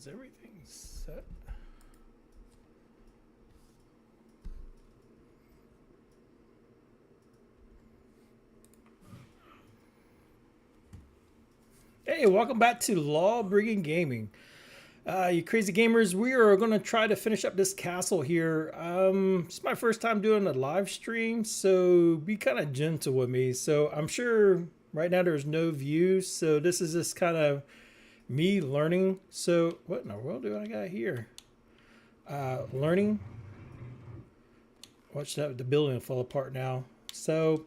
Is everything set? Hey, welcome back to Law Brigging Gaming. You crazy gamers, we are going to try to finish up this castle here. It's my first time doing a live stream, so be kind of gentle with me. So I'm sure right now there's no views, so this is just kind of me learning. So what in the world do I got here? Learning. Watch that, the building fall apart now. So,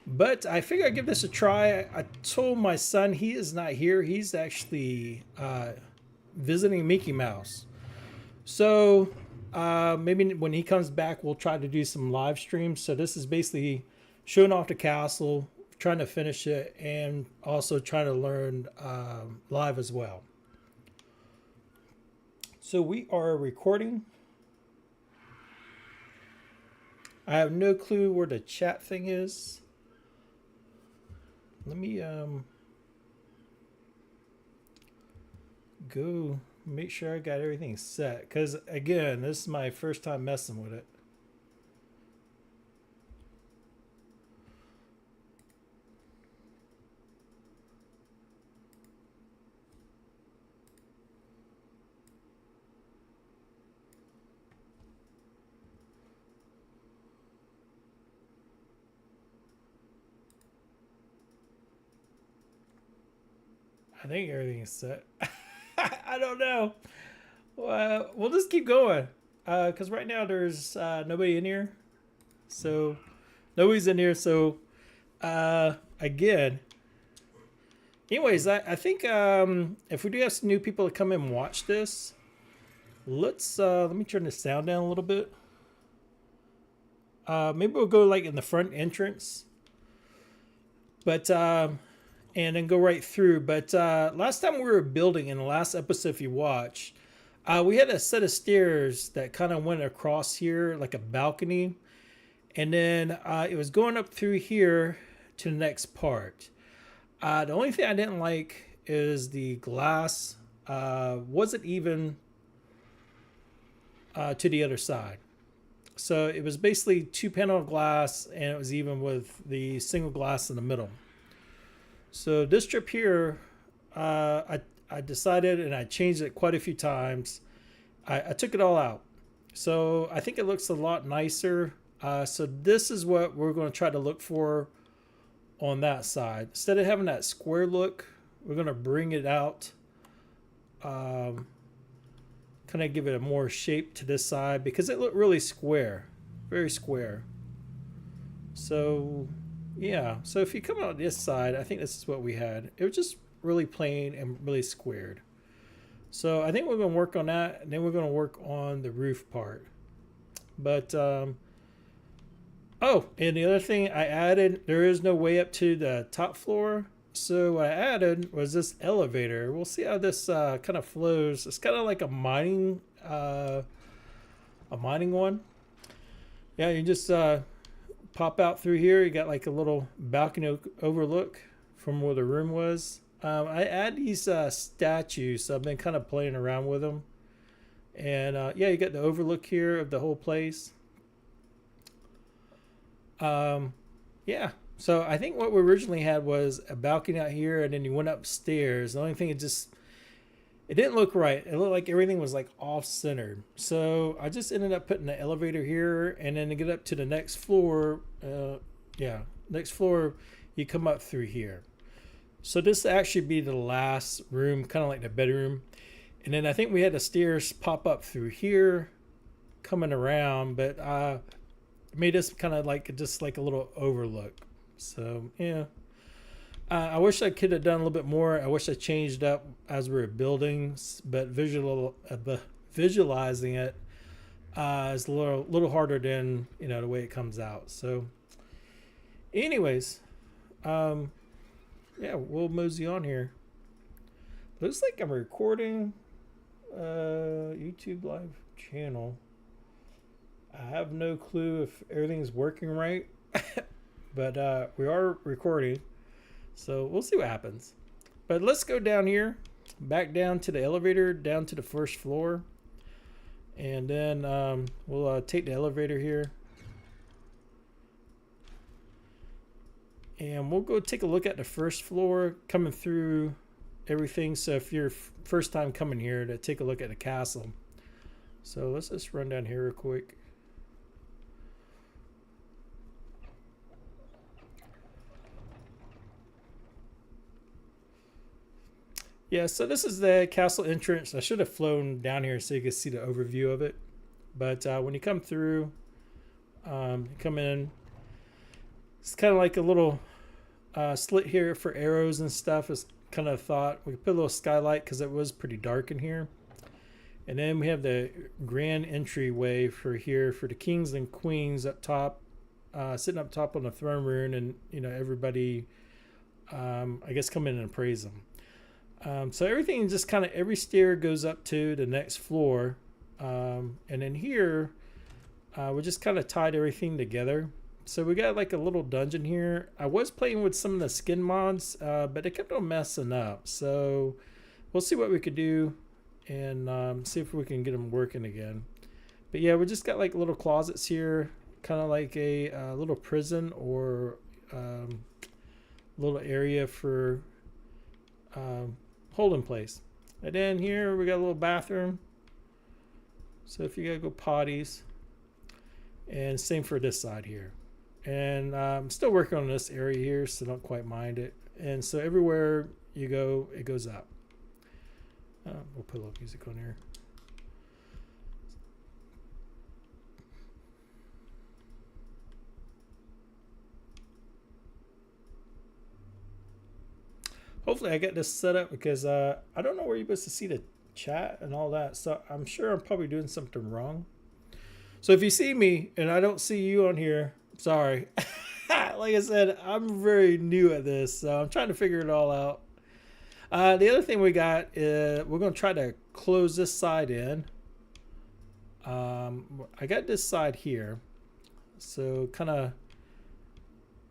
but I figure I'd give this a try. I told my son he is not here. He's actually visiting Mickey Mouse. So maybe when he comes back, we'll try to do some live streams. So this is basically showing off the castle, trying to finish it, and also trying to learn live as well. So we are recording. I have no clue where the chat thing is. Let me go make sure I got everything set, because again, this is my first time messing with it. I think everything's set. I don't know. We'll just keep going. Because right now there's nobody in here. So, nobody's in here. So, again. Anyways, I think if we do have some new people to come in and watch this, let me turn the sound down a little bit. Maybe we'll go like in the front entrance. But, and then go right through. But last time we were building, in the last episode, if you watched, we had a set of stairs that kind of went across here like a balcony, and then it was going up through here to the next part. The only thing I didn't like is the glass wasn't even to the other side. So it was basically two panel glass, and it was even with the single glass in the middle. So this strip here, I decided, and I changed it quite a few times. I took it all out. So I think it looks a lot nicer. So this is what we're going to try to look for on that side. Instead of having that square look, we're going to bring it out. Kind of give it a more shape to this side, because it looked really square. Very square. So yeah, so if you come out this side, I think this is what we had. It was just really plain and really squared. So I think we're going to work on that, and then we're going to work on the roof part. But, oh, and the other thing I added, there is no way up to the top floor. So what I added was this elevator. We'll see how this kind of flows. It's kind of like a mining one. Yeah, you just pop out through here. You got like a little balcony overlook from where the room was. I add these statues, so I've been kind of playing around with them. And yeah, you got the overlook here of the whole place. Yeah, so I think what we originally had was a balcony out here, and then you went upstairs. The only thing, it didn't look right. It looked like everything was like off-centered. So I just ended up putting the elevator here, and then to get up to the next floor, next floor, you come up through here. So this actually be the last room, kind of like the bedroom. And then I think we had the stairs pop up through here, coming around, but made this kind of like just like a little overlook. So yeah. I wish I could have done a little bit more. I wish I changed up as we were building, but visualizing it is a little harder than, the way it comes out. So anyways, yeah, we'll mosey on here. Looks like I'm recording YouTube live channel. I have no clue if everything's working right, but we are recording. So we'll see what happens. But let's go down here. back down to the elevator, down to the first floor. And then we'll take the elevator here. And we'll go take a look at the first floor, coming through everything. So if you're first time coming here, to take a look at the castle. So let's just run down here real quick. Yeah, so this is the castle entrance. I should have flown down here so you could see the overview of it. But when you come through, come in, it's kind of like a little slit here for arrows and stuff. Is kind of thought. We put a little skylight because it was pretty dark in here. And then we have the grand entryway for here for the kings and queens up top, sitting up top on the throne room, and everybody, I guess, come in and praise them. So everything just kind of, every stair goes up to the next floor. And then here, we just kind of tied everything together. So we got like a little dungeon here. I was playing with some of the skin mods, but they kept on messing up. So we'll see what we could do and see if we can get them working again. But yeah, we just got like little closets here, kind of like a little prison or little area for holding place. And then here we got a little bathroom. So if you gotta go potties, and same for this side here. And I'm still working on this area here, so don't quite mind it. And so everywhere you go, it goes up. We'll put a little music on here. Hopefully I get this set up because I don't know where you're supposed to see the chat and all that. So I'm sure I'm probably doing something wrong. So if you see me and I don't see you on here, sorry. Like I said, I'm very new at this, so I'm trying to figure it all out. The other thing we got is we're going to try to close this side in. I got this side here, so kind of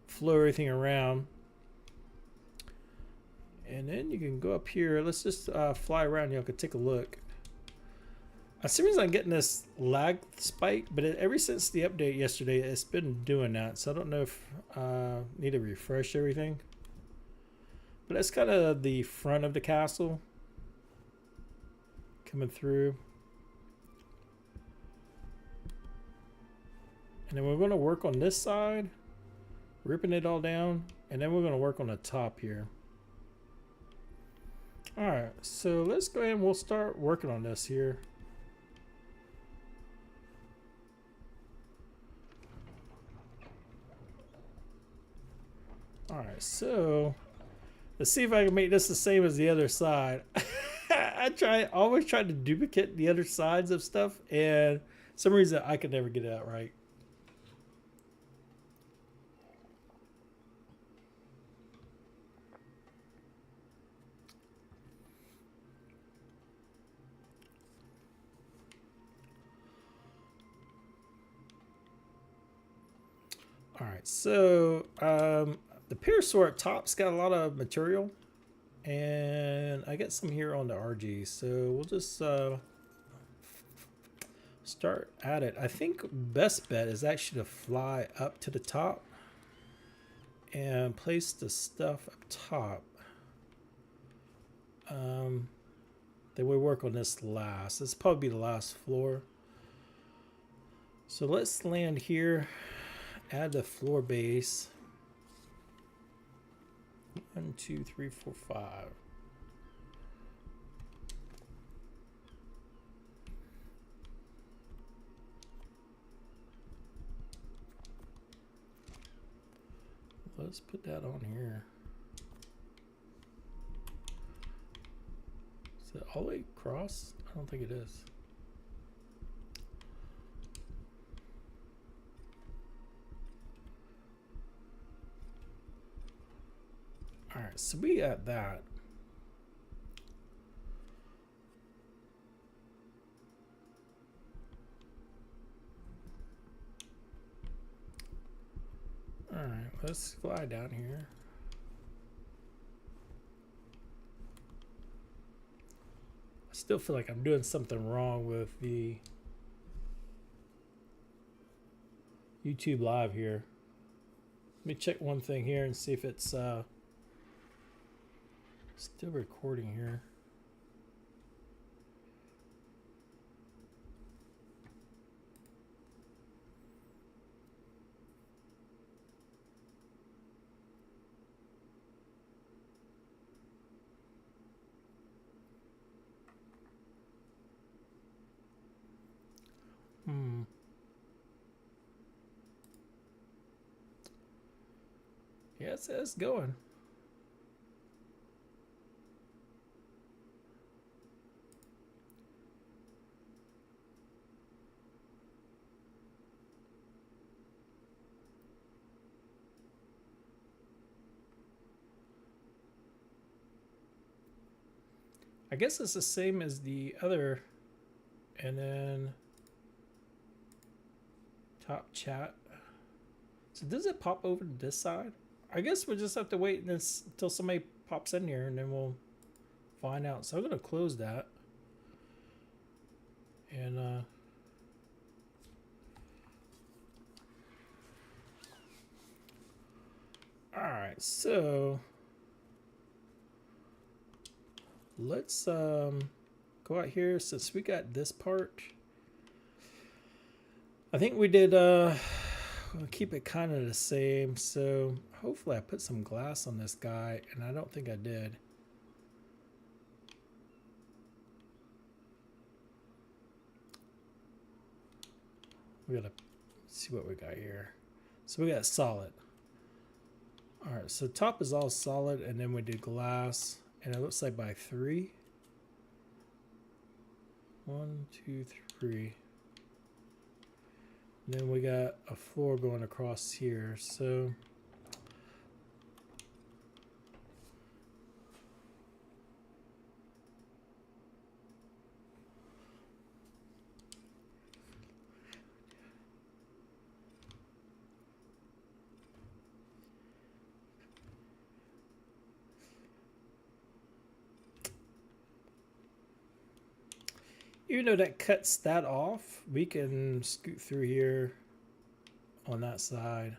flow everything around. And then you can go up here. Let's just fly around. Y'all could take a look. For some reason I'm getting this lag spike, but ever since the update yesterday, it's been doing that. So I don't know if I need to refresh everything. But that's kind of the front of the castle coming through. And then we're going to work on this side, ripping it all down, and then we're going to work on the top here. All right, so let's go ahead and we'll start working on this here. All right, so let's see if I can make this the same as the other side. I always try to duplicate the other sides of stuff, and for some reason I could never get it out right. All right, so the parasaur up top's got a lot of material, and I got some here on the RG, so we'll just start at it. I think best bet is actually to fly up to the top and place the stuff up top. Then we work on this last. This will probably be the last floor. So let's land here. Add the floor base. 1, 2, 3, 4, 5. Let's put that on here. Is it all the way across? I don't think it is. All right, so we got that. All right, let's fly down here. Still feel like I'm doing something wrong with the YouTube live here. Let me check one thing here and see if it's still recording here. Yeah, it's going. I guess it's the same as the other. And then top chat. So does it pop over to this side? I guess we'll just have to wait until somebody pops in here, and then we'll find out. So I'm going to close that. And all right, so let's go out here. Since we got this part, I think we did we'll keep it kind of the same. So hopefully I put some glass on this guy, and I don't think I did. We gotta see what we got here. So we got solid. All right, so top is all solid, and then we did glass, and it looks like by 3. 1, 2, 3. And then we got a floor going across here. So even though that cuts that off, we can scoot through here on that side.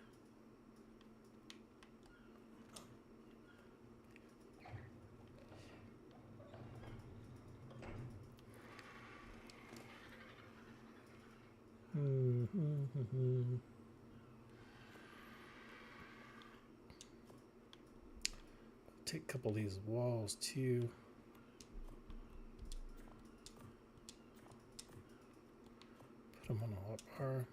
Take a couple of these walls too. Put them on a hot bar.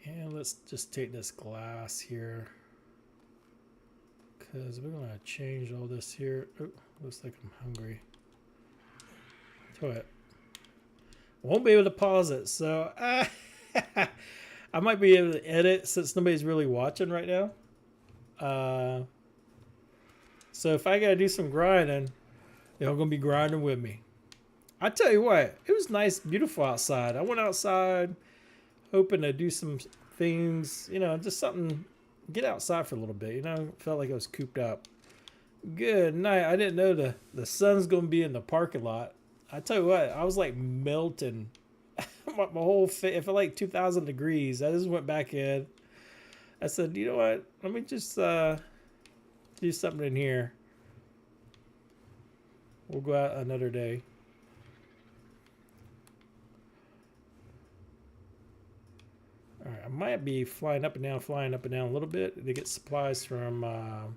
And let's just take this glass here, because we're going to change all this here. Oh, looks like I'm hungry. To it. Won't be able to pause it, so I might be able to edit since nobody's really watching right now. So if I gotta do some grinding, y'all gonna be grinding with me. I tell you what, it was nice, beautiful outside. I went outside hoping to do some things, you know, just something, get outside for a little bit, you know. Felt like I was cooped up. Good night. I didn't know the sun's gonna be in the parking lot. I tell you what, I was like melting. My whole face, it felt like 2,000 degrees. I just went back in. I said, you know what? Let me just do something in here. We'll go out another day. All right, I might be flying up and down a little bit to get supplies from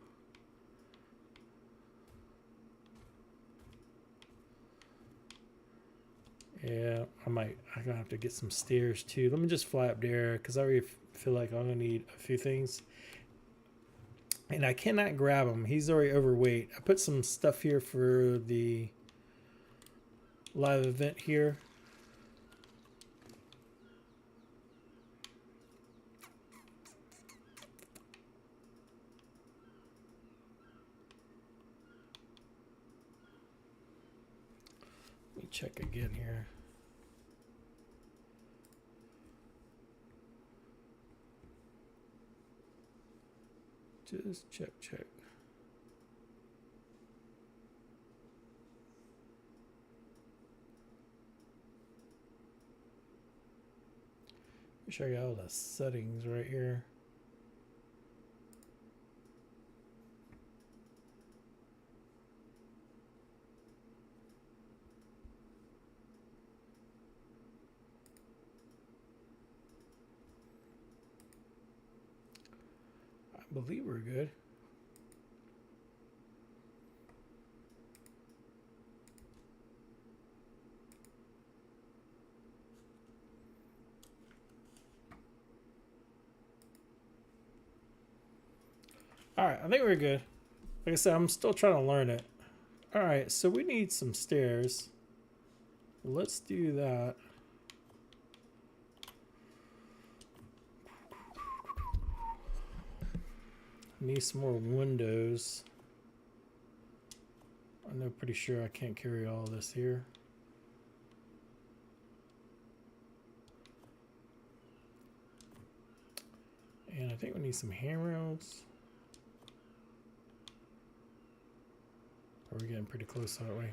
yeah, I'm gonna have to get some stairs too. Let me just fly up there because I already feel like I'm gonna need a few things. And I cannot grab him. He's already overweight. I put some stuff here for the live event here. Let me check again here. Just check. Make sure I got all the settings right here. I believe we're good. All right, I think we're good. Like I said, I'm still trying to learn it. All right, so we need some stairs. Let's do that. Need some more windows. I'm pretty sure I can't carry all this here. And I think we need some handrails. We're getting pretty close, aren't we?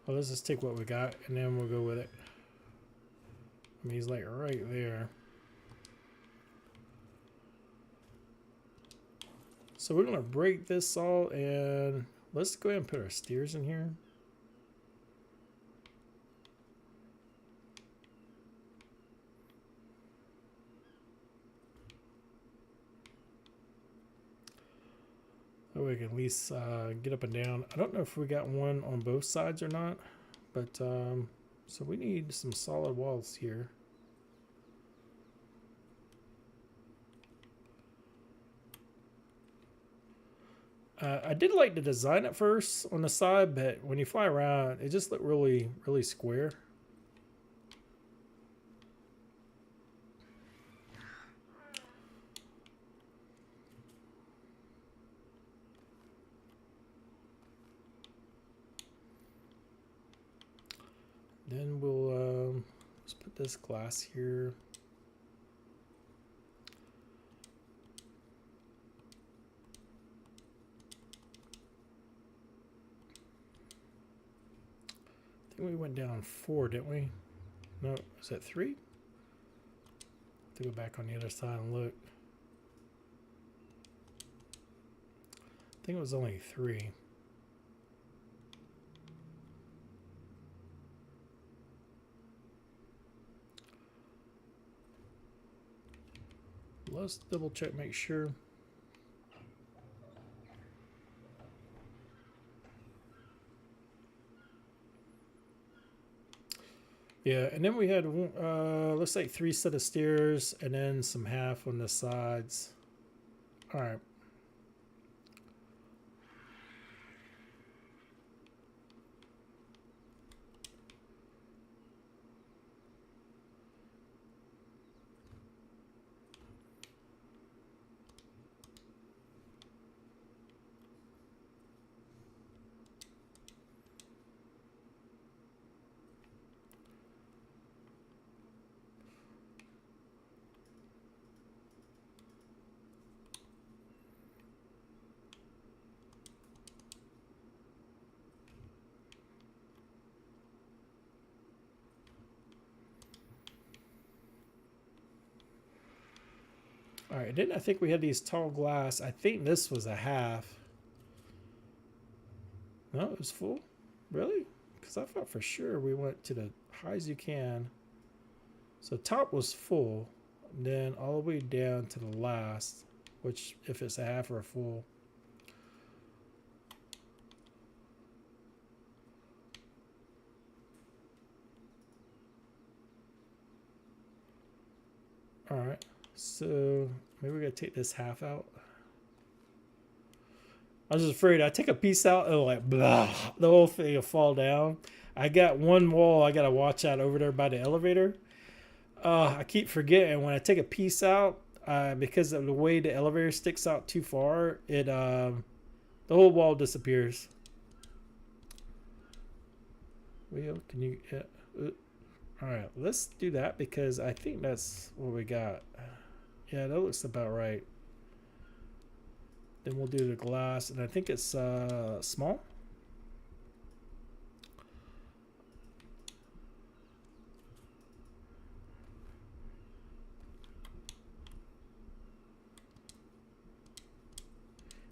Well, let's just take what we got and then we'll go with it. I mean, he's like right there. So we're gonna break this all and let's go ahead and put our stairs in here. That way we can at least get up and down. I don't know if we got one on both sides or not, but so we need some solid walls here. I did like the design at first on the side, but when you fly around, it just looked really, really square. Then we'll let's put this glass here. I think we went down 4, didn't we? No, is that 3? To go back on the other side and look. I think it was only 3. Let's double check, make sure. Yeah, and then we had looks like 3 set of stairs and then some half on the sides. All right. All right, didn't I think we had these tall glass? I think this was a half. No, it was full? Really? Because I thought for sure we went to the high as you can. So top was full, then all the way down to the last, which if it's a half or a full. All right, so maybe we gotta take this half out. I was just afraid I take a piece out and like blah, the whole thing will fall down. I got one wall I gotta watch out over there by the elevator. I keep forgetting when I take a piece out, because of the way the elevator sticks out too far, it the whole wall disappears. Well, can you? All right, let's do that because I think that's what we got. Yeah, that looks about right. Then we'll do the glass, and I think it's small.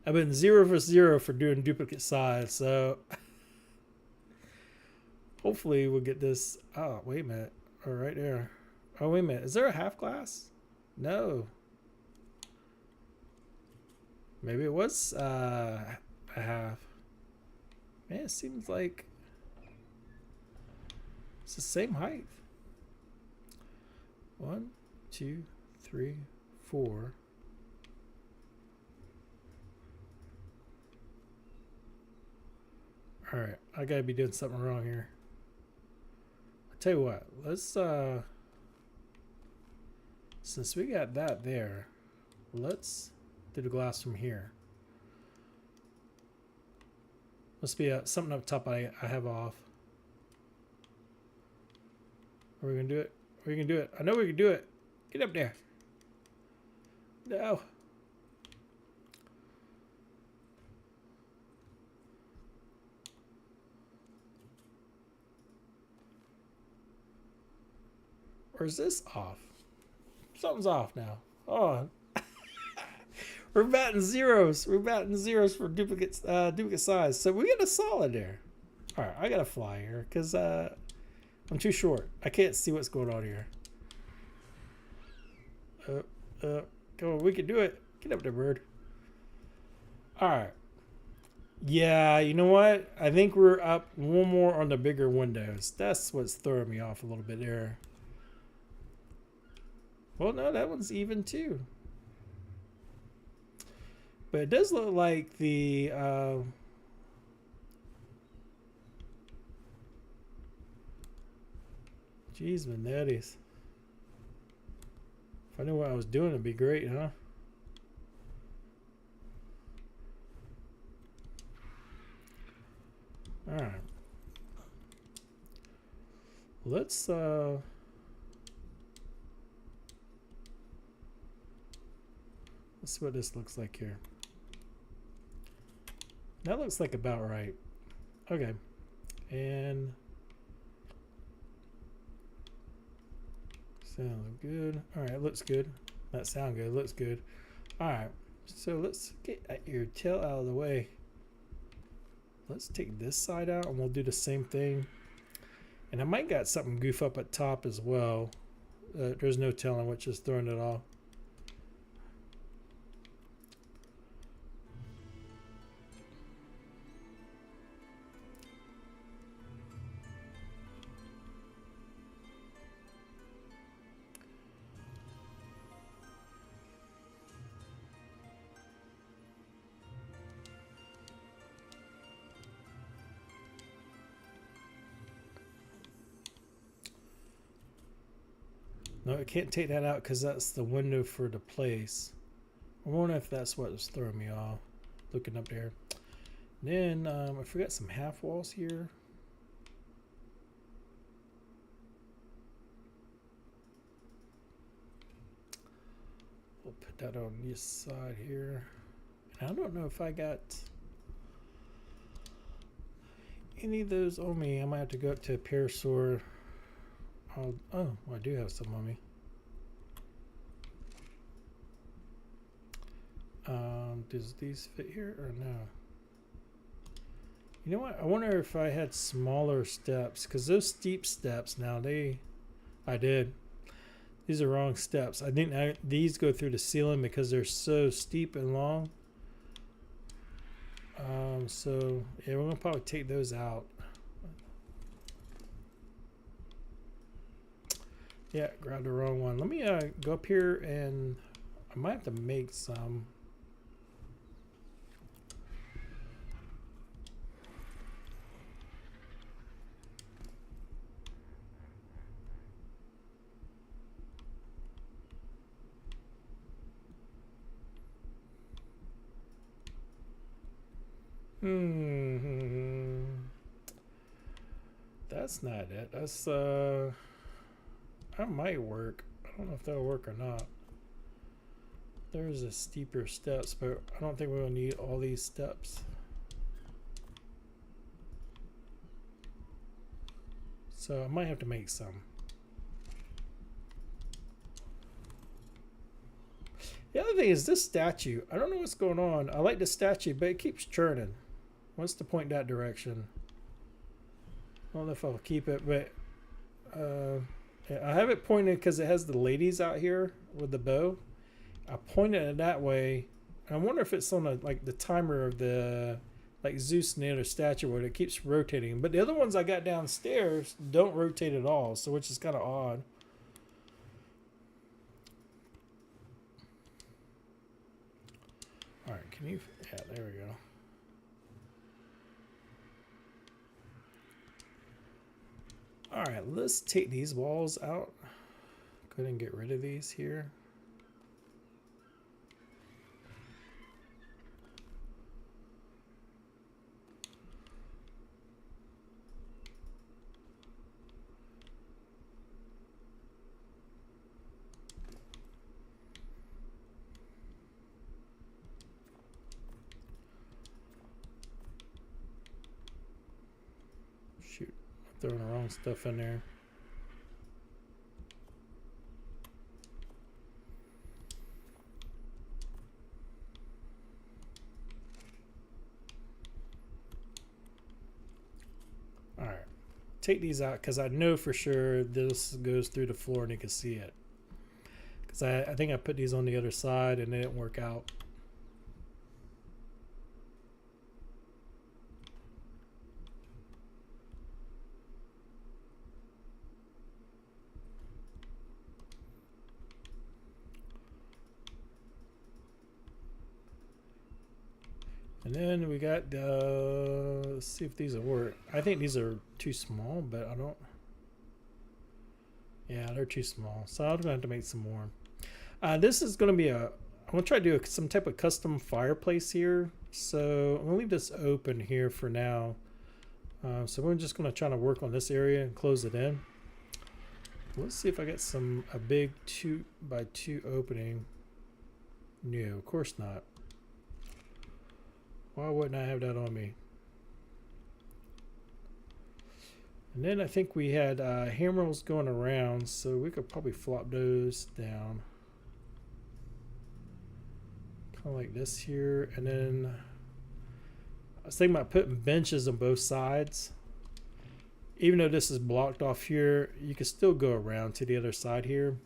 I've been 0 for 0 for doing duplicate size, so hopefully we'll get this. Oh, wait a minute. Oh, right there. Oh, wait a minute. Is there a half glass? No. Maybe it was a half. Man, it seems like it's the same height. 1, 2, 3, 4. All right, I gotta be doing something wrong here. I'll tell you what, let's since we got that there, let's do the glass from here. Must be something up top I have off. Are we gonna do it? Are we gonna do it? I know we can do it. Get up there. No. Or is this off? Something's off now. Oh, we're batting zeros. We're batting zeros for duplicate size. So we got a solid there. All right, I gotta fly here because I'm too short. I can't see what's going on here. Come on, we can do it. Get up there, bird. All right. Yeah, you know what? I think we're up one more on the bigger windows. That's what's throwing me off a little bit there. Well, no, that one's even too. But it does look like the geez, Manettis. If I knew what I was doing, it'd be great, huh? All right. Let's see what this looks like here. That looks like about right. Okay. And sounds good. All right, looks good. That sound good. Looks good. All right. So let's get your tail out of the way. Let's take this side out and we'll do the same thing. And I might got something goof up at top as well. There's no telling which is throwing it off. No, I can't take that out because that's the window for the place. I wonder if that's what was throwing me off. Looking up there. Then I forgot some half walls here. We'll put that on this side here. And I don't know if I got any of those on me. I might have to go up to a parasaur. Oh, I do have some on me. Does these fit here or no? You know what? I wonder if I had smaller steps because those steep steps now I did. These are wrong steps. I think these go through the ceiling because they're so steep and long. So yeah, we're gonna probably take those out. Yeah, grabbed the wrong one. Let me go up here and I might have to make some. That's not it. That's That might work. I don't know if that'll work or not. There's a steeper steps, but I don't think we'll need all these steps. So I might have to make some. The other thing is this statue. I don't know what's going on. I like the statue, but it keeps churning. What's the point that direction? I don't know if I'll keep it, but yeah, I have it pointed because it has the ladies out here with the bow. I pointed it that way. I wonder if it's on like the timer of the like Zeus and the other statue where it keeps rotating. But the other ones I got downstairs don't rotate at all, so which is kind of odd. All right, can you? Yeah, there we go. All right, let's take these walls out. Go ahead and get rid of these here. Shoot, I'm throwing the wrong stuff in there. All right, take these out because I know for sure this goes through the floor and you can see it. Because I think I put these on the other side and they didn't work out. And then we got let's see if these will work. I think these are too small, but I don't. Yeah, they're too small. So I'm gonna have to make some more. This is gonna be I'm gonna try to do some type of custom fireplace here. So I'm gonna leave this open here for now. So we're just gonna try to work on this area and close it in. Let's see if I get a big 2x2 opening. No, of course not. Why wouldn't I have that on me? And then I think we had handrails going around, so we could probably flop those down. Kind of like this here. And then I was thinking about putting benches on both sides. Even though this is blocked off here, you can still go around to the other side here.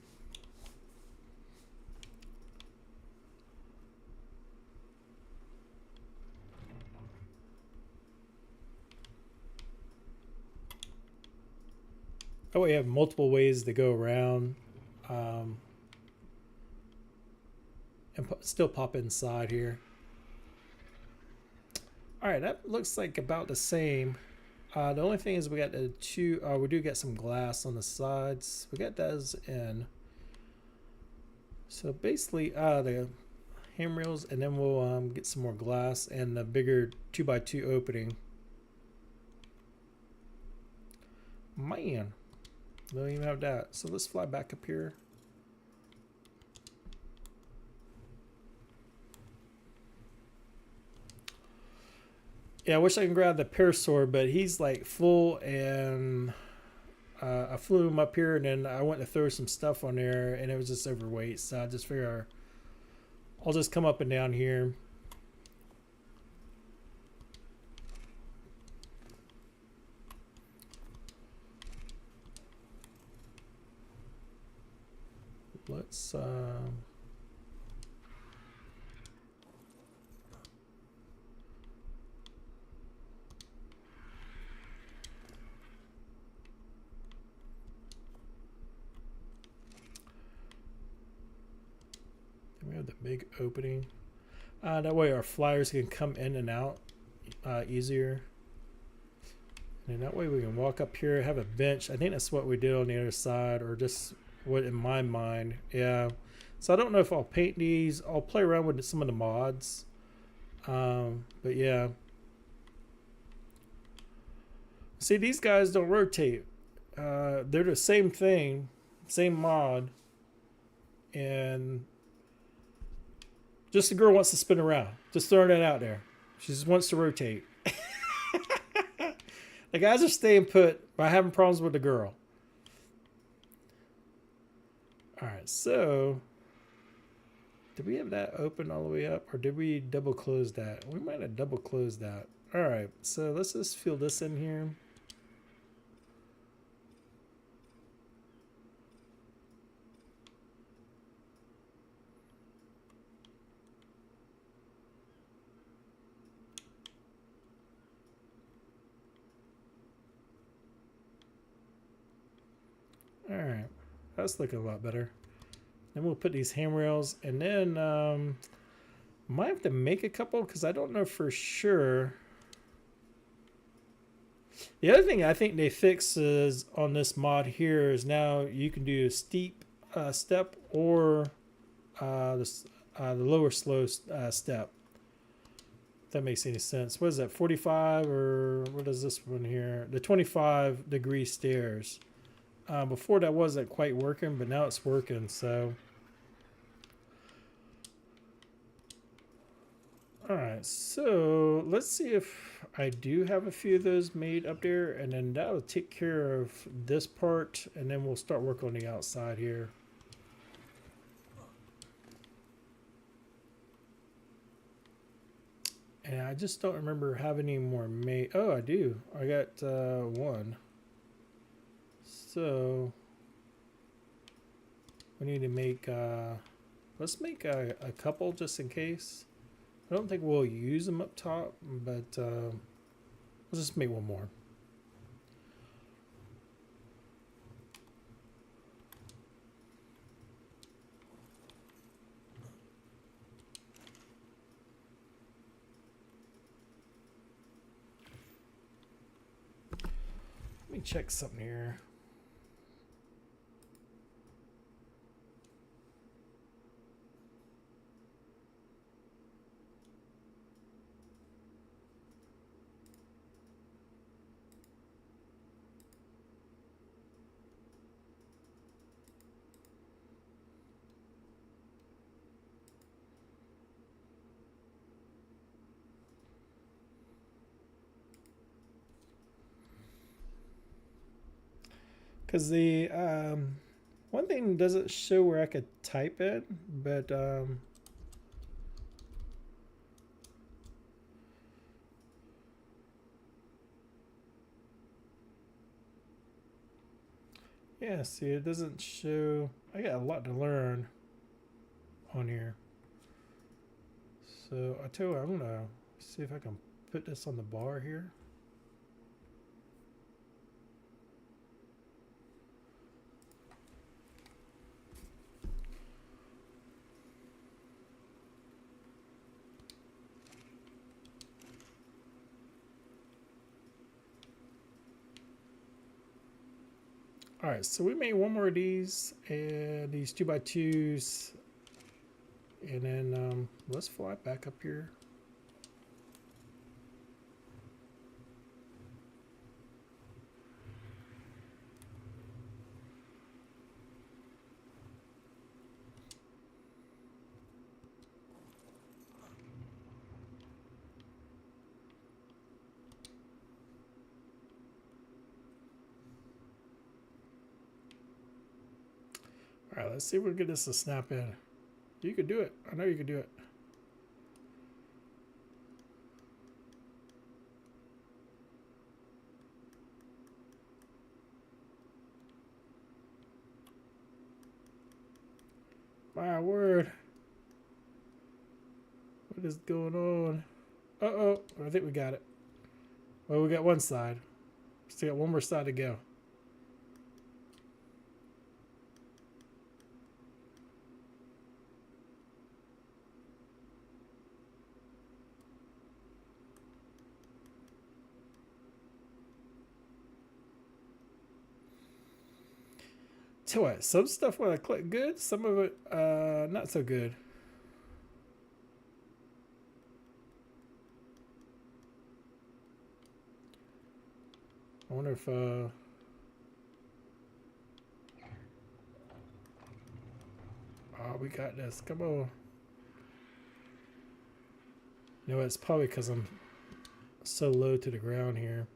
Oh, we have multiple ways to go around and still pop inside here. All right, that looks like about the same. The only thing is we got the we do get some glass on the sides. We got those in. So basically the handrails, and then we'll get some more glass and the bigger 2x2 opening. Man. Don't even have that. So let's fly back up here. Yeah, I wish I could grab the parasaur, but he's like full, and I flew him up here and then I went to throw some stuff on there and it was just overweight. So I just figure I'll just come up and down here. Let's we have the big opening. That way our flyers can come in and out easier. And that way we can walk up here, have a bench. I think that's what we did on the other side, or just what in my mind. Yeah. So I don't know if I'll paint these. I'll play around with some of the mods. But yeah. See, these guys don't rotate. They're the same thing same mod, and just the girl wants to spin around. Just throwing it out there. She just wants to rotate. The guys are staying put by having problems with the girl. All right, so did we have that open all the way up, or did we double close that? We might have double closed that. All right, so let's just fill this in here. All right, that's looking a lot better. Then we'll put these handrails, and then might have to make a couple because I don't know for sure. The other thing I think they fixed is on this mod here is now you can do a steep step or the lower slow step. If that makes any sense. What is that, 45 or what is this one here? The 25-degree stairs. Before that wasn't quite working, but now it's working, so. All right, so let's see if I do have a few of those made up there, and then that will take care of this part, and then we'll start working on the outside here. And I just don't remember having any more made. Oh, I do. I got one. So we need to make, let's make a couple just in case. I don't think we'll use them up top, but let's just make one more. Let me check something here. Because the one thing doesn't show where I could type it, but yeah, see, it doesn't show. I got a lot to learn on here. So I tell you what, I'm gonna see if I can put this on the bar here. All right, so we made one more of these, and these 2x2s, and then let's fly back up here. All right, let's see if we can get this to snap in. You could do it. I know you could do it. My word. What is going on? Uh-oh. I think we got it. Well, we got one side. Still got one more side to go. Tell what, some stuff will click good, some of it not so good. I wonder if we got this. Come on. You know, it's probably because I'm so low to the ground here.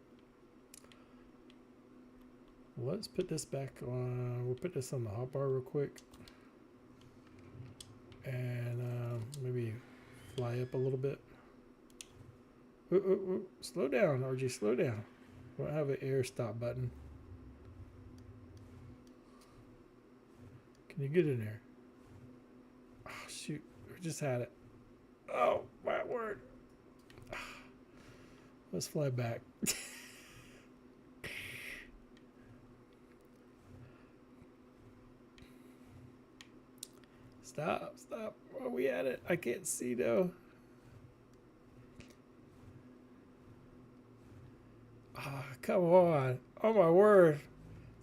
Let's put this back on. We'll put this on the hotbar real quick. And maybe fly up a little bit. Ooh, ooh, ooh. Slow down, RG, slow down. We don't have an air stop button. Can you get in there? Oh, shoot. We just had it. Oh, my word. Let's fly back. Stop, stop. Where are we at it? I can't see though. Oh, come on. Oh my word.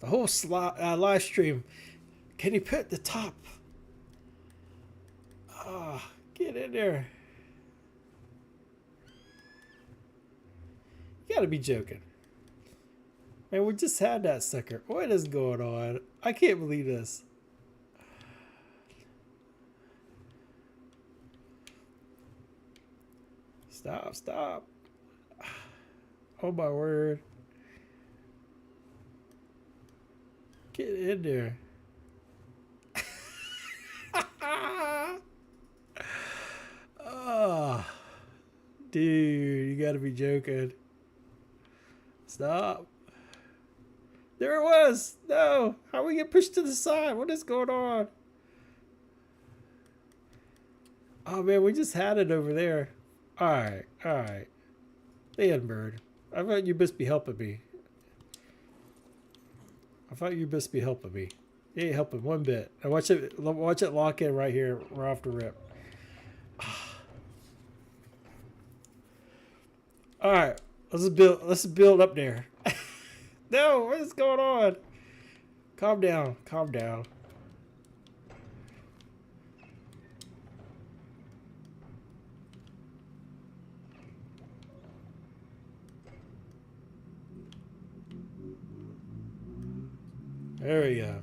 The whole live stream. Can you put the top? Ah, get in there. You gotta be joking. Man, we just had that sucker. What is going on? I can't believe this. Stop, stop. Oh my word. Get in there. Oh, dude, you gotta be joking. Stop. There it was. No. How we get pushed to the side? What is going on? Oh man, we just had it over there. Alright, alright. Man, bird. I thought you must be helping me. I thought you must be helping me. You ain't helping one bit. Now watch it lock in right here. We're off the rip. Alright. Let's build up there. No, what is going on? Calm down. Calm down. There we go.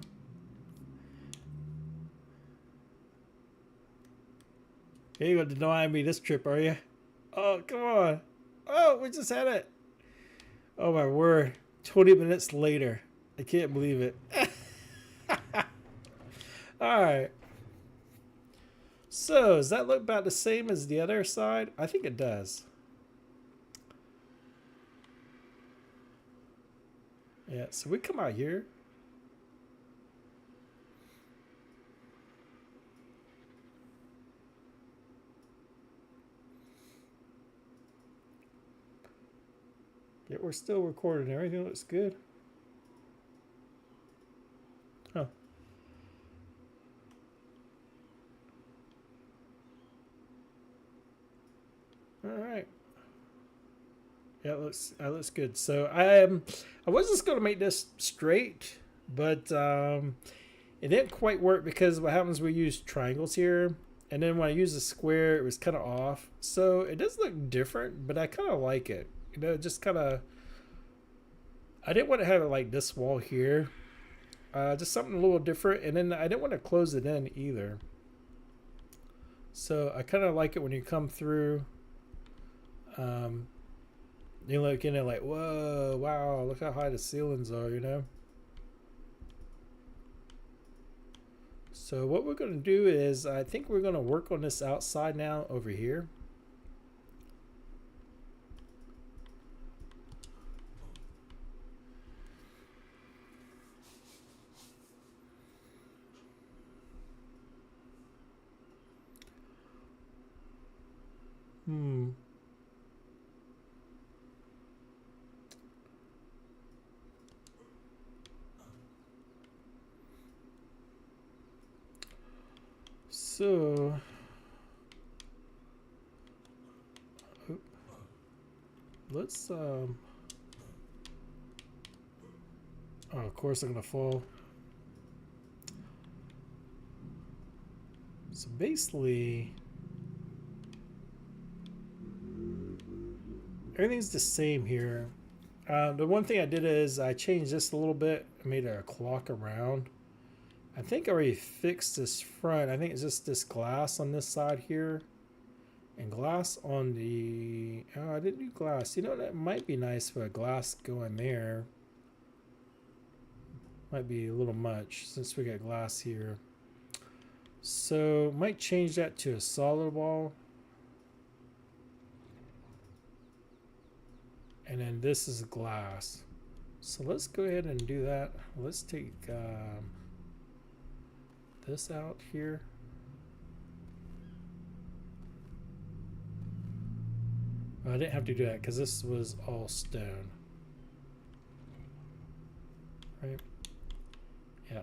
You ain't gonna deny me this trip, are you? Oh, come on. Oh, we just had it. Oh my word. 20 minutes later. I can't believe it. Alright. So, does that look about the same as the other side? I think it does. Yeah, so we come out here. Yeah, we're still recording. Everything looks good. Huh. All right. Yeah, that looks good. So I was just gonna make this straight, but it didn't quite work because what happens, we use triangles here, and then when I use a square, it was kind of off. So it does look different, but I kind of like it. You know, just kind of. I didn't want to have it like this wall here. Just something a little different, and then I didn't want to close it in either. So I kind of like it when you come through. You look in there like, whoa, wow, look how high the ceilings are, you know? So what we're going to do is, I think we're going to work on this outside now over here. So, let's, oh, of course I'm gonna fall. So basically, everything's the same here. The one thing I did is I changed this a little bit. I made a clock around. I think I already fixed this front. I think it's just this glass on this side here. And glass on the... Oh, I didn't do glass. You know, that might be nice for a glass going there. Might be a little much since we got glass here. So, might change that to a solid wall. And then this is glass. So let's go ahead and do that. Let's take this out here. Well, I didn't have to do that because this was all stone. Right? Yeah.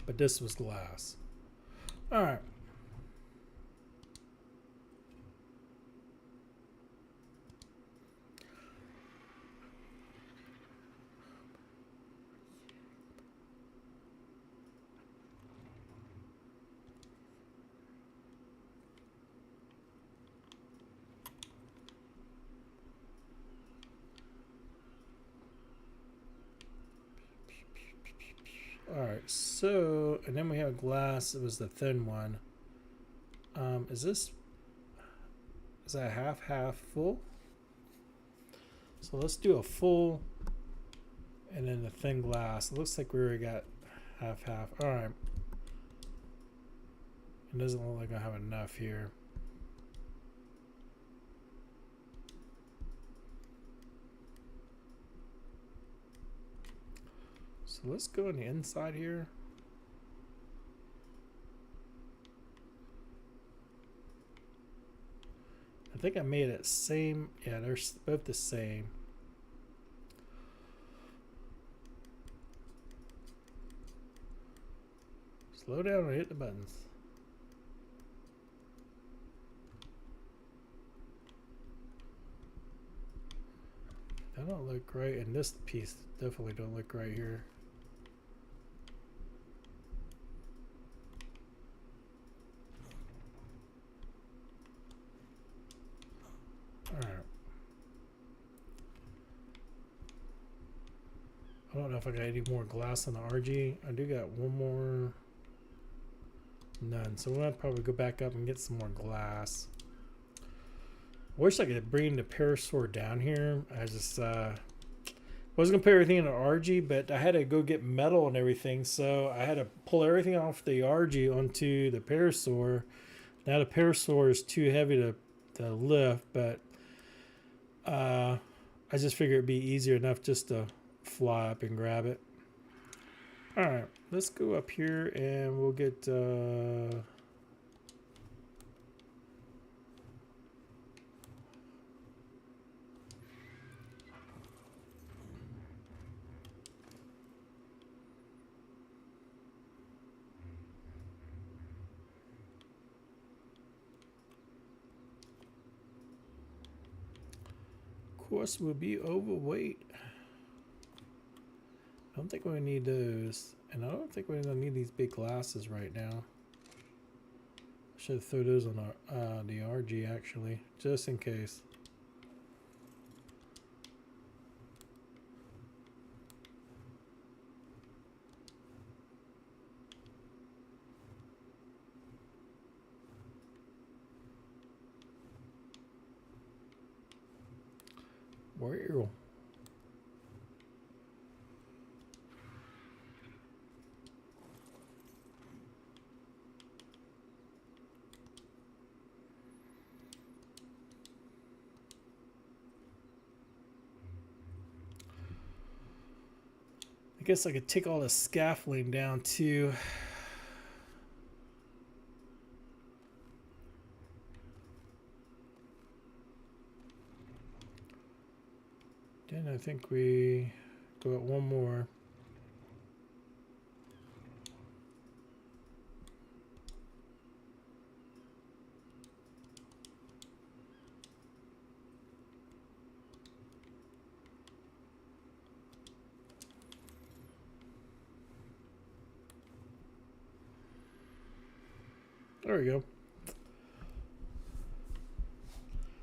But this was glass. All right. Alright, so, and then we have glass. It was the thin one. Is that half full? So let's do a full and then the thin glass. It looks like we already got half. Alright. It doesn't look like I have enough here. So let's go on the inside here. I think I made it same. Yeah, they're both the same. Slow down and hit the buttons. That don't look right, and this piece definitely don't look right here. I don't know if I got any more glass on the RG. I do got one more. None. So we're going to probably go back up and get some more glass. Wish I could bring the parasaur down here. I just wasn't going to put everything in the RG, but I had to go get metal and everything. So I had to pull everything off the RG onto the parasaur. Now the parasaur is too heavy to lift, but I just figured it'd be easier enough just to fly up and grab it. All right, let's go up here and we'll get of course we'll be overweight. I don't think we need those, and I don't think we're gonna need these big glasses right now. I should throw those on our the RG actually, just in case. Where? I guess I could take all the scaffolding down too. Then I think we go at one more. There we go.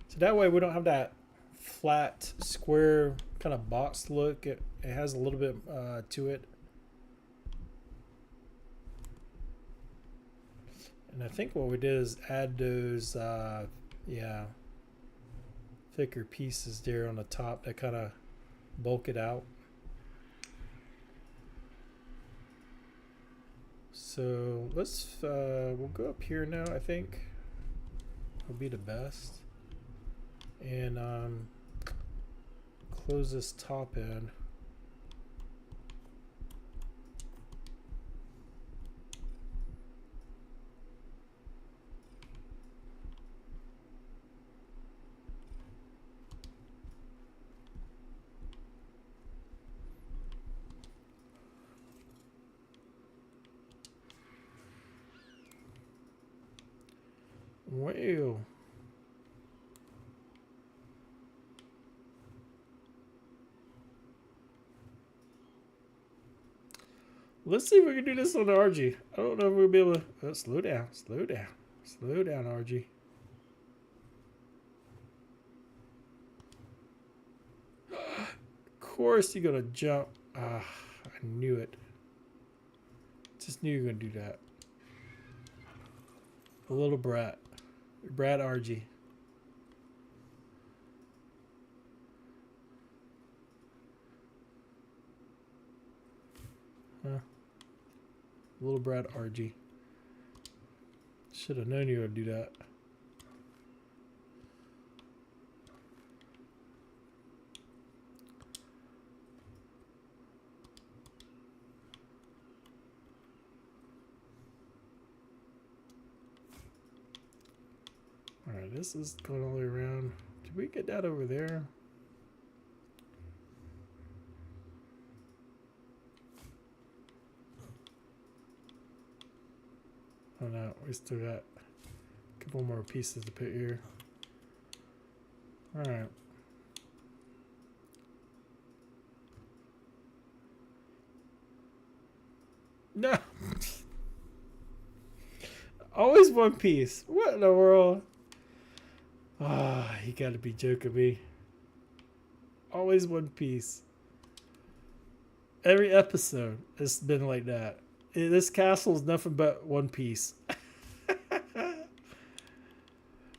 So that way we don't have that flat square kind of box look. It has a little bit to it. And I think what we did is add those, yeah, thicker pieces there on the top that kind of bulk it out. So let's, we'll go up here now, I think. Will be the best. And close this top in. Wow. Let's see if we can do this on the RG. I don't know if we'll be able to. Oh, slow down, slow down, slow down, RG. Of course you're gonna jump. Ah, I knew it. Just knew you were gonna do that. A little brat. Brat RG. Huh? Little brat RG. Should have known you would do that. Alright, this is going all the way around. Did we get that over there? Oh no, we still got a couple more pieces to put here. Alright. No! Always one piece. What in the world? Ah, you gotta be joking me. Always one piece. Every episode, it's been like that. This castle is nothing but one piece.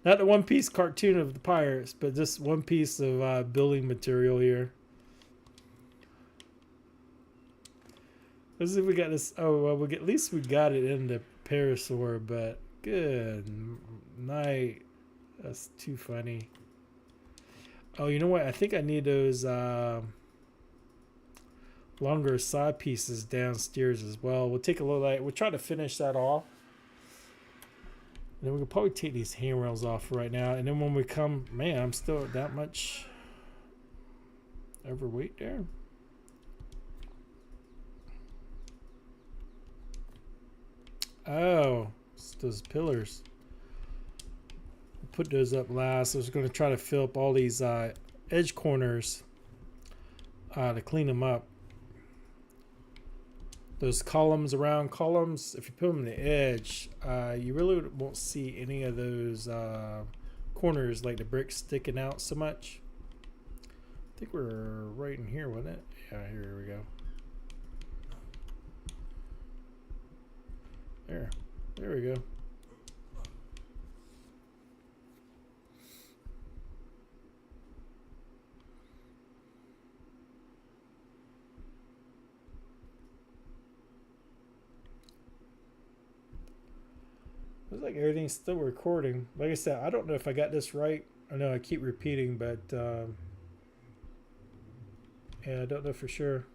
Not the one piece cartoon of the pirates, but just one piece of building material here. Let's see if we got this. Oh, well, at least we got it in the parasaur, but good night. That's too funny. Oh, you know what? I think I need those longer side pieces downstairs as well. We'll take a little light. We'll try to finish that off. And then we can probably take these handrails off right now. And then when we come, man, I'm still that much overweight there. Oh, it's those pillars. We'll put those up last. I was going to try to fill up all these edge corners to clean them up. Those columns, around columns, if you put them on the edge, you really won't see any of those corners, like the bricks sticking out so much. I think we're right in here, wasn't it? Yeah, here we go. There we go. Looks like everything's still recording. Like I said, I don't know if I got this right. I know I keep repeating, but yeah, I don't know for sure.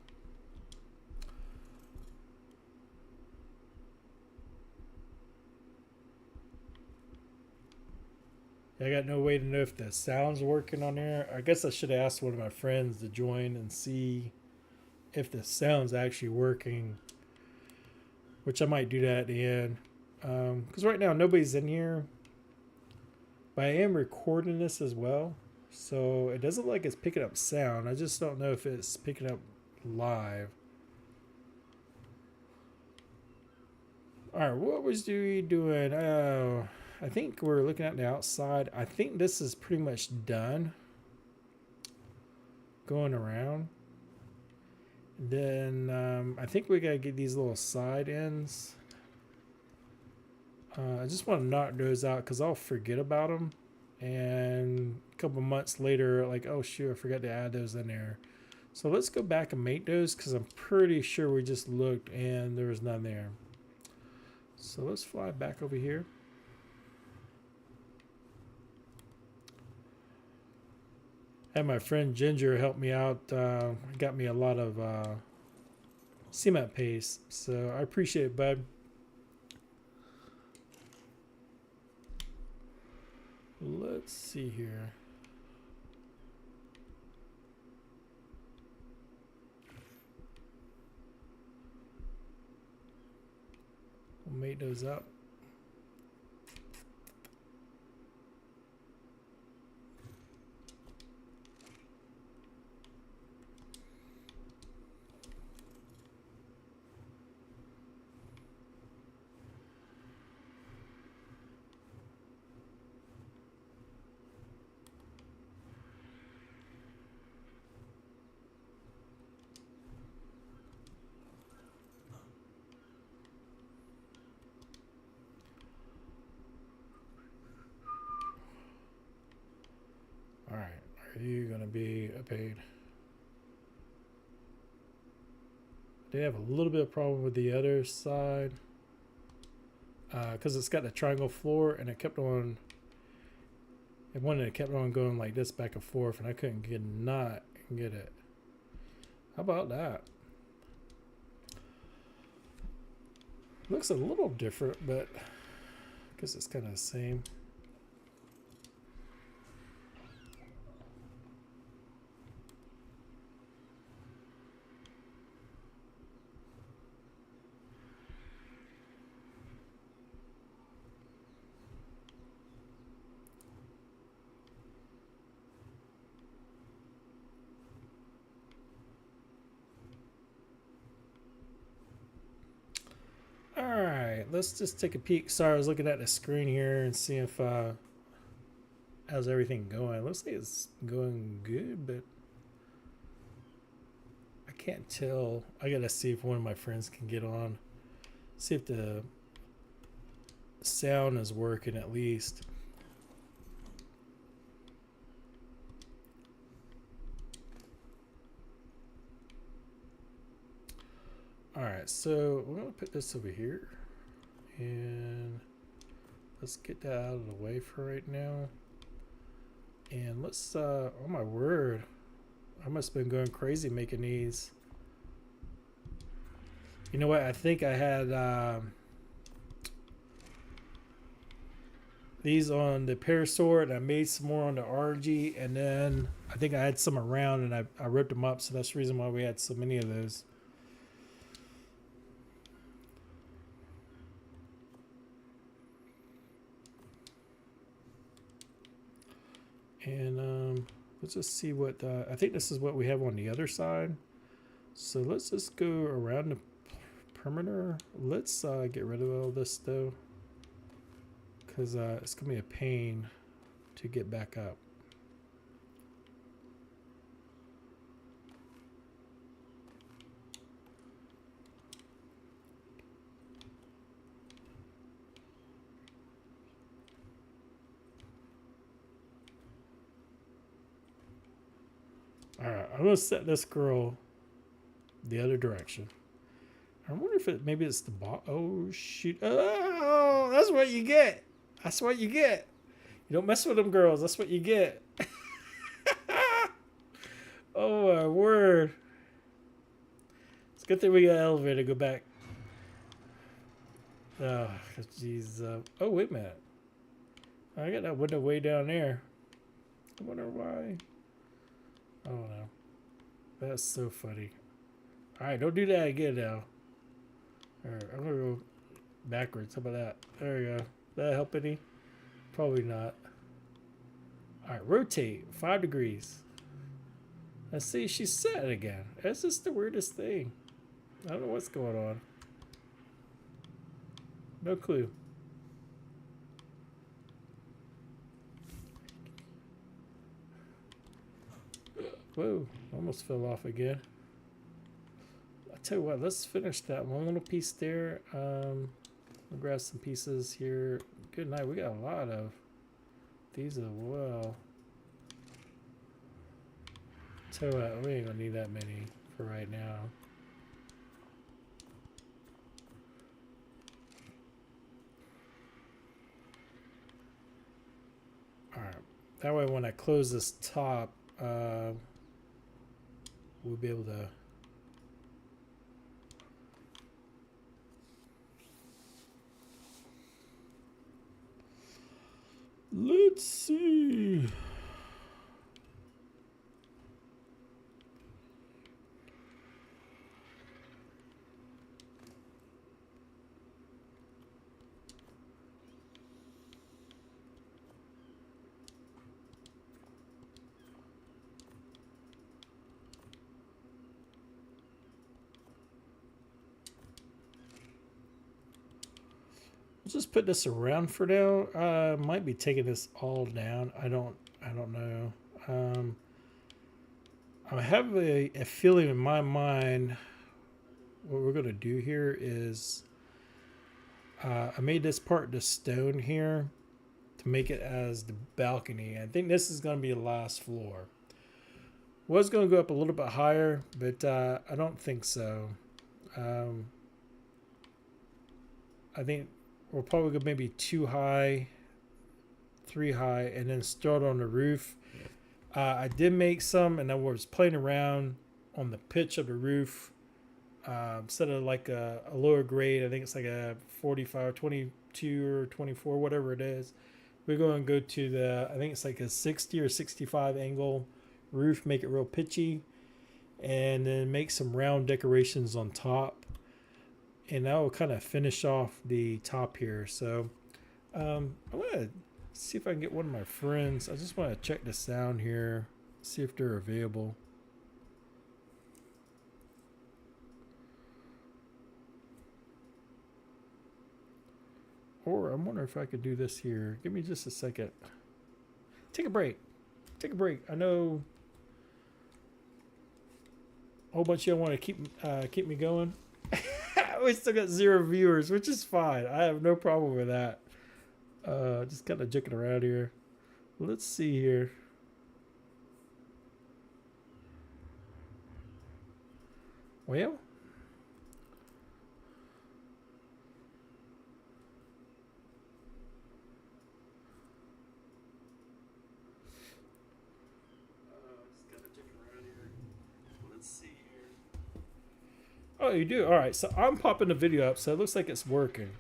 I got no way to know if the sound's working on there. I guess I should have asked one of my friends to join and see if the sound's actually working, which I might do that at the end. Because right now nobody's in here, but I am recording this as well, so it doesn't look like it's picking up sound. I just don't know if it's picking up live. Alright, what was we doing? Oh, I think we're looking at the outside. I think this is pretty much done. going around. And then I think we gotta get these little side ends. I just want to knock those out because I'll forget about them. And a couple months later, like, oh shoot, I forgot to add those in there. So let's go back and make those because I'm pretty sure we just looked and there was none there. So let's fly back over here. And my friend Ginger helped me out, got me a lot of cement paste. So I appreciate it, bud. Let's see here. We'll make those up. All right, are you gonna be paid? They have a little bit of problem with the other side because it's got the triangle floor and it kept on. It kept on going like this back and forth, and I couldn't get it. How about that? Looks a little different, but I guess it's kind of the same. Alright, let's just take a peek. Sorry, I was looking at the screen here and seeing if how's everything going. Looks like it's going good, but I can't tell. I gotta see if one of my friends can get on. See if the sound is working at least. Alright, so we're going to put this over here. And let's get that out of the way for right now. And let's, oh my word. I must have been going crazy making these. You know what? I think I had these on the Parasaur, and I made some more on the RG. And then I think I had some around and I ripped them up. So that's the reason why we had so many of those. And let's just see what I think this is what we have on the other side. So let's just go around the perimeter. Let's get rid of all this though, because it's gonna be a pain to get back up. Alright, I'm gonna set this girl the other direction. I wonder if maybe it's the oh shoot. Oh, that's what you get. That's what you get. You don't mess with them girls, that's what you get. Oh my word. It's a good thing we got an elevator to go back. Oh jeez. Oh wait a minute. I got that window way down there. I wonder why. I don't know. That's so funny. Alright, don't do that again now. Alright, I'm gonna go backwards. How about that? There we go. Did that help any? Probably not. Alright, rotate 5 degrees. Let's see, she's set again. That's just the weirdest thing. I don't know what's going on. No clue. Whoa, almost fell off again. I tell you what, let's finish that one little piece there. I'll grab some pieces here. Good night. We got a lot of these as well. Tell you what, we ain't gonna need that many for right now. Alright. That way when I close this top, we'll be able to let's see. Just put this around for now. Might be taking this all down. I don't know. I have a feeling in my mind what we're gonna do here is I made this part the stone here to make it as the balcony. I think this is gonna be the last floor. Was gonna go up a little bit higher, but I don't think so. I think we'll probably go maybe 2 high, 3 high, and then start on the roof. I did make some, and I was playing around on the pitch of the roof. Instead of like a lower grade, I think it's like a 45, 22 or 24, whatever it is. We're going to go to the, I think it's like a 60 or 65 angle roof, make it real pitchy, and then make some round decorations on top. And that will kind of finish off the top here. So I'm going to see if I can get one of my friends. I just want to check the sound here, see if they're available. Or I'm wondering if I could do this here. Give me just a second. Take a break. Take a break. I know a whole bunch of y'all want to keep me going. We still got 0 viewers, which is fine. I have no problem with that. Just kind of joking around here. Let's see here. Well, oh, you do? All right. So I'm popping the video up, so it looks like it's working.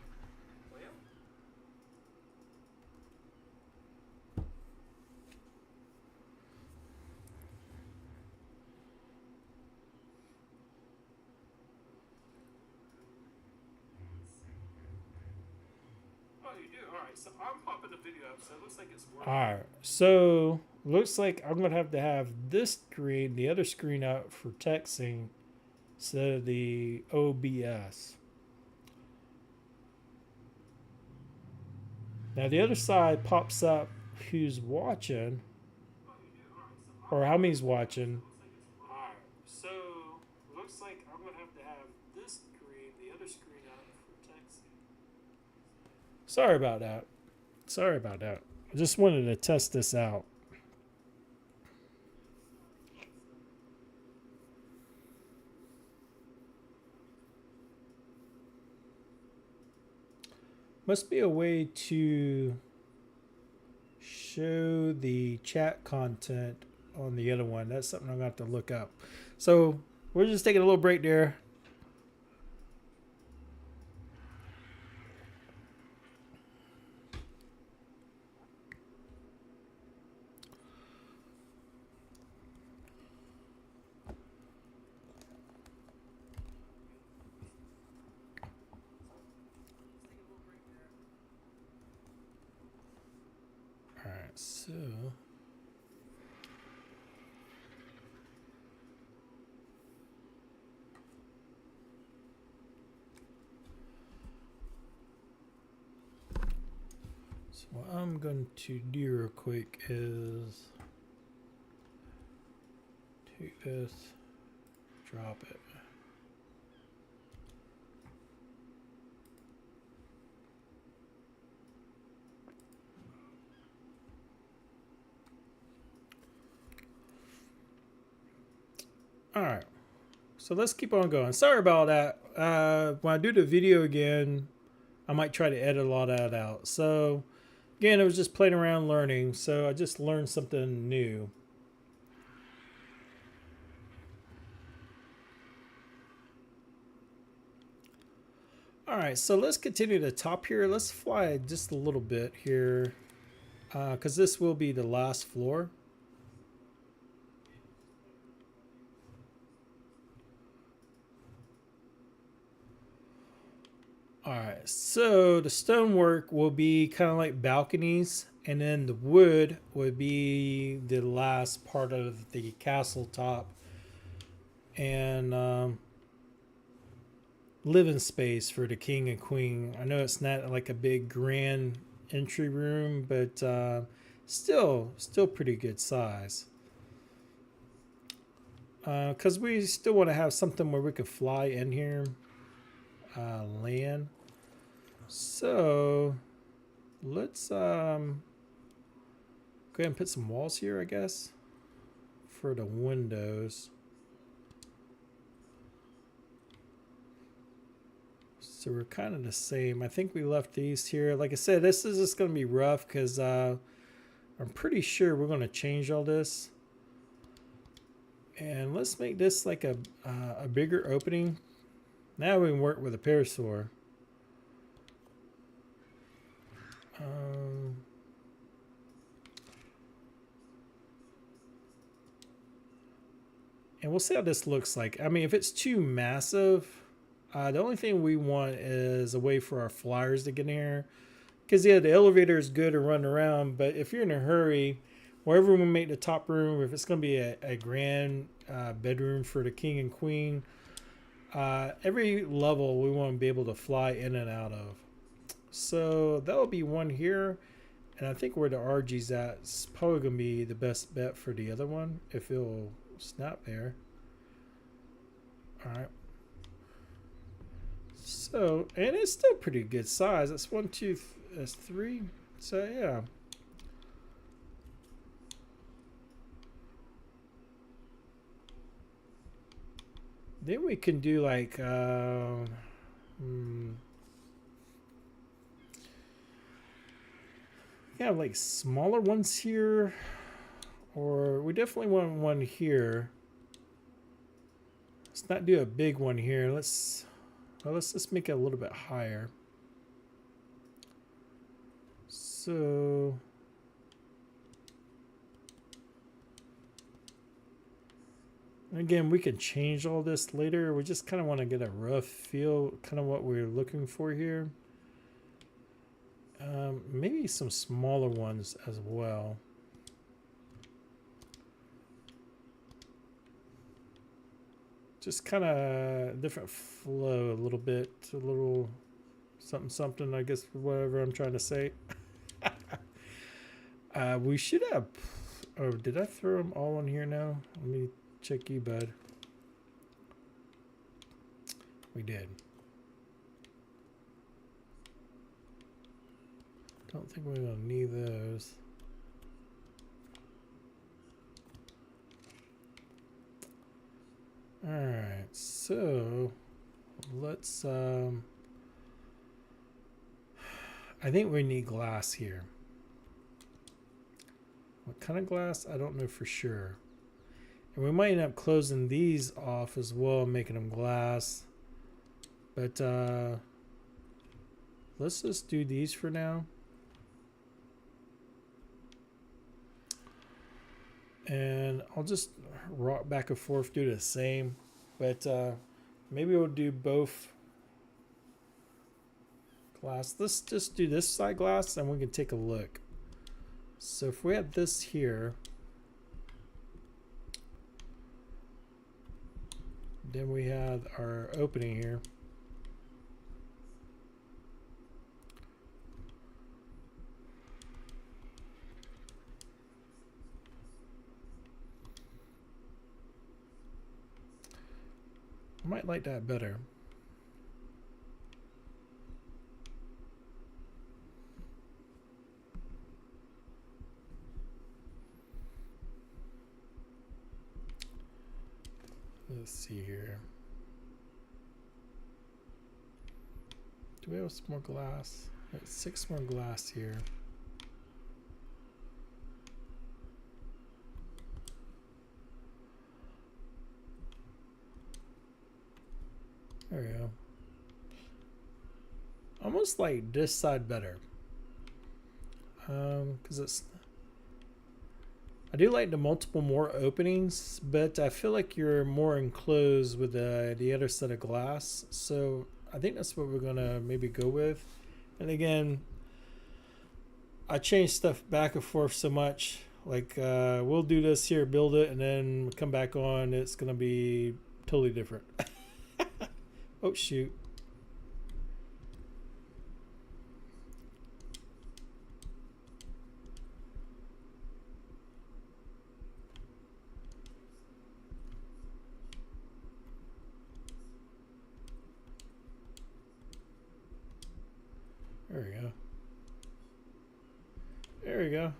Oh, you do? All right. So I'm popping the video up, so it looks like it's working. All right. So looks like I'm going to have this screen, the other screen out for texting. So the OBS. Now the other side pops up who's watching or how many's watching. Alright, so looks like I'm gonna have this screen, the other screen out for texting. Sorry about that. Sorry about that. I just wanted to test this out. Must be a way to show the chat content on the other one. That's something I'm going to have to look up. So we're just taking a little break there. So what I'm going to do real quick is Take this, drop it. All right, so let's keep on going. Sorry about that. When I do the video again, I might try to edit a lot of that out. So again, it was just playing around learning. So I just learned something new. All right, so let's continue to the top here. Let's fly just a little bit here because this will be the last floor. All right, so the stonework will be kind of like balconies, and then the wood would be the last part of the castle top, and living space for the king and queen. I know it's not like a big grand entry room, but still pretty good size. Because we still want to have something where we could fly in here, land. So let's go ahead and put some walls here, I guess, for the windows. So we're kind of the same. I think we left these here. Like I said, this is just going to be rough because I'm pretty sure we're going to change all this. And let's make this like a bigger opening. Now we can work with a parasaur. And we'll see how this looks like. I mean, if it's too massive, the only thing we want is a way for our flyers to get in here. Because, yeah, the elevator is good to run around, but if you're in a hurry, wherever we make the top room, if it's going to be a grand bedroom for the king and queen, every level we want to be able to fly in and out of. So that will be one here. And I think where the RG's at is probably going to be the best bet for the other one, if it'll snap there. All right. So, and it's still pretty good size. That's 1, 2, that's 3. So, yeah. Then we can do like, yeah, like smaller ones here, or we definitely want one here. Let's not do a big one here. Let's just make it a little bit higher. So again, we can change all this later. We just kind of want to get a rough feel, kind of what we're looking for here. Maybe some smaller ones as well. Just kind of different flow a little bit, a little something, I guess, whatever I'm trying to say. We should have, oh, did I throw them all in here now? Let me check you, bud. We did. Don't think we're gonna need those. All right, so let's I think we need glass here. What kind of glass? I don't know for sure. And we might end up closing these off as well, making them glass. But let's just do these for now. And I'll just rock back and forth, do the same. But maybe we'll do both glass. Let's just do this side glass and we can take a look. So if we have this here, then we have our opening here. I might like that better. Let's see here. Do we have some more glass? Right, 6 more glass here. There we go. Almost like this side better. Because it's, I do like the multiple more openings, but I feel like you're more enclosed with the other set of glass. So I think that's what we're gonna maybe go with. And again, I change stuff back and forth so much. Like we'll do this here, build it, and then come back on. It's gonna be totally different. Oh shoot. There we go. There we go.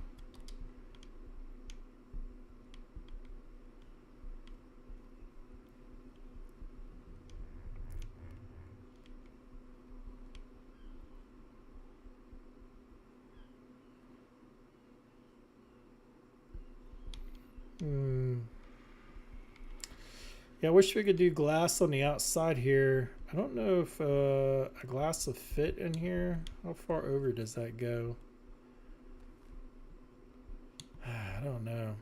Yeah, I wish we could do glass on the outside here. I don't know if a glass will fit in here. How far over does that go? I don't know.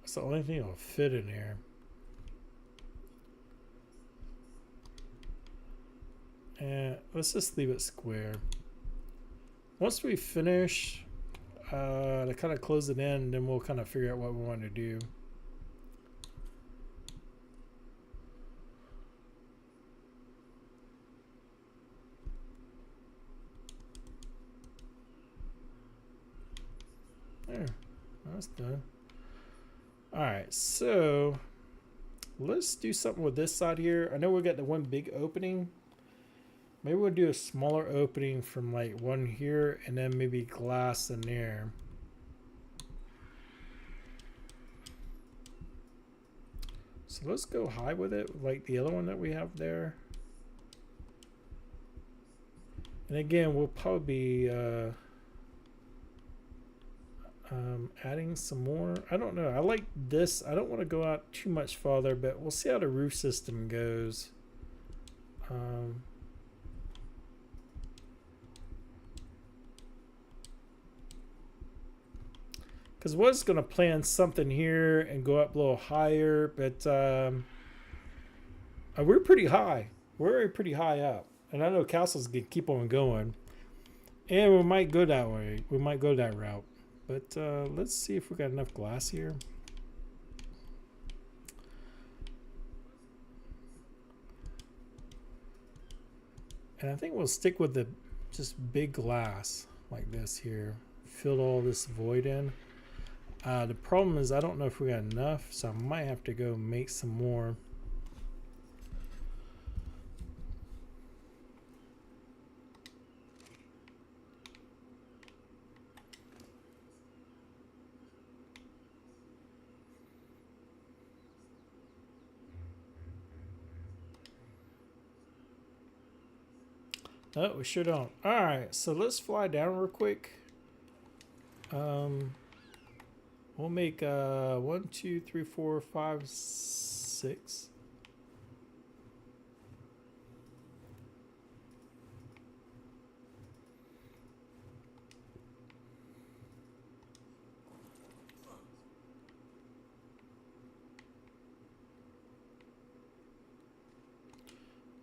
It's the only thing that'll fit in here. And let's just leave it square. Once we finish to kind of close it in, then we'll kind of figure out what we want to do. There, that's done. All right, so let's do something with this side here. I know we got the one big opening. Maybe we'll do a smaller opening from like one here and then maybe glass in there. So let's go high with it, like the other one that we have there. And again, we'll probably be adding some more. I don't know. I like this. I don't want to go out too much farther, but we'll see how the roof system goes. Because I was going to plan something here and go up a little higher, but we're pretty high. We're pretty high up. And I know castles can keep on going. And we might go that way. We might go that route. But let's see if we got enough glass here. And I think we'll stick with the just big glass like this here. Fill all this void in. The problem is I don't know if we got enough, so I might have to go make some more. No, we sure don't. All right, so let's fly down real quick. We'll make 1, 2, 3, 4, 5, 6.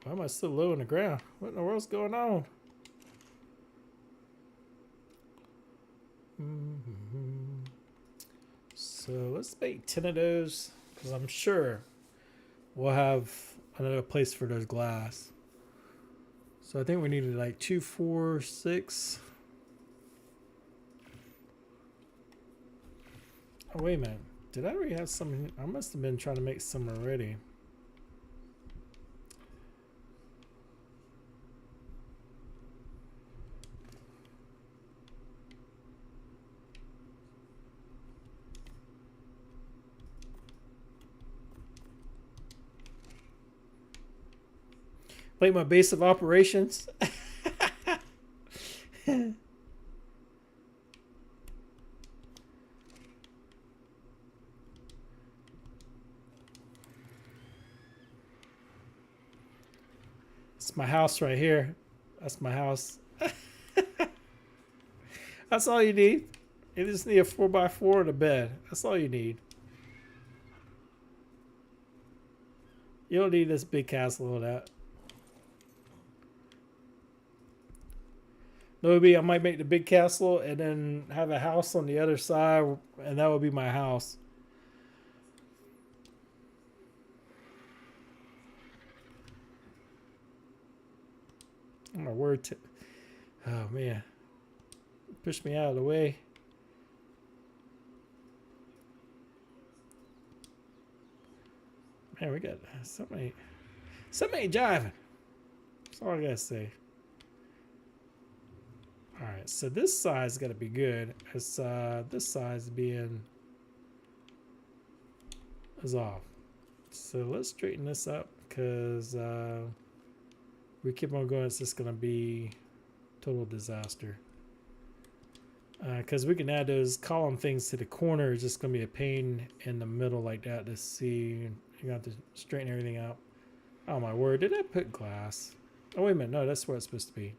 Why am I still low in the ground? What in the world's going on? So let's make 10 of those, because I'm sure we'll have another place for those glass. So I think we needed like 2, 4, 6. Oh, wait a minute. Did I already have some? I must have been trying to make some already. Like my base of operations. It's my house right here. That's my house. That's all you need. You just need a 4x4 and a bed. That's all you need. You don't need this big castle or that. Maybe I might make the big castle and then have a house on the other side, and that would be my house. Oh my word. Oh man. Push me out of the way. Man, we got somebody jiving. That's all I gotta say. Alright, so this side's gotta be good. It's this side's being is off. So let's straighten this up because we keep on going, it's just gonna be total disaster. Because we can add those column things to the corner. It's just gonna be a pain in the middle like that to see. You have to straighten everything out. Oh my word, did I put glass? Oh wait a minute, no, that's where it's supposed to be.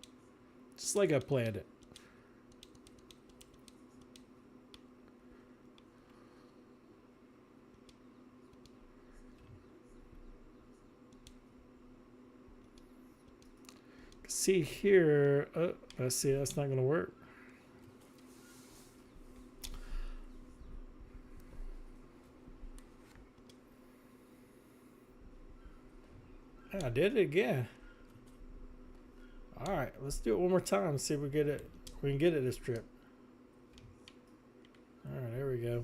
Just like I planned it. See here, let's see, that's not gonna work. I did it again. All right, let's do it one more time. See if we get it. We can get it this trip. All right, there we go.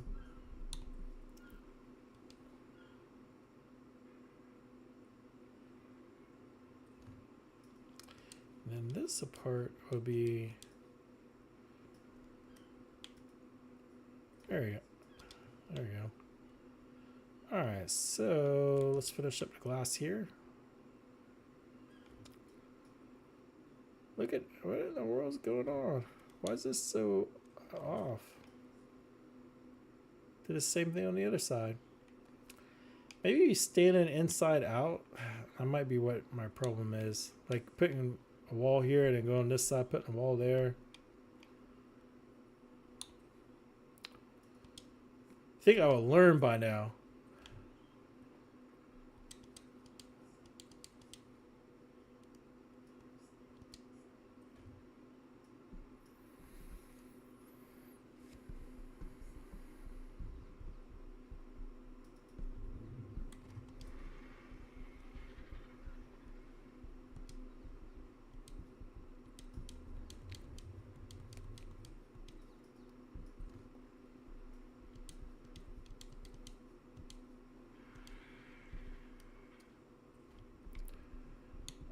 And then this part will be. There we go. There we go. All right, so let's finish up the glass here. Look at what in the world's going on? Why is this so off? Did the same thing on the other side. Maybe standing inside out. That might be what my problem is. Like putting a wall here and then going this side, putting a wall there. I think I will learn by now.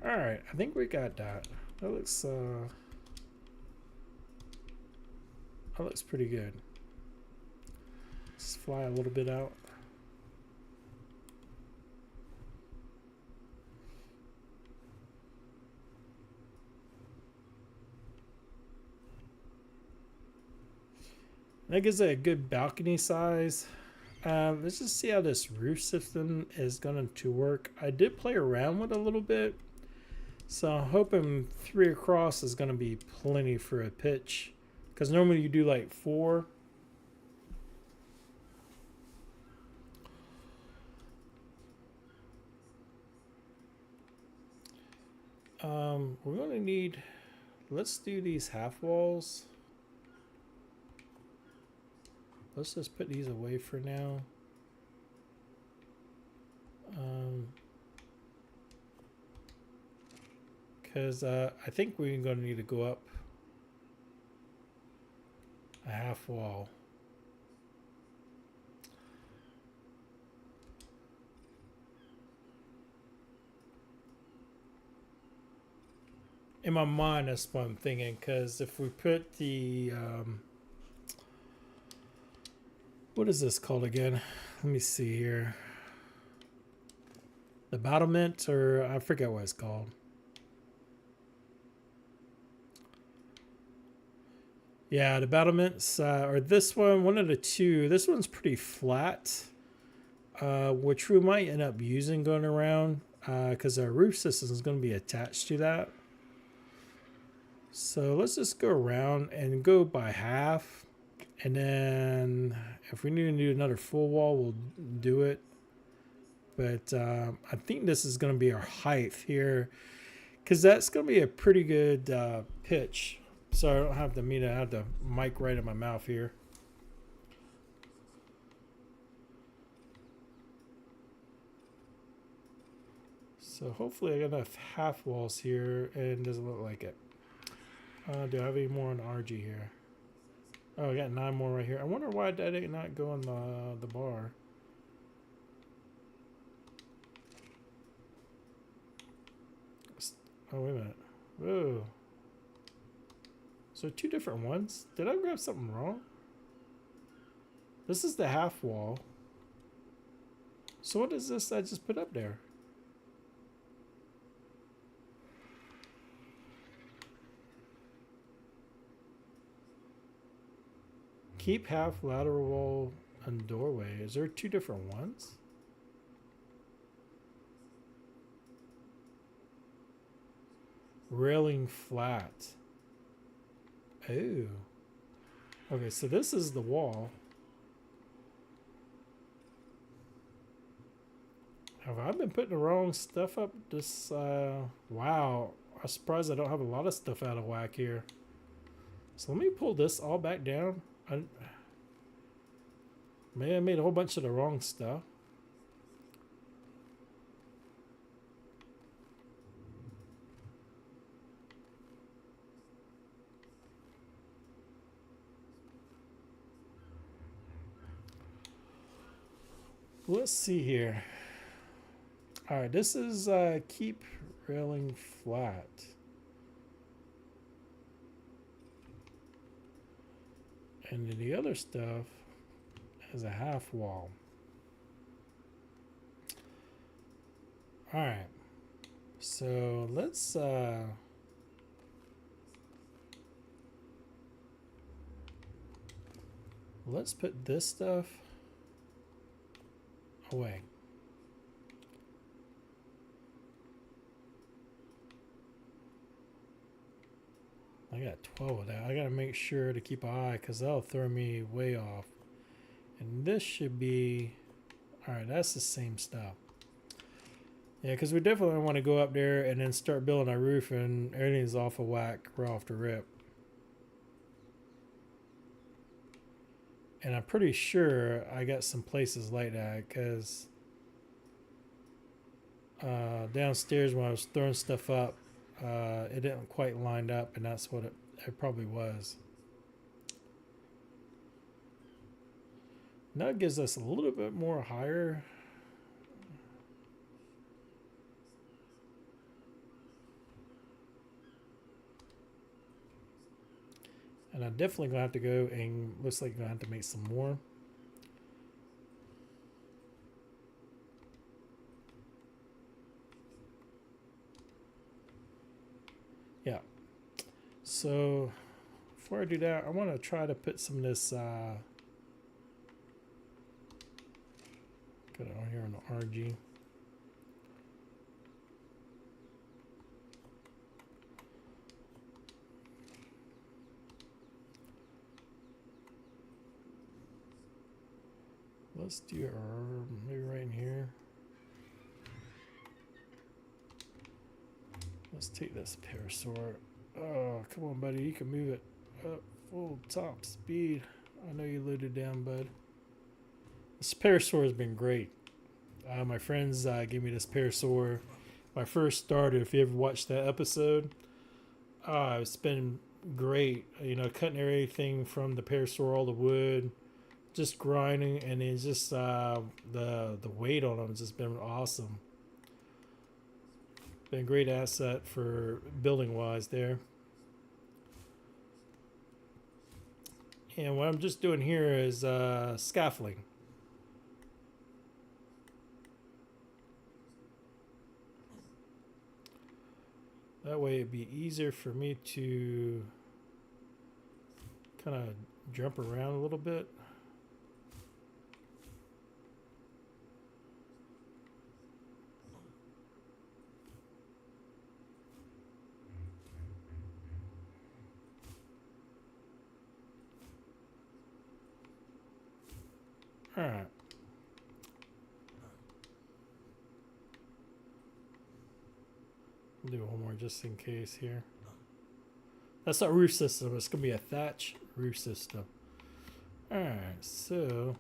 All right, I think we got that. That looks pretty good. Let's fly a little bit out. That gives it a good balcony size. Let's just see how this roof system is going to work. I did play around with it a little bit. So I'm hoping 3 across is going to be plenty for a pitch. Because normally you do like 4. We're going to need, let's do these half walls. Let's just put these away for now. Because I think we're going to need to go up a half wall. In my mind, that's what I'm thinking. Because if we put the what is this called again? Let me see here. The battlement, or I forget what it's called. Yeah, the battlements, or this one of the two. This one's pretty flat, which we might end up using going around, because our roof system is going to be attached to that. So let's just go around and go by half. And then if we need to do another full wall, we'll do it. But I think this is going to be our height here, because that's going to be a pretty good pitch. So I don't have I have the mic right in my mouth here. So hopefully I got enough half walls here, and it doesn't look like it. Do I have any more on RG here? Oh, I got 9 more right here. I wonder why that did not go on the bar. Oh, wait a minute. Whoa. So 2 different ones? Did I grab something wrong? This is the half wall. So what is this I just put up there? Keep half lateral wall and doorway. Is there 2 different ones? Railing flat. Oh. Okay, so this is the wall. Have I been putting the wrong stuff up? This, wow. I'm surprised I don't have a lot of stuff out of whack here. So let me pull this all back down. Maybe I made a whole bunch of the wrong stuff. Let's see here. All right, this is keep railing flat. And then the other stuff is a half wall. All right, so let's put this stuff away. I got 12 of that. I gotta make sure to keep an eye, because that'll throw me way off. And this should be, all right, that's the same stuff. Yeah, because we definitely want to go up there and then start building our roof and everything's off of whack right off the rip. And I'm pretty sure I got some places like that, because downstairs when I was throwing stuff up, it didn't quite line up, and that's what it probably was. Now it gives us a little bit more higher. And I'm definitely going to have to go, and looks like I'm going to have to make some more. Yeah. So before I do that, I want to try to put some of this, got it on here on the RG. Let's do our, maybe right in here. Let's take this parasaur. Oh, come on, buddy. You can move it up full top speed. I know you loaded down, bud. This parasaur has been great. My friends gave me this parasaur. My first starter, if you ever watched that episode, it's been great. You know, cutting everything from the parasaur, all the wood, just grinding, and it's just the weight on them has just been awesome. Been a great asset for building wise there. And what I'm just doing here is scaffolding. That way it'd be easier for me to kind of jump around a little bit. All right. I'll do one more just in case here. That's not a roof system. It's going to be a thatch roof system. All right. So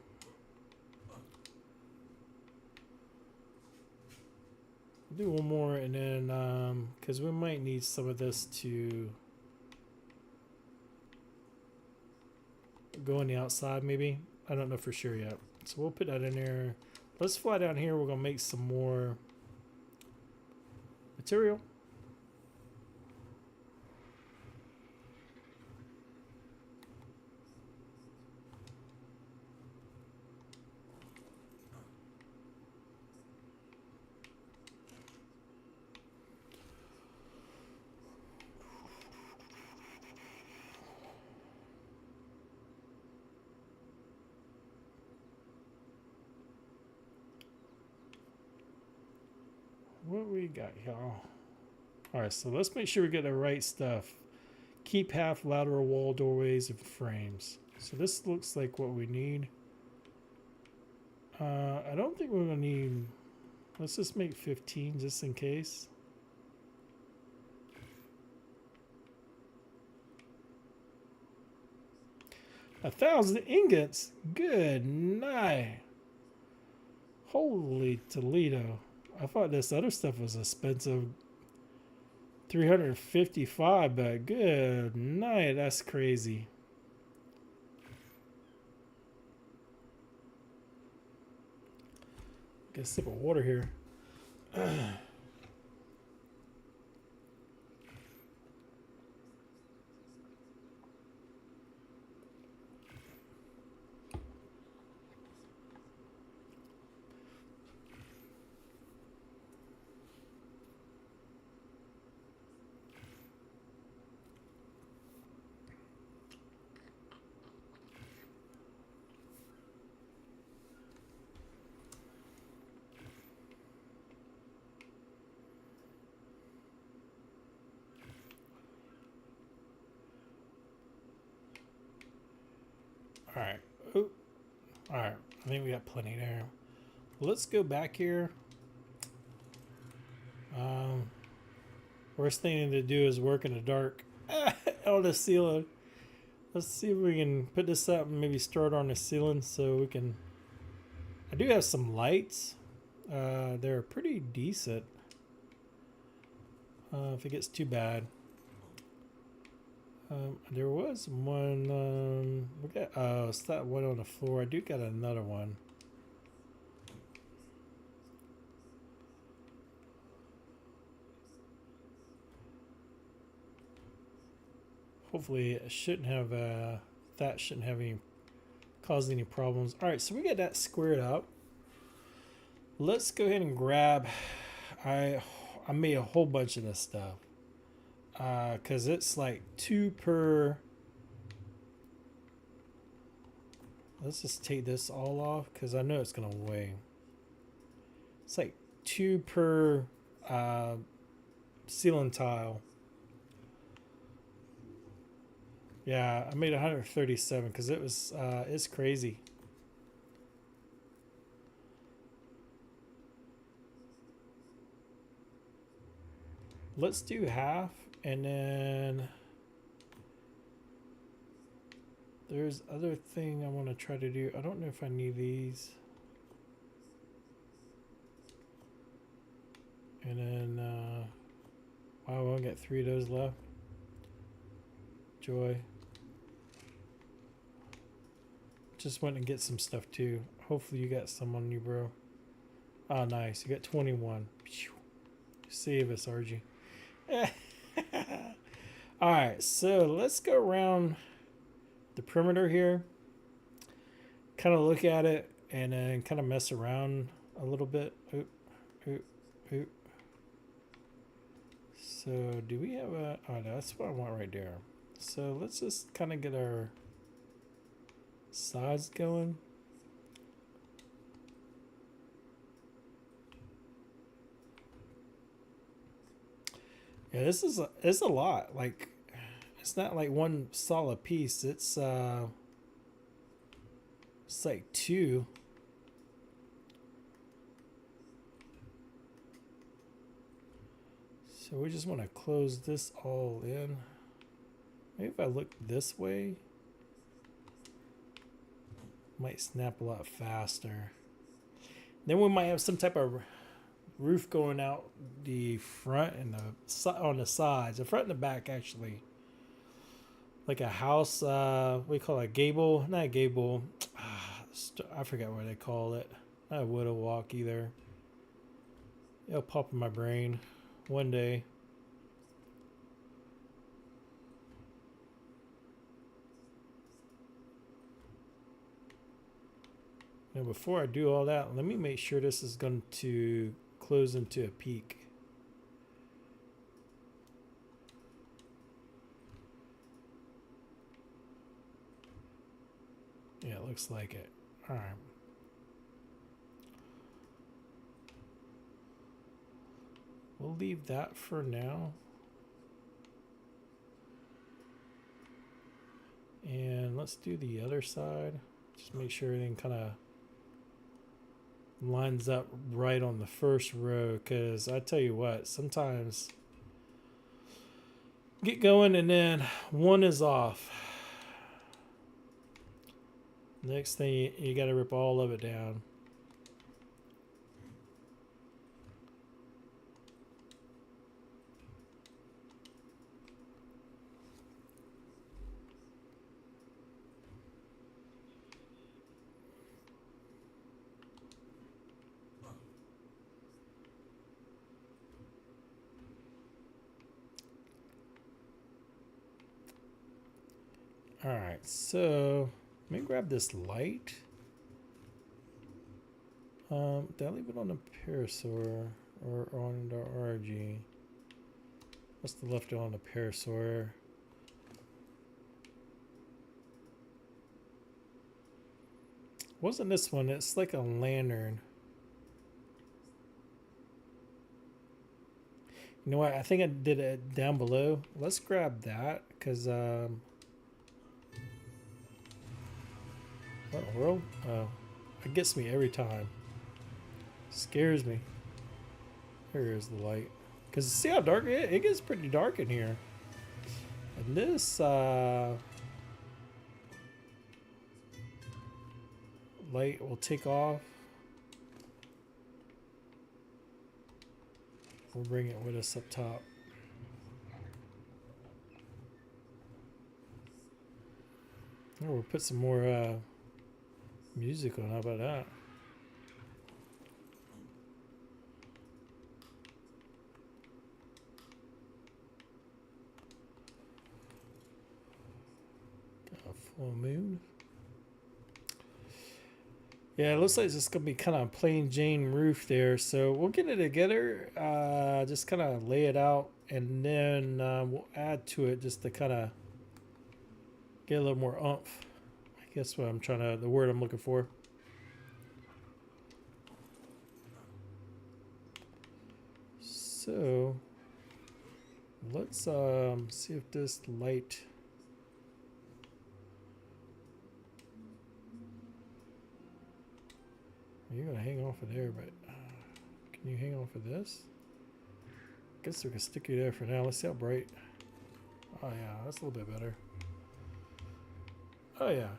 I'll do one more and then because we might need some of this to go on the outside maybe. I don't know for sure yet. So we'll put that in there. Let's fly down here. We're going to make some more material. What we got, y'all? All right, so let's make sure we get the right stuff. Keep half lateral wall doorways and frames. So this looks like what we need. I don't think we're gonna need. Let's just make 15 just in case. $1,000 ingots. Good night. Holy Toledo. I thought this other stuff was expensive. 355, but good night. That's crazy. Get a sip of water here. All right. Ooh. All right. I think we got plenty there. Let's go back here. Worst thing to do is work in the dark on the ceiling. Let's see if we can put this up and maybe start on the ceiling so we can. I do have some lights. They're pretty decent. If it gets too bad. There was one. We got. Oh, it's that one on the floor. I do got another one. Hopefully, it shouldn't have. That shouldn't have any caused any problems. All right, so we got that squared up. Let's go ahead and grab. I made a whole bunch of this stuff. Because it's like 2 per. Let's just take this all off because I know it's gonna weigh. It's like 2 per ceiling tile. Yeah, I made 137 because it was it's crazy. Let's do half. And then there's other thing I want to try to do. I don't know if I need these. And then, wow, I only got 3 of those left. Joy. Just went and get some stuff too. Hopefully you got some on you, bro. Oh, nice. You got 21. Save us, RG. All right, so let's go around the perimeter here, kind of look at it, and then kind of mess around a little bit. Oop, oop, oop. So do we have a, oh no, that's what I want right there. So let's just kind of get our sides going. Yeah, this is it's a lot. Like, it's not like one solid piece. It's like two. So we just want to close this all in. Maybe if I look this way, might snap a lot faster. Then we might have some type of roof going out the front and the on the sides, the front and the back actually, like a house. We call it a gable, not a gable. I forgot what they call it. Not a widow walk either. It'll pop in my brain one day. Now, before I do all that, let me make sure this is going to close into a peak. Yeah, it looks like it. All right. We'll leave that for now. And let's do the other side. Just make sure everything kind of lines up right on the first row, because I tell you what, sometimes get going and then one is off. Next thing, you got to rip all of it down. All right, so let me grab this light. Did I leave it on the parasaur or on the RG? Must have left it on the parasaur. Wasn't this one? It's like a lantern. You know what? I think I did it down below. Let's grab that, because what in the world? Oh, it gets me every time. Scares me. Here's the light. Because see how dark it gets pretty dark in here. And this light will take off. We'll bring it with us up top. Oh, we'll put some more music on. How about that? Got a full moon. Yeah, it looks like it's just gonna be kind of a plain Jane roof there. So we'll get it together, just kind of lay it out, and then we'll add to it just to kind of get a little more oomph. I guess what I'm trying to, the word I'm looking for. So let's see if this light. You're gonna hang off of there, but can you hang off of this? I guess we can stick you there for now. Let's see how bright. Oh yeah, that's a little bit better. Oh yeah.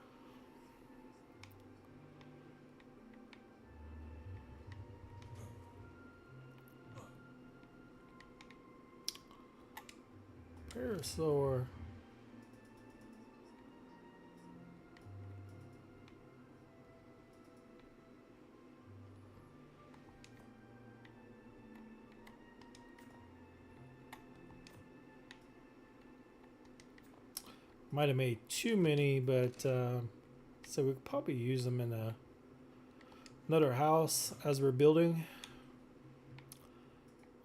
Parasaur. Might have made too many, but so we could probably use them in another house as we're building.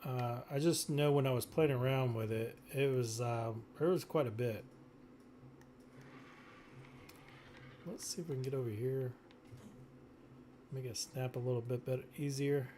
I just know when I was playing around with it, it was quite a bit. Let's see if we can get over here. Make it snap a little bit better, easier.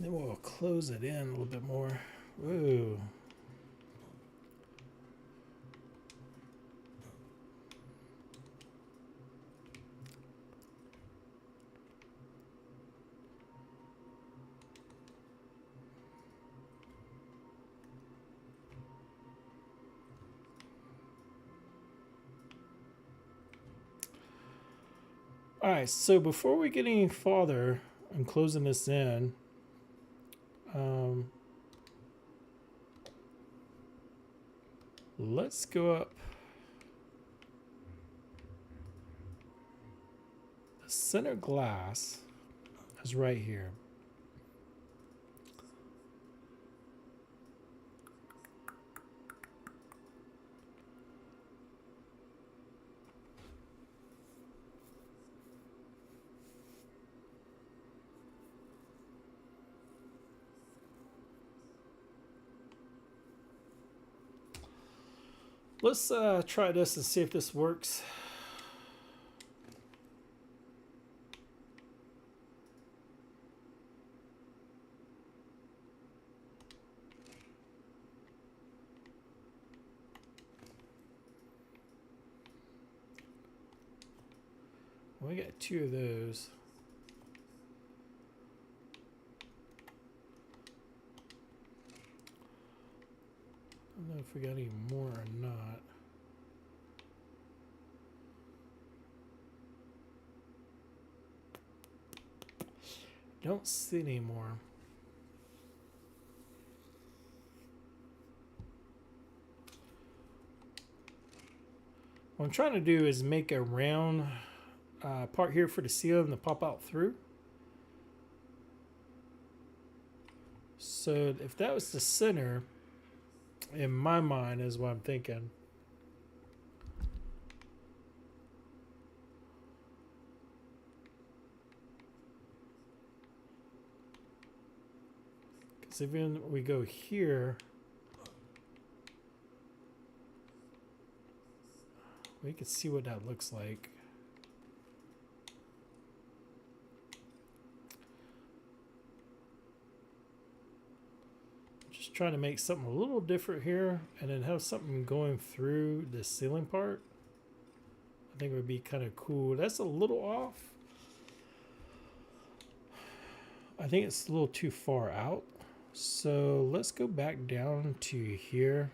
Then we'll close it in a little bit more. Ooh. All right, so before we get any farther, I'm closing this in. Let's go up. The center glass is right here. Let's try this and see if this works. We got 2 of those. I don't know if we got any more or not. Don't see any more. What I'm trying to do is make a round part here for the ceiling to pop out through. So if that was the center, in my mind is what I'm thinking. Because if we go here, we can see what that looks like. Just trying to make something a little different here and then have something going through the ceiling part. I think it would be kind of cool. That's a little off. I think it's a little too far out. So let's go back down to here.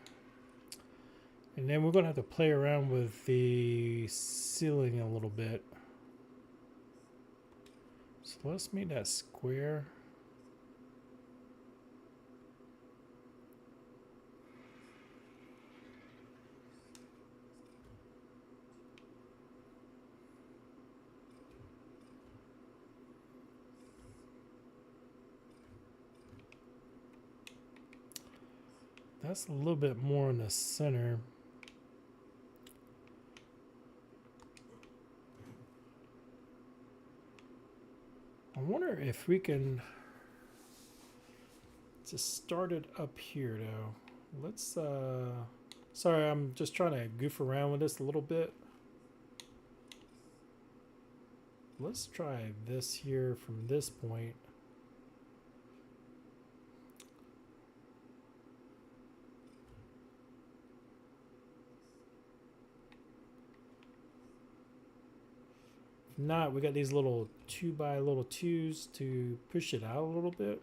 And then we're going to have to play around with the ceiling a little bit. So let's make that square. That's a little bit more in the center. I wonder if we can just start it up here though. Let's sorry, I'm just trying to goof around with this a little bit. Let's try this here from this point. If not, we got these little 2x2s to push it out a little bit.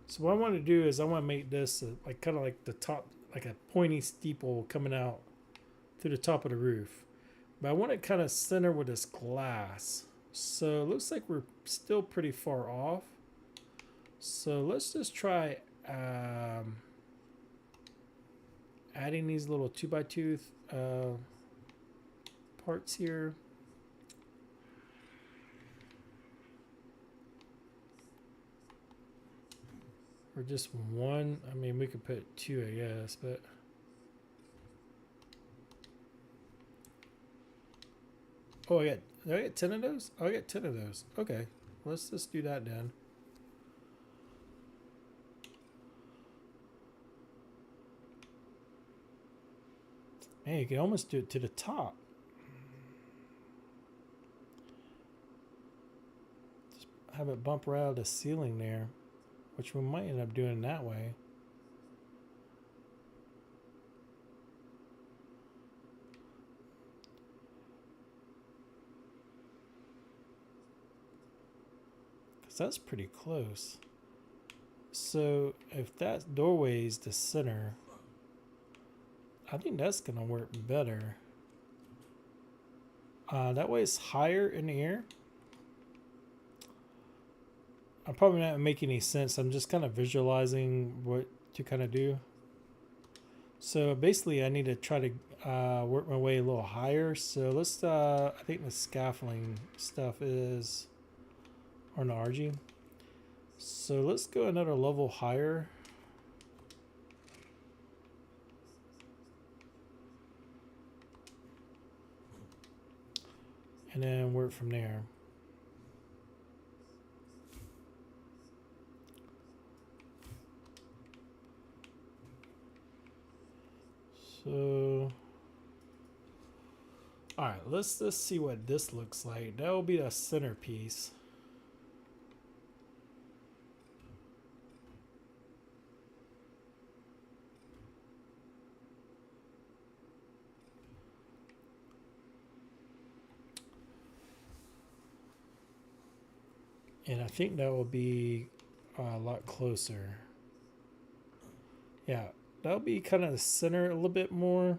So what I want to do is I want to make this like kind of like the top, like a pointy steeple coming out through the top of the roof. But I want it kind of center with this glass. So it looks like we're still pretty far off. So let's just try adding these little 2x2 parts here. Or just one. I mean, we could put two, I guess, but oh, did I get 10 of those? Oh, I get 10 of those. Okay, let's just do that then. Man, you can almost do it to the top. Just have it bump right out of the ceiling there, which we might end up doing that way. Because that's pretty close. So if that doorway is the center, I think that's going to work better. That way it's higher in the air. I'm probably not making any sense. I'm just kind of visualizing what to kind of do. So basically I need to try to work my way a little higher. So let's, I think the scaffolding stuff is on RG. So let's go another level higher. And then work from there. So, all right, let's just see what this looks like. That will be the centerpiece. And I think that will be a lot closer. Yeah, that'll be kind of the center a little bit more.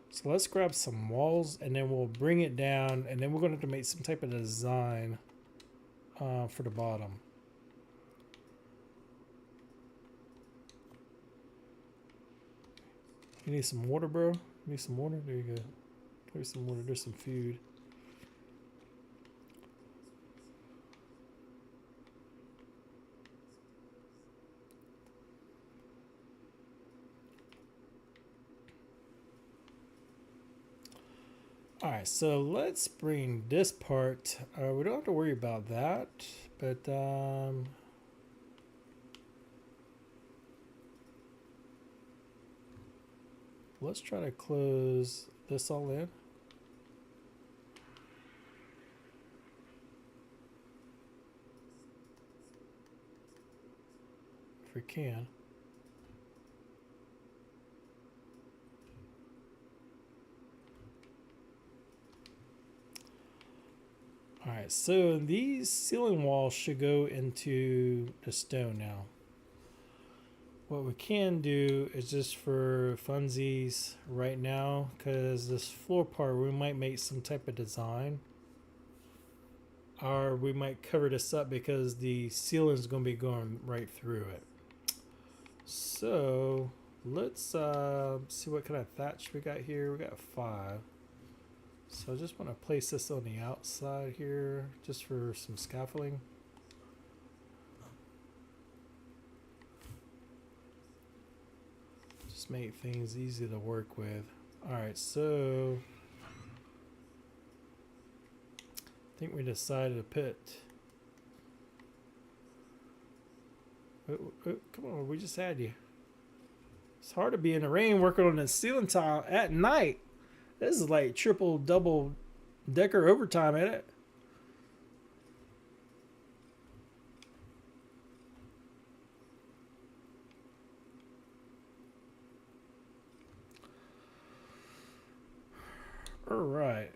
So let's grab some walls and then we'll bring it down, and then we're going to have to make some type of design for the bottom. You need some water, bro? You need some water? There you go. There's some water. There's some food. All right, so let's bring this part. We don't have to worry about that, but let's try to close this all in. If we can. All right, so these ceiling walls should go into the stone now. What we can do is just for funsies right now, because this floor part, we might make some type of design. Or we might cover this up because the ceiling is going to be going right through it. So let's see what kind of thatch we got here. We got 5. So I just want to place this on the outside here just for some scaffolding. Just make things easy to work with. Alright, so I think we decided to put... Oh, come on, we just had you. It's hard to be in the rain working on the ceiling tile at night. This is like triple, double decker overtime, ain't it? All right.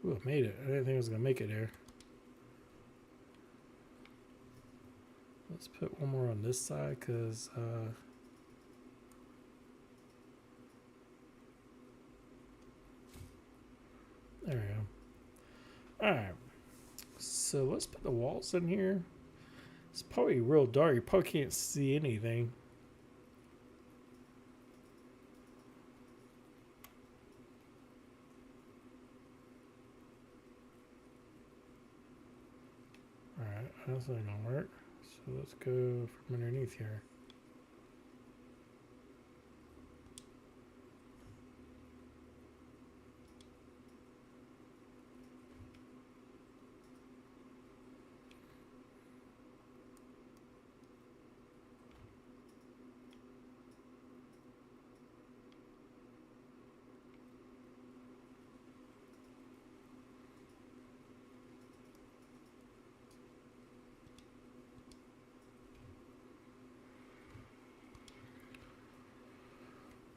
Ooh, I made it. I didn't think I was going to make it there. Let's put one more on this side because There we go. All right. So let's put the walls in here. It's probably real dark. You probably can't see anything. All right, that's not gonna work. So let's go from underneath here.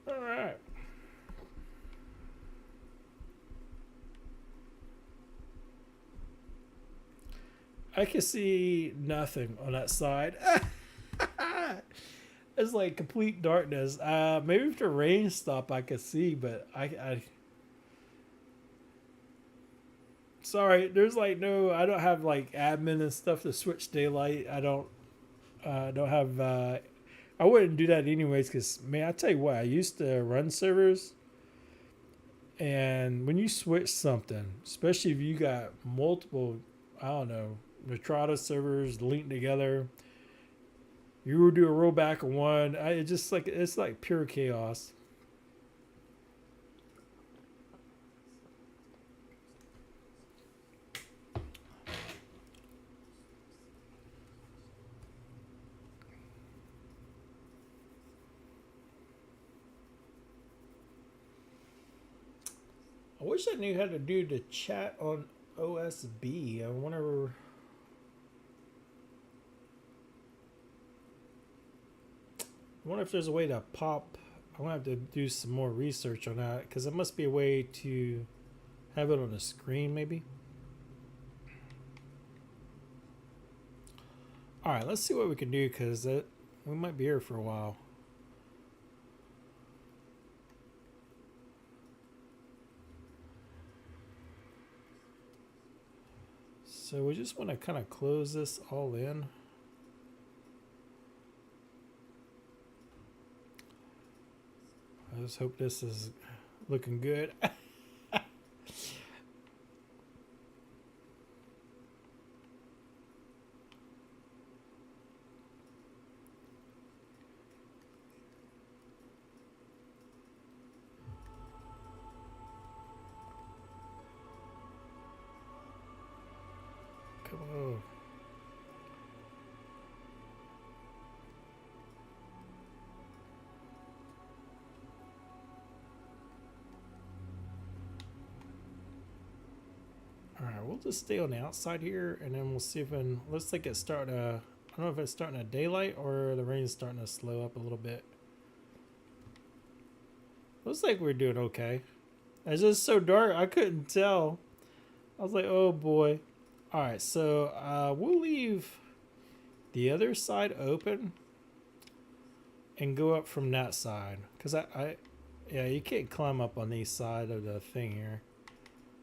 All right. I can see nothing on that side. It's like complete darkness. Maybe if the rain stopped, I could see, but I. Sorry, there's like no. I don't have like admin and stuff to switch daylight. I don't have. I wouldn't do that anyways, because man, I tell you what, I used to run servers, and when you switch something, especially if you got multiple, I don't know, Neutrata servers linked together, you will do a rollback of one. It just like it's like pure chaos. I wish I knew how to do the chat on OSB. I wonder. I wonder if there's a way to pop. I'm gonna have to do some more research on that because there must be a way to have it on the screen, maybe. All right, let's see what we can do because we might be here for a while. So we just want to kind of close this all in. I just hope this is looking good. Come on. All right, we'll just stay on the outside here, and then we'll see if it looks like it's starting to. I don't know if it's starting to daylight or the rain's starting to slow up a little bit. Looks like we're doing okay. It's just so dark, I couldn't tell. I was like, oh boy. All right, so we'll leave the other side open and go up from that side, because yeah, you can't climb up on the side of the thing here.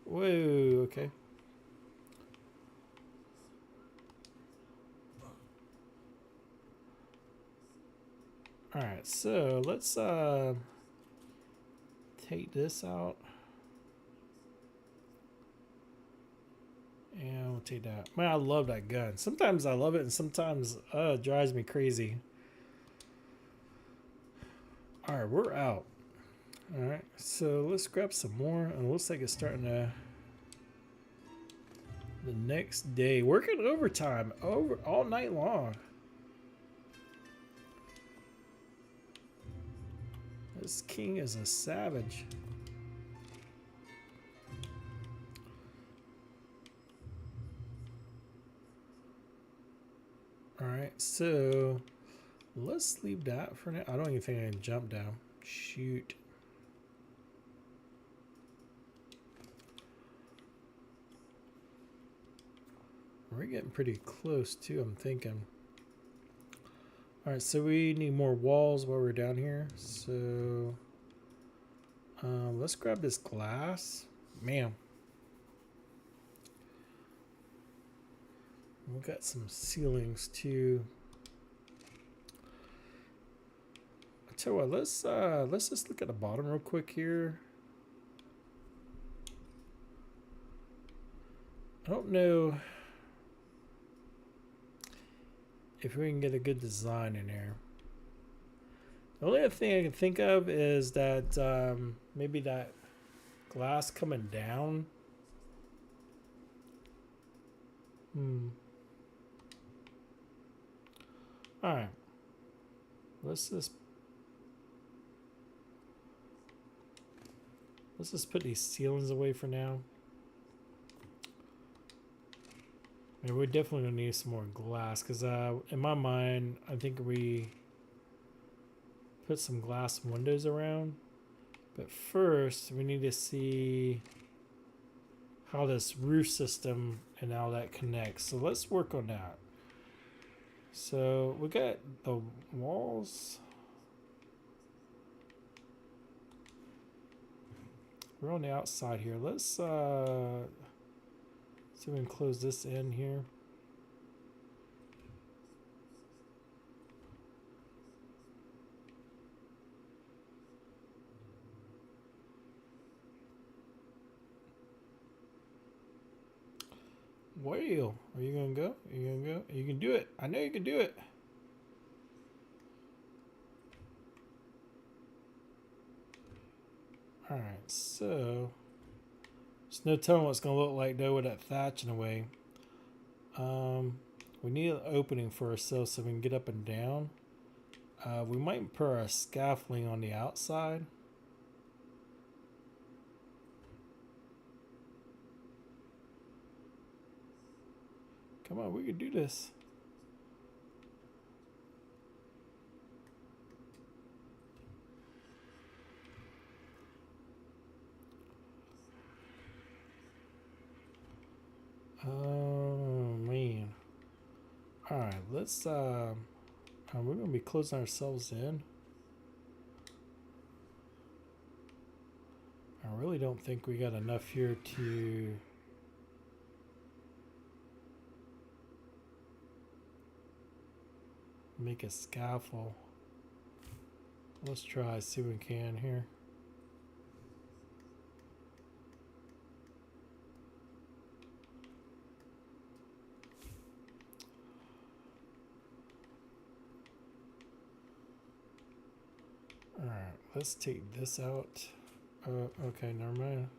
Whoa, okay. All right, so let's take this out. And we'll take that. Man, I love that gun. Sometimes I love it, and sometimes it drives me crazy. All right, we're out. All right, so let's grab some more. And it looks like it's starting to. The next day, working overtime all night long. This king is a savage. All right, so let's leave that for now. I don't even think I can jump down. Shoot. We're getting pretty close too, I'm thinking. All right, so we need more walls while we're down here. So let's grab this glass. Man, We've got some ceilings too. I tell you what, let's just look at the bottom real quick here. I don't know if we can get a good design in there. The only other thing I can think of is that maybe that glass coming down. All right. Let's just put these ceilings away for now. And we're definitely gonna need some more glass because in my mind, I think we put some glass windows around. But first, we need to see how this roof system and how that connects. So let's work on that. So we got the walls. We're on the outside here. Let's see if we can close this in here. Well, are you gonna go? Are you gonna go? You can do it. I know you can do it. All right, so there's no telling what it's gonna look like though with that thatch in a way. We need an opening for ourselves so we can get up and down. We might put our scaffolding on the outside. Come on, we can do this. Oh man. Alright, let's we're gonna be closing ourselves in. I really don't think we got enough here to make a scaffold. Let's try, see what we can here. Alright, let's take this out. Okay, never mind.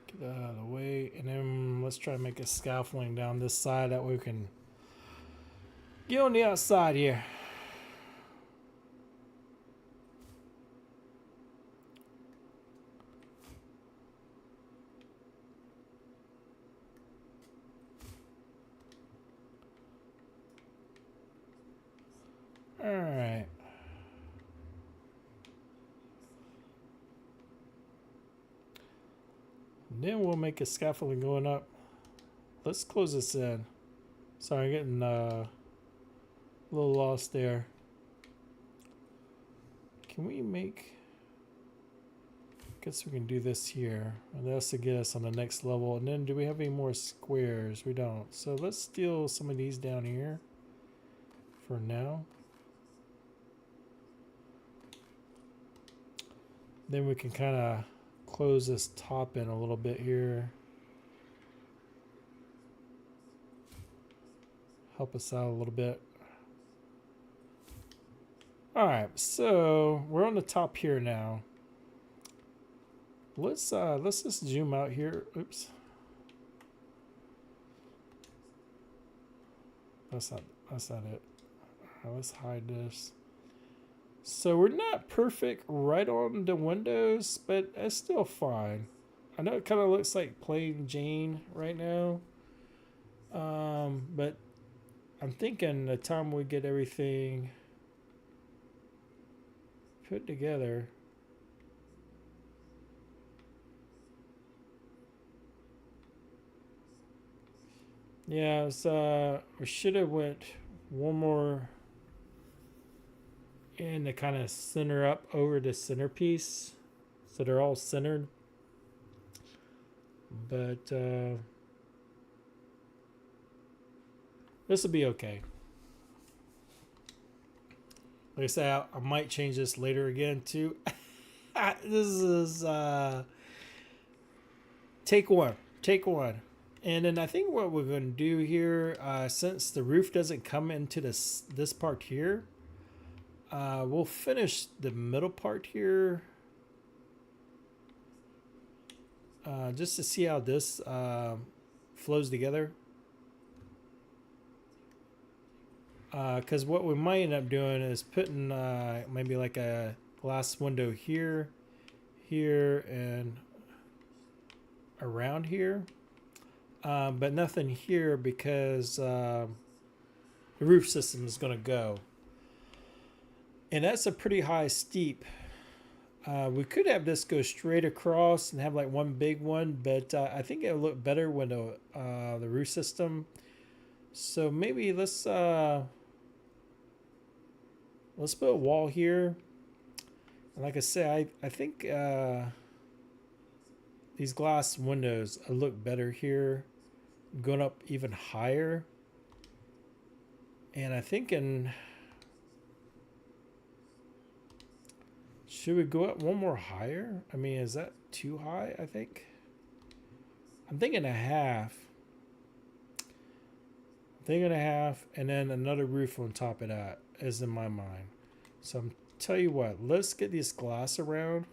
Get that out of the way, and then let's try to make a scaffolding down this side that we can get on the outside here. Alright. Then we'll make a scaffolding going up. Let's close this in. Sorry, I'm getting a little lost there. Can we make... Guess we can do this here. And that's to get us on the next level. And then do we have any more squares? We don't. So let's steal some of these down here for now. Then we can kind of close this top in a little bit here. Help us out a little bit. All right, so we're on the top here now. Let's just zoom out here. Oops. That's not it. All right, let's hide this. So we're not perfect right on the windows, but it's still fine. I know it kind of looks like plain Jane right now. But I'm thinking the time we get everything put together. Yeah, we should have went one more and to kind of center up over the centerpiece so they're all centered. But this will be okay. Like I said, I might change this later again too. This is take one. And then I think what we're going to do here, since the roof doesn't come into this part here, we'll finish the middle part here, just to see how this flows together. Because what we might end up doing is putting maybe like a glass window here, and around here. But nothing here because the roof system is going to go. And that's a pretty high steep. We could have this go straight across and have like one big one, but I think it would look better with the roof system. So maybe let's put a wall here. And like I said, I think these glass windows look better here, going up even higher. And I think should we go up one more higher? I mean, is that too high? I think I'm thinking a half. And then another roof on top of that is in my mind. So I'm tell you what, let's get this glass around.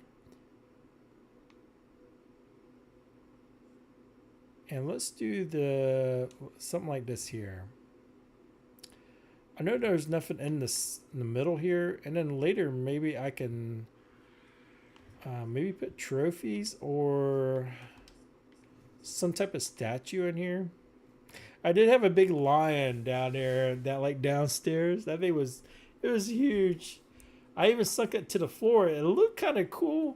And let's do something like this here. I know there's nothing in the middle here, and then later maybe I can maybe put trophies or some type of statue in here. I did have a big lion down there, that like downstairs. That thing was huge. I even sunk it to the floor. It looked kind of cool.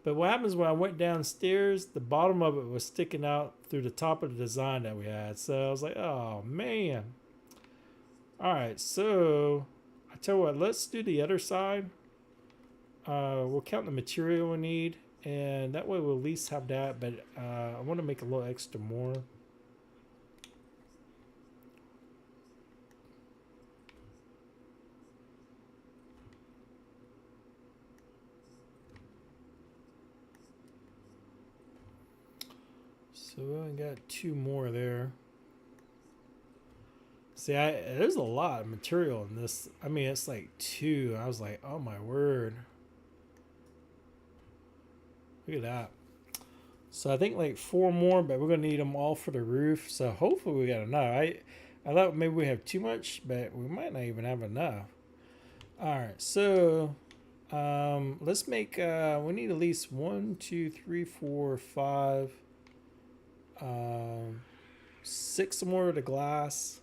But what happens when I went downstairs, the bottom of it was sticking out through the top of the design that we had. So I was like, oh, man. All right, so I tell you what, let's do the other side. We'll count the material we need, and that way we'll at least have that. But I want to make a little extra more. So we only got 2 more there. See, there's a lot of material in this. I mean, it's like 2. I was like, oh my word. Look at that. So I think like 4 more, but we're going to need them all for the roof. So hopefully we got enough. I thought maybe we have too much, but we might not even have enough. All right, so let's make, we need at least 1, 2, 3, 4, 5, 6 more of the glass,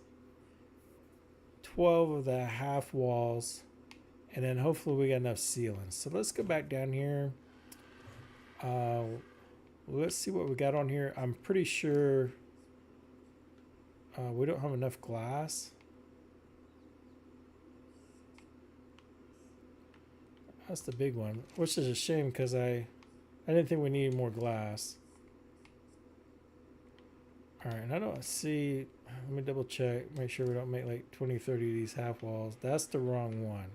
12 of the half walls, and then hopefully we got enough ceilings. So let's go back down here. Let's see what we got on here. I'm pretty sure we don't have enough glass. That's the big one, which is a shame because I didn't think we needed more glass. All right, and I don't see, let me double check, make sure we don't make like 20, 30 of these half walls. That's the wrong one.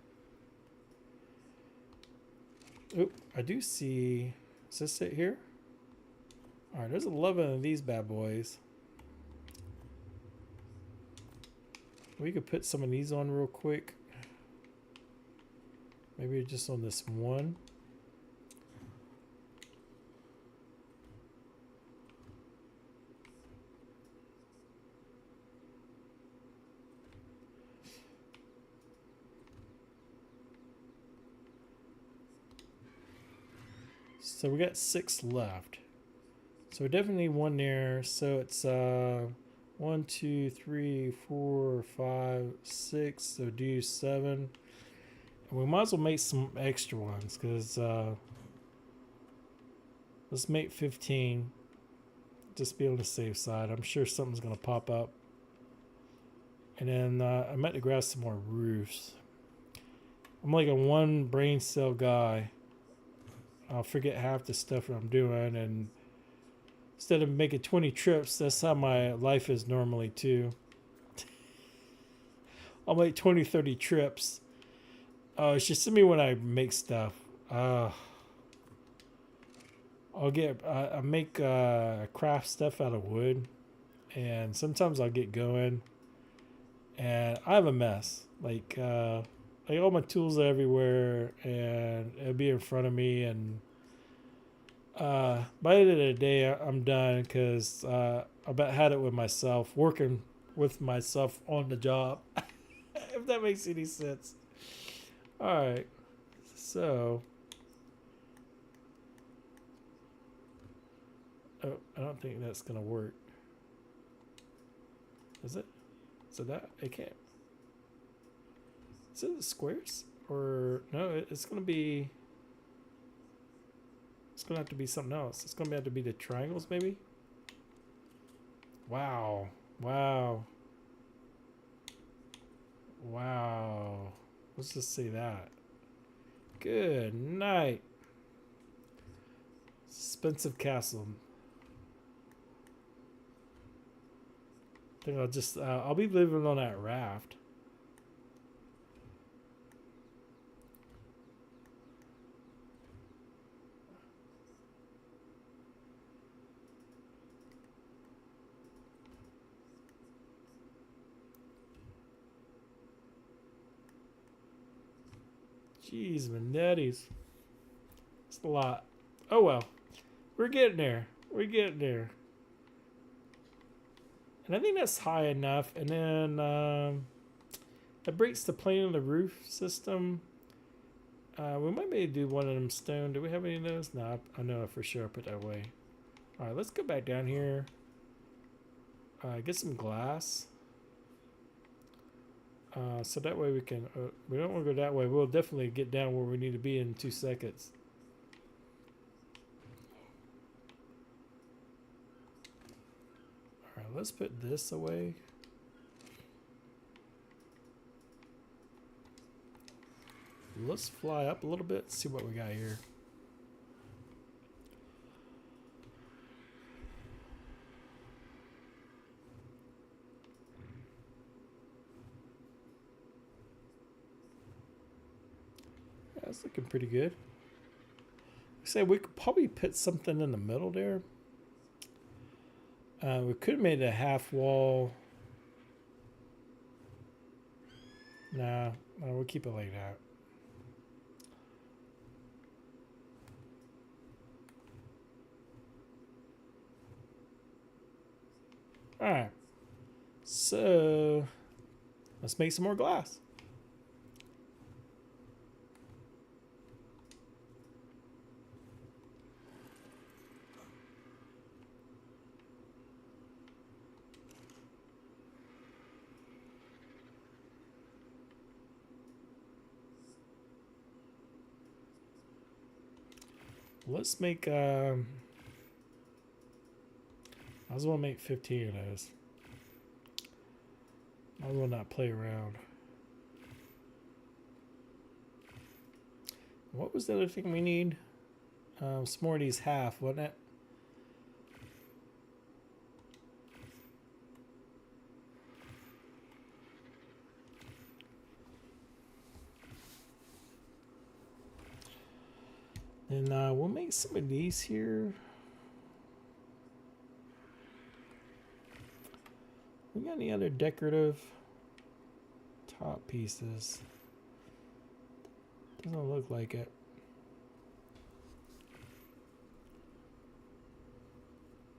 Oop, I do see, is this it here? All right, there's 11 of these bad boys. We could put some of these on real quick. Maybe just on this one. So we got 6 left. So we definitely need one there. So it's 1, 2, 3, 4, 5, 6. So do 7. And we might as well make some extra ones because let's make 15. Just be on the safe side. I'm sure something's gonna pop up. And then I meant to grab some more roofs. I'm like a one brain cell guy. I'll forget half the stuff that I'm doing, and instead of making 20 trips, that's how my life is normally too. I'll make 20, 30 trips. Oh, it's just me when I make stuff. I make craft stuff out of wood, and sometimes I'll get going, and I have a mess. Like all my tools are everywhere, and it'll be in front of me, and by the end of the day, I'm done because I about had it with myself, working with myself on the job. If that makes any sense. All right, so. Oh, I don't think that's gonna work. Is it? So that it can't. Is it the squares or no? It's gonna be. It's gonna have to be something else. It's gonna have to be the triangles, maybe. Wow! Wow! Wow! Let's just say that. Good night. Expensive castle. I think I'll just I'll be living on that raft. Jeez, Manettis. It's a lot. Oh well. We're getting there. We're getting there. And I think that's high enough. And then that breaks the plane of the roof system. We might be able to do one of them stone. Do we have any of those? No, I know for sure I put that away. All right, let's go back down here. Get some glass. So that way we can, we don't want to go that way. We'll definitely get down where we need to be in 2 seconds. All right, let's put this away. Let's fly up a little bit, see what we got here. That's looking pretty good. Say we could probably put something in the middle there. We could have made a half wall. Nah, we'll keep it like that. All right. So let's make some more glass. Let's make I just want to make 15 of those. I will not play around. What was the other thing we need? Some more of these half, wasn't it? And we'll make some of these here. We got any other decorative top pieces? Doesn't look like it.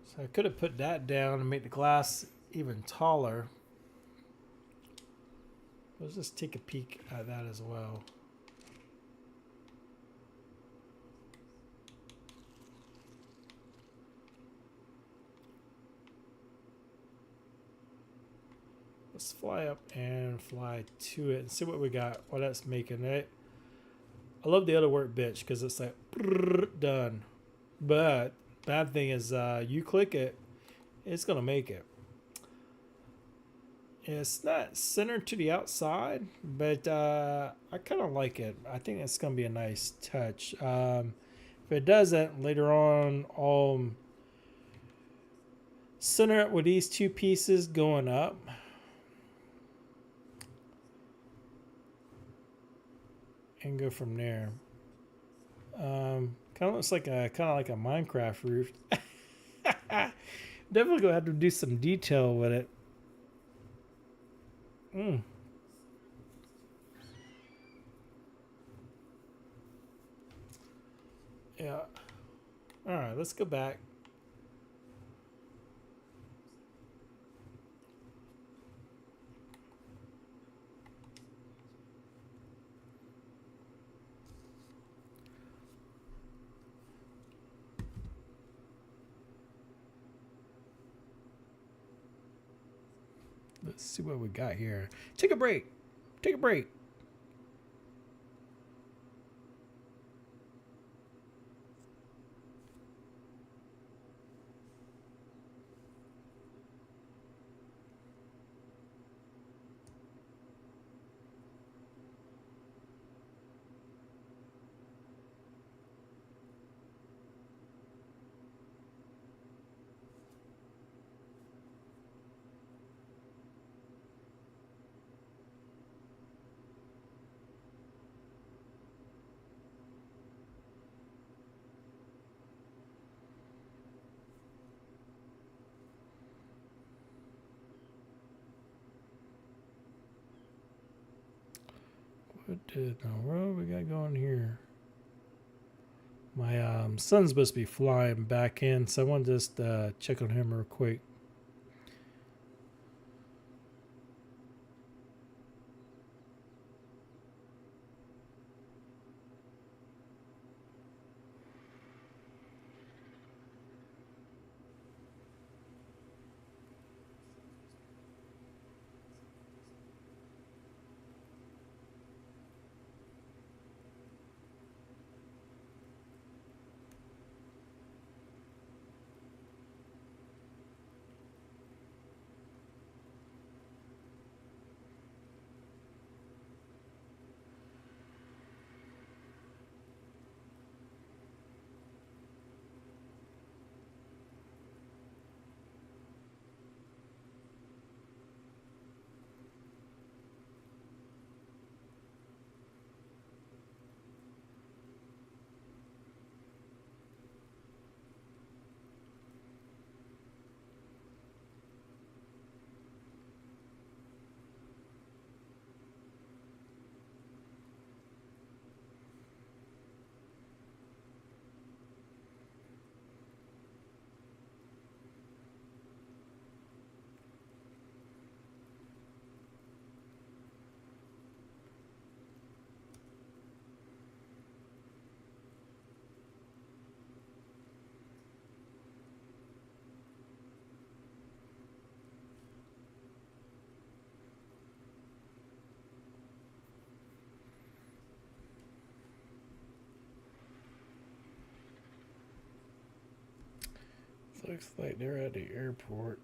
So I could have put that down and make the glass even taller. Let's just take a peek at that as well. Let's fly up and fly to it and see what we got, what that's making it. I love the other workbench because it's like done. But bad thing is you click it, it's gonna make it. It's not centered to the outside, but I kind of like it. I think it's going to be a nice touch. If it doesn't, later on, I'll center it with these two pieces going up. And go from there. Kind of looks like a Minecraft roof. Definitely gonna have to do some detail with it. Yeah. All right, let's go back. Let's see what we got here. Take a break. Take a break. What in the world we got going here? My son's supposed to be flying back in, so I want to just check on him real quick. Looks like they're at the airport.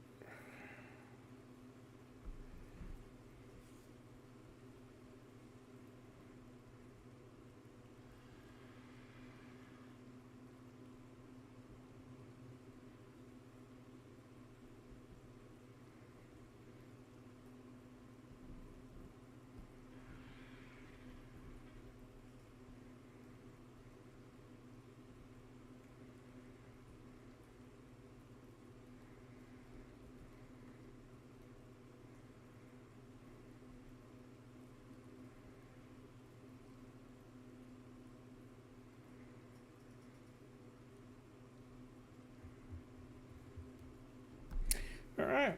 All right.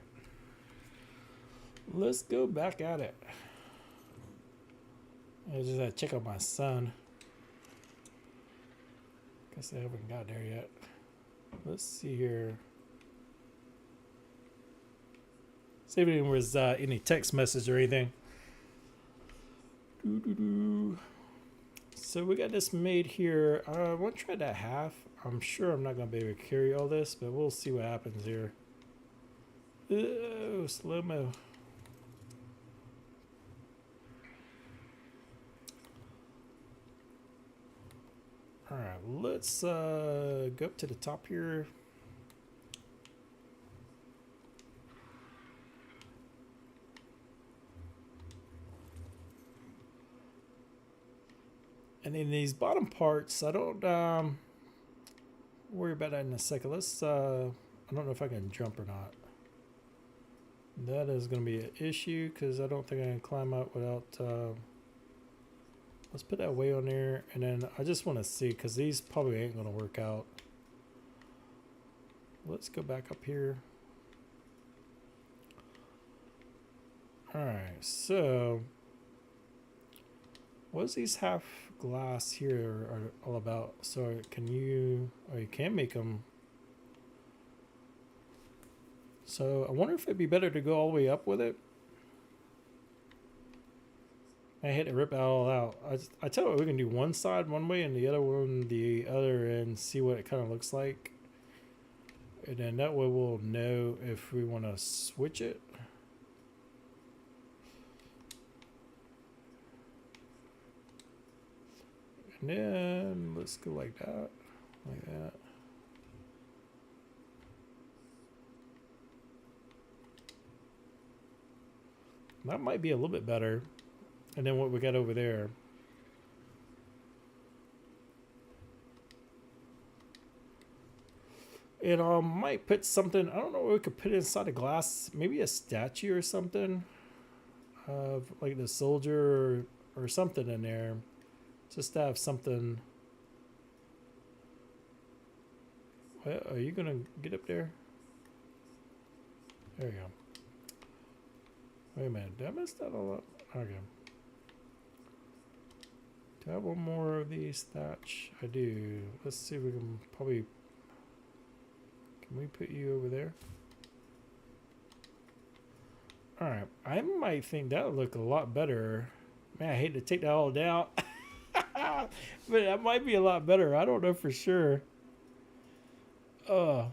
Let's go back at it. I just had to check on my son. Guess I haven't got there yet. Let's see here. See if there was any text message or anything. So we got this made here. I want to try that half. I'm sure I'm not going to be able to carry all this, but we'll see what happens here. Oh, slow-mo. All right, let's go up to the top here. And then these bottom parts, I don't worry about that in a second. Let's, I don't know if I can jump or not. That is going to be an issue because I don't think I can climb up without, let's put that way on there. And then I just want to see because these probably ain't going to work out. Let's go back up here. All right, so what's these half glass here are all about? So can you, oh, you can make them. So I wonder if it'd be better to go all the way up with it. I hate to rip it all out. I tell you what, we can do one side one way and the other one the other and see what it kind of looks like. And then that way we'll know if we want to switch it. And then let's go like that, like that. That might be a little bit better. And then what we got over there. It might put something, I don't know what we could put inside a glass, maybe a statue or something of like the soldier or something in there. Just to have something. What, are you gonna get up there? There you go. Wait a minute, did I mess that all up? Okay. Do I have one more of these thatch? I do. Let's see if we can probably. Can we put you over there? Alright, I might think that would look a lot better. Man, I hate to take that all down. But that might be a lot better. I don't know for sure. Oh,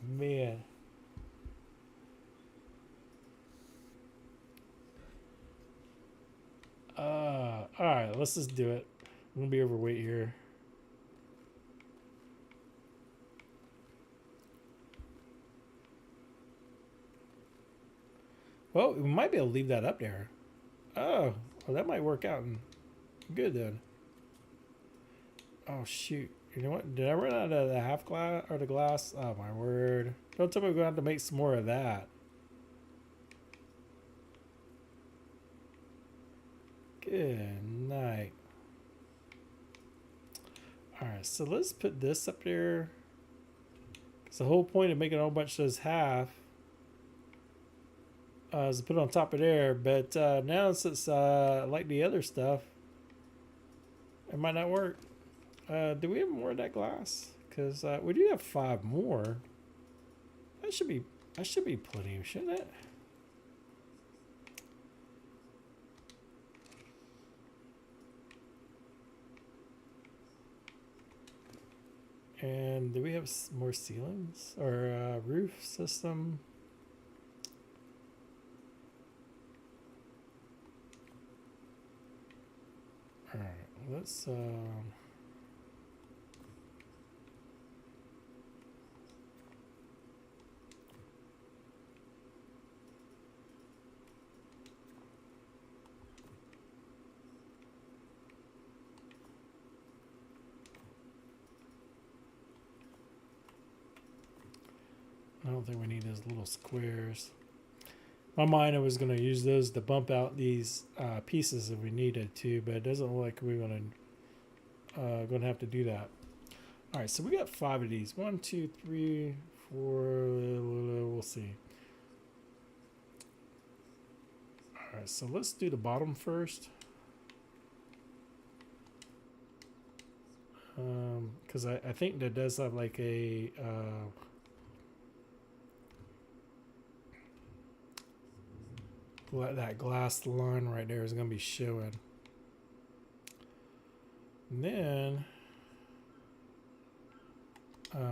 man. Alright, let's just do it. I'm gonna be overweight here. Well, we might be able to leave that up there. Oh, well, that might work out good then. Oh, shoot. You know what? Did I run out of the half glass or the glass? Oh, my word. Don't tell me we're going to have to make some more of that. Good night. Alright, so let's put this up there. Because the whole point of making a whole bunch of those half is to put it on top of there. But now since like the other stuff, it might not work. Do we have more of that glass? Because we do have 5 more. That should be plenty, shouldn't it? And do we have more ceilings or roof system? All right, let's. I don't think we need those little squares. In my mind, I was going to use those to bump out these pieces if we needed to, but it doesn't look like we're going to have to do that. All right, so we got 5 of these. 1, 2, 3, 4. We'll see. All right, so let's do the bottom first. Because I think that does have like a that glass line right there is going to be showing. And then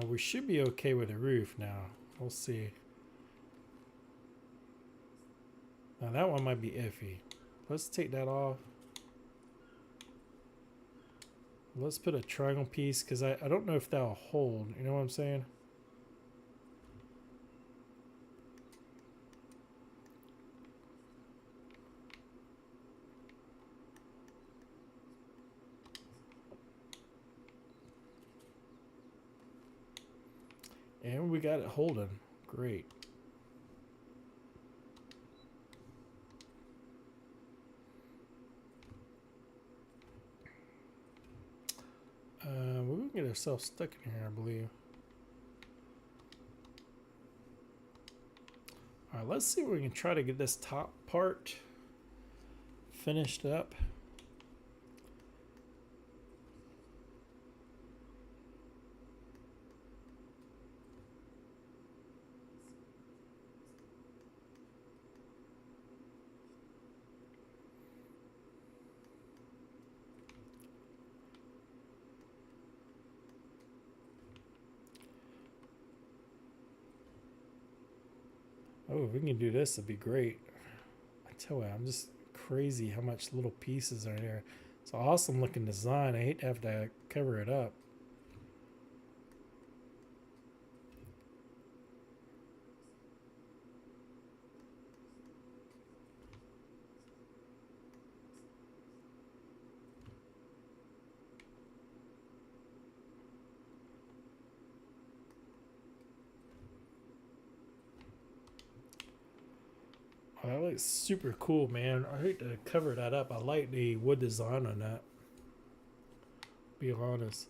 we should be okay with the roof now. We'll see. Now that one might be iffy. Let's take that off. Let's put a triangle piece because I don't know if that'll hold. You know what I'm saying? And we got it holding. Great. We can get ourselves stuck in here, I believe. All right, let's see if we can try to get this top part finished up. Oh, if we can do this, it'd be great. I tell you, I'm just crazy how much little pieces are there. It's an awesome looking design. I hate to have to cover it up. Oh, that looks super cool, man. I hate to cover that up. I like the wood design on that. Be honest.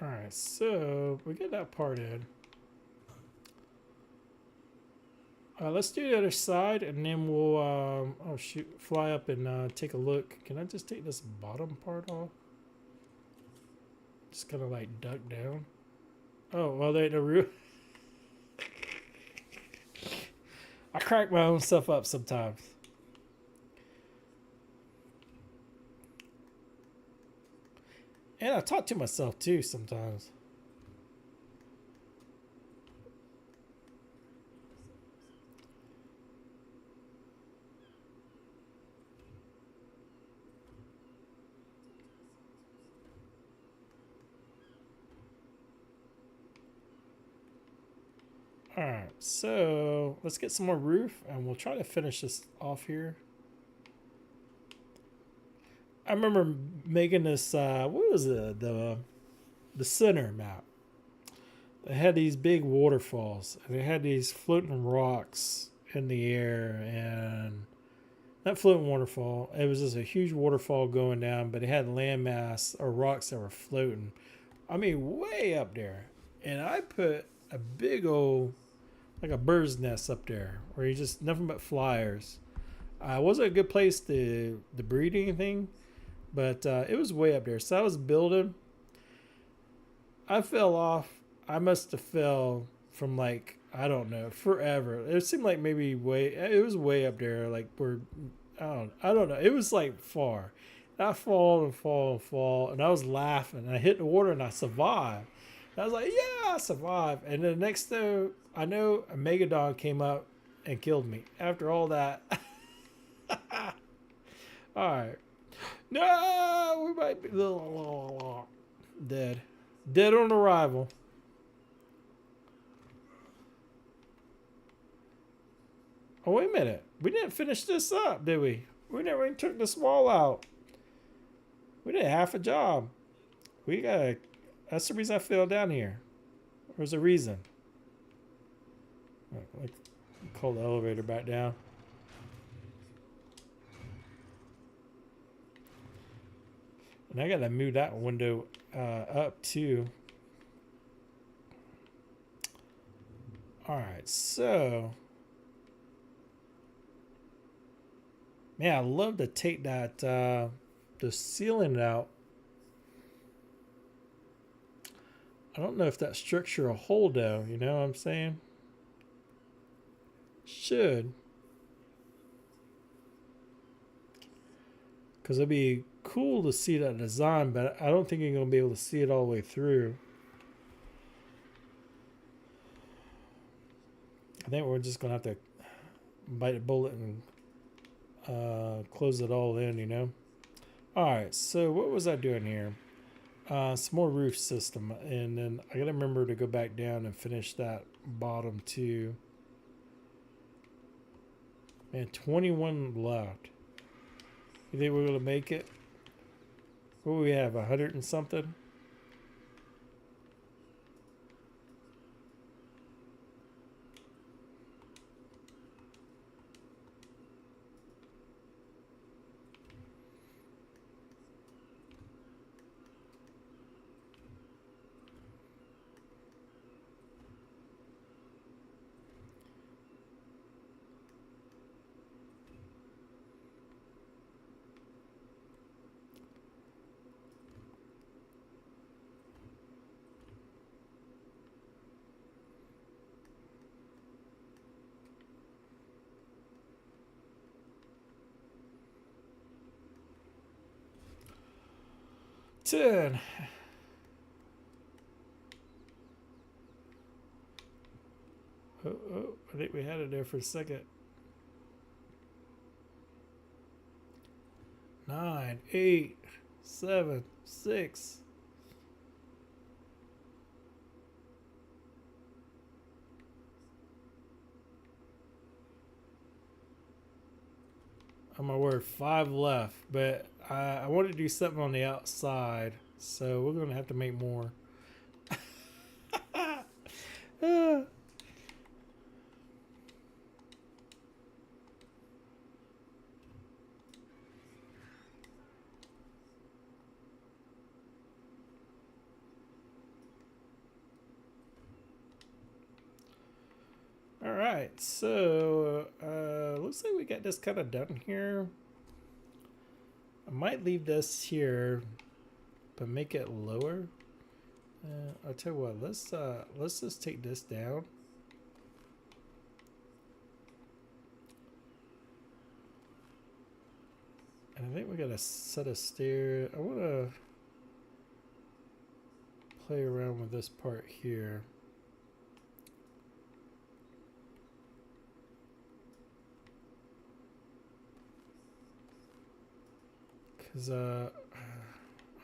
Alright, so we get that part in. Let's do the other side and then we'll, oh shoot, fly up and take a look. Can I just take this bottom part off? Just kind of like duck down. Oh, well, there ain't no roof. I crack my own stuff up sometimes. And I talk to myself too sometimes. Alright, so let's get some more roof and we'll try to finish this off here. I remember making this, what was it, the center map. They had these big waterfalls and they had these floating rocks in the air, and that floating waterfall, it was just a huge waterfall going down, but it had landmass or rocks that were floating. I mean, way up there. And I put a big old, like a bird's nest up there where you just nothing but flyers. It wasn't a good place to breed anything, but it was way up there. So I was building. I fell off. I must have fell from like, I don't know, forever. It seemed like maybe it was way up there. Like where, I don't know. It was like far. And I fall and fall and fall. And I was laughing. And I hit the water and I survived. And I was like, yeah, I survived. And then the next thing I know, a Megadon came up and killed me. After all that. Alright. No, we might be dead. Dead on arrival. Oh, wait a minute. We didn't finish this up, did we? We never even took this wall out. We did half a job. We gotta... That's the reason I fell down here. There's a reason. Like, call the elevator back down. And I gotta move that window up too. All right, so man, I love to take that the ceiling out. I don't know if that structure will hold though. You know what I'm saying? Should, because it'd be cool to see that design, but I don't think you're gonna be able to see it all the way through. I think we're just gonna have to bite a bullet and close it all in, you know. All right, so what was I doing here? Some more roof system, and then I gotta remember to go back down and finish that bottom too. Man, 21 left. You think we're gonna make it? What do we have? 100 and something? Ten. Oh, I think we had it there for a second. 9, 8, 7, 6. Oh my word, 5 left. But I want to do something on the outside, so we're gonna have to make more. All right, so looks like we got this kind of done here. I might leave this here, but make it lower. I'll tell you what. Let's just take this down. And I think we got a set of stairs. I want to play around with this part here. Because I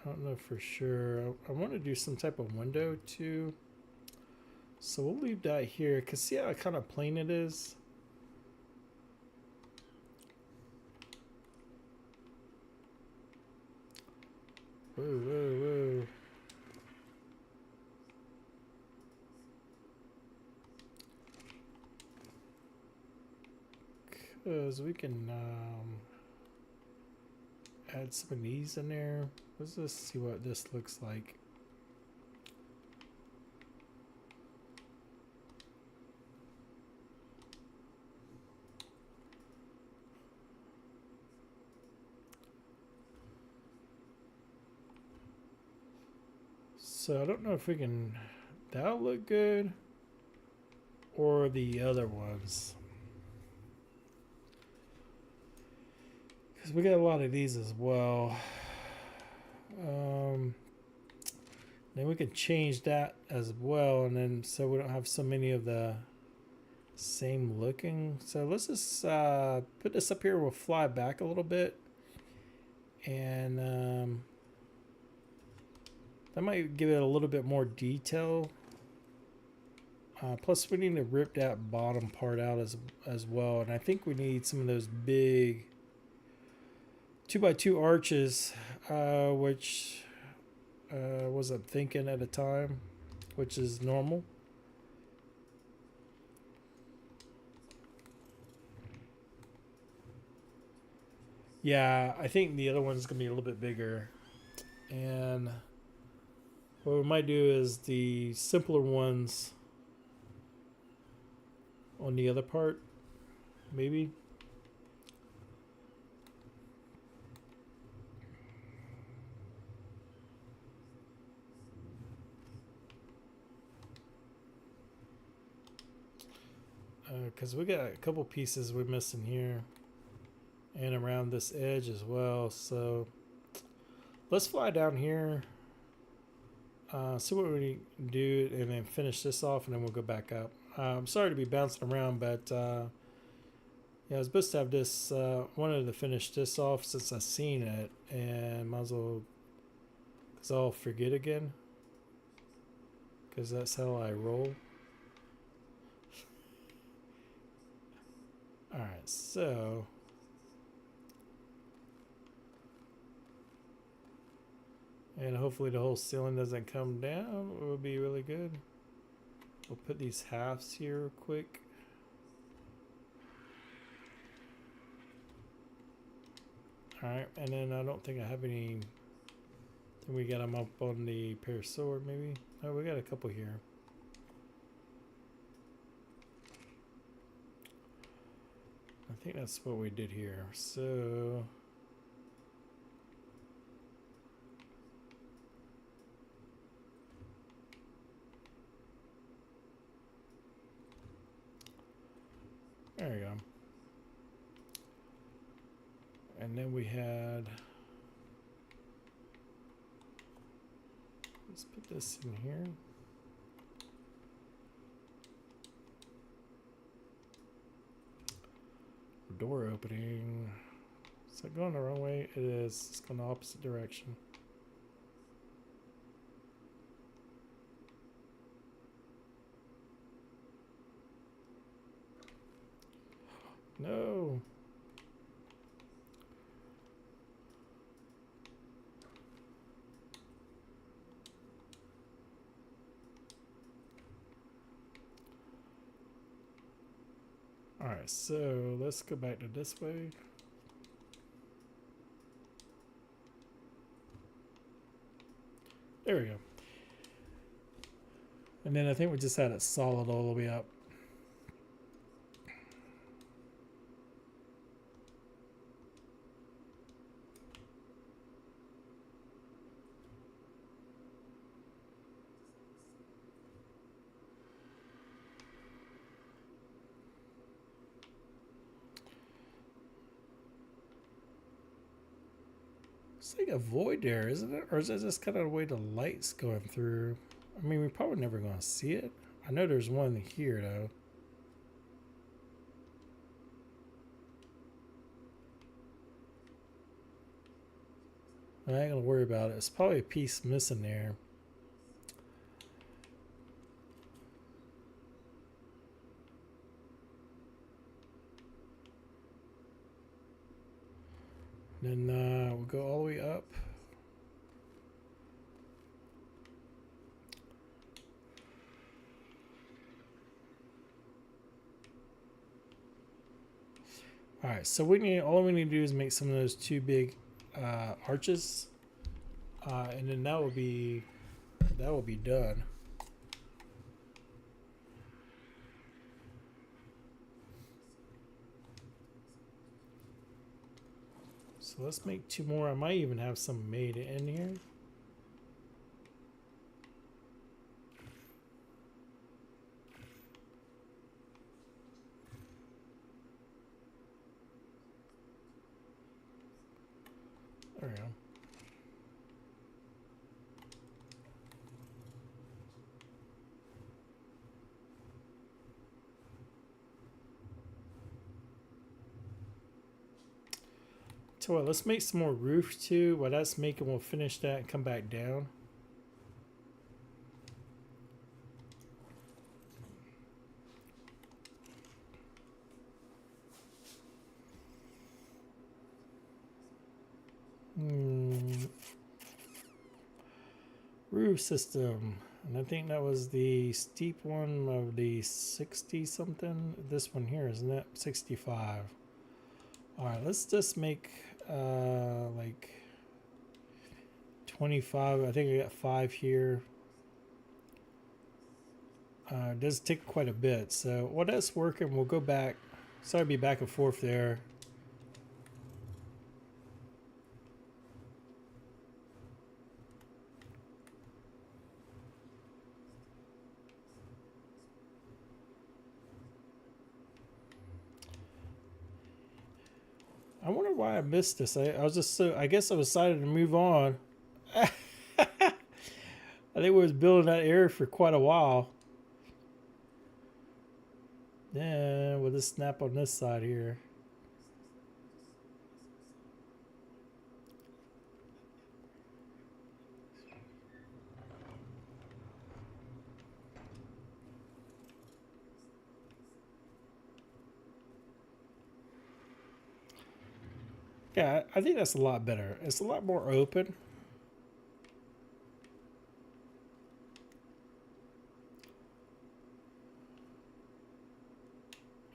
don't know for sure. I want to do some type of window too. So we'll leave that here. Because see how kind of plain it is? Whoa, whoa, whoa. Because we can add some of these in there. Let's just see what this looks like. So I don't know if we can, that'll look good, or the other ones. Because we got a lot of these as well. Then we can change that as well, and then so we don't have so many of the same looking. So let's just put this up here. We'll fly back a little bit, and that might give it a little bit more detail. Plus, we need to rip that bottom part out as well, and I think we need some of those big 2x2 arches, which wasn't thinking at a time, which is normal. Yeah, I think the other one's gonna be a little bit bigger, and what we might do is the simpler ones on the other part, maybe. Because we got a couple pieces we're missing here and around this edge as well. So let's fly down here, see what we do, and then finish this off, and then we'll go back up. I'm sorry to be bouncing around, but yeah, I was supposed to have this, wanted to finish this off since I've seen it, and might as well, because I'll forget again, because that's how I roll. Alright, so and hopefully the whole ceiling doesn't come down. It would be really good. We'll put these halves here real quick. Alright, and then I don't think I have any. Then we got them up on the pair sword, maybe. Oh, we got a couple here. I think that's what we did here. So there we go. And then we had, let's put this in here. Door opening. Is that going the wrong way? It is. It's going the opposite direction. No. Alright, so let's go back to this way. There we go. And then I think we just had it solid all the way up. It's like a void there, isn't it? Or is it just kind of the way the light's going through? I mean, we're probably never going to see it. I know there's one here, though. I ain't going to worry about it. It's probably a piece missing there. Then we'll go all the way up. All right, so all we need to do is make some of those two big arches, and then that will be done. So let's make two more. I might even have some made in here. There we go. So what, let's make some more roof too. While that's making, we'll finish that and come back down. Roof system. And I think that was the steep one of the 60 something. This one here, isn't it? 65. Alright, let's just make like 25. I think I got 5 here. It does take quite a bit. So while that's working, we'll go back. Sorry to be back and forth there. I wonder why I missed this. I was just so, I guess I was decided to move on. I think we was building that area for quite a while. Yeah, with this snap on this side here. Yeah, I think that's a lot better. It's a lot more open.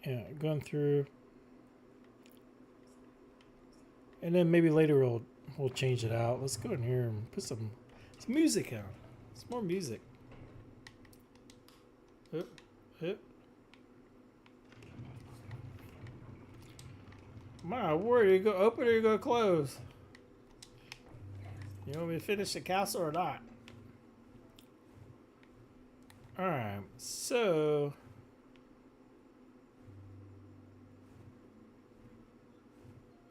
Yeah, going through. And then maybe later we'll change it out. Let's go in here and put some music on. Some more music. Oop, oop. My word, you go open or you go close? You want me to finish the castle or not? Alright, so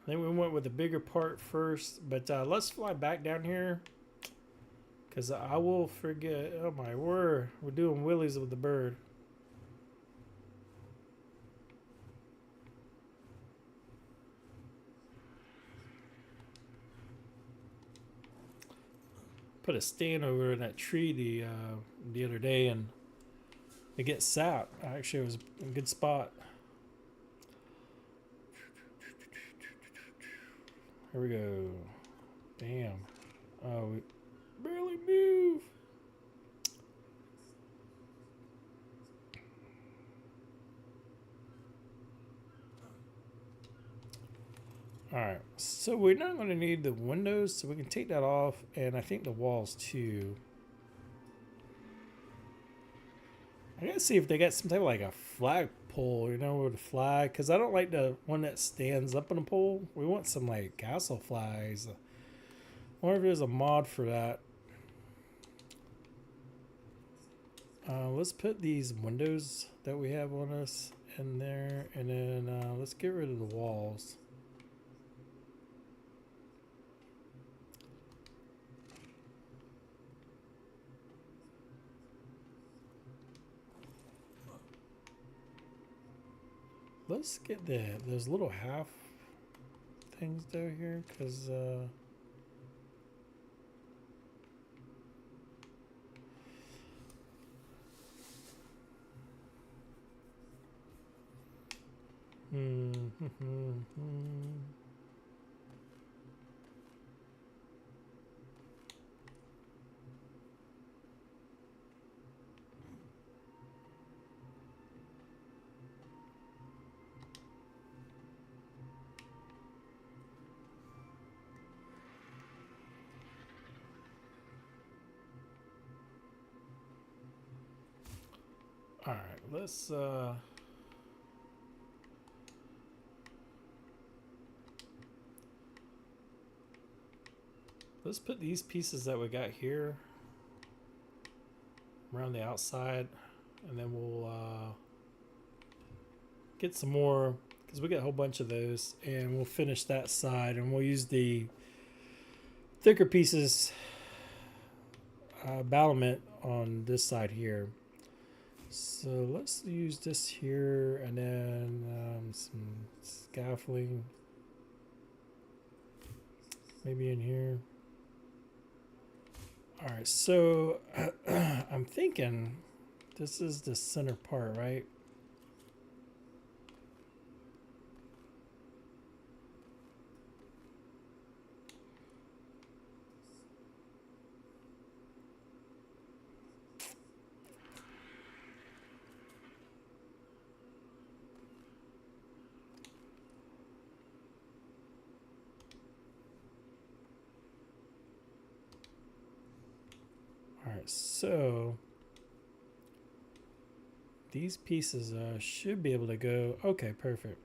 I think we went with the bigger part first, but let's fly back down here because I will forget. Oh my word, we're doing willies with the bird. Put a stand over in that tree the other day and it gets sap. Actually, it was a good spot. Here we go. Damn. Oh, we barely move. Alright, so we're not going to need the windows, so we can take that off, and I think the walls too. I gotta see if they got some type of like a flag pole, you know, with a flag, because I don't like the one that stands up on a pole. We want some like castle flags. I wonder if there's a mod for that. Let's put these windows that we have on us in there, and then let's get rid of the walls. Let's get those little half things down here, because all right, let's put these pieces that we got here around the outside, and then we'll get some more, because we got a whole bunch of those, and we'll finish that side, and we'll use the thicker pieces battlement on this side here. So let's use this here, and then some scaffolding maybe in here. All right, so I'm thinking this is the center part, right? All right, so these pieces should be able to go. Okay, perfect.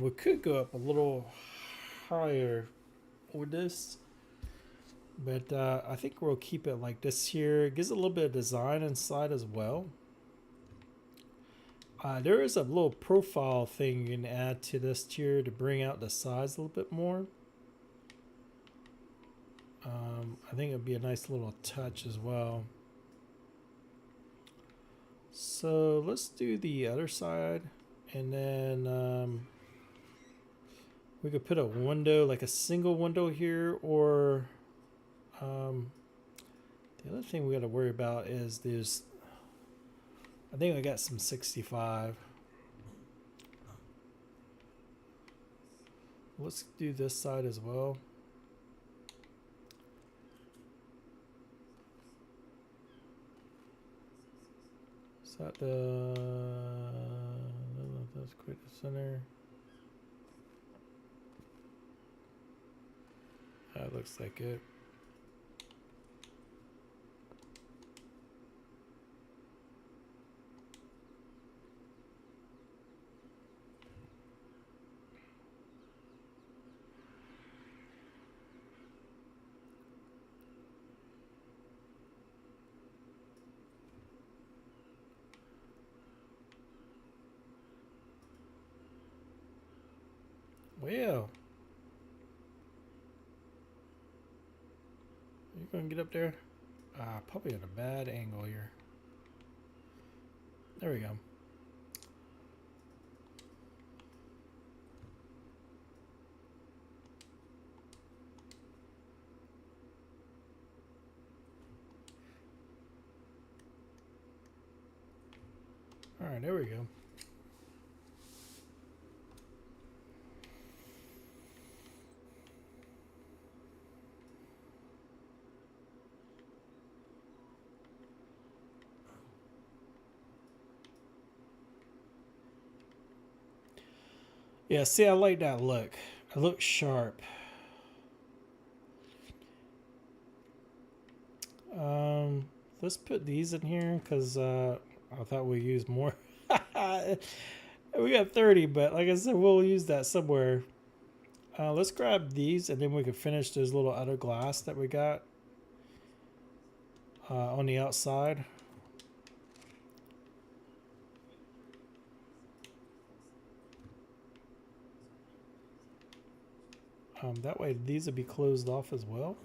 We could go up a little higher with this, but I think we'll keep it like this here. It gives a little bit of design inside as well. There is a little profile thing you can add to this tier to bring out the size a little bit more. I think it would be a nice little touch as well. So let's do the other side, and then we could put a window, like a single window here, or the other thing we got to worry about is there's, I think I got some 65. Let's do this side as well. Is that the, that's quite the center. That looks like it. Well, you gonna get up there? Probably at a bad angle here. There we go. All right, there we go. Yeah, see, I like that look. It looks sharp. Let's put these in here because I thought we'd use more. We got 30, but like I said, we'll use that somewhere. Let's grab these, and then we can finish those little other glass that we got on the outside. That way these will be closed off as well.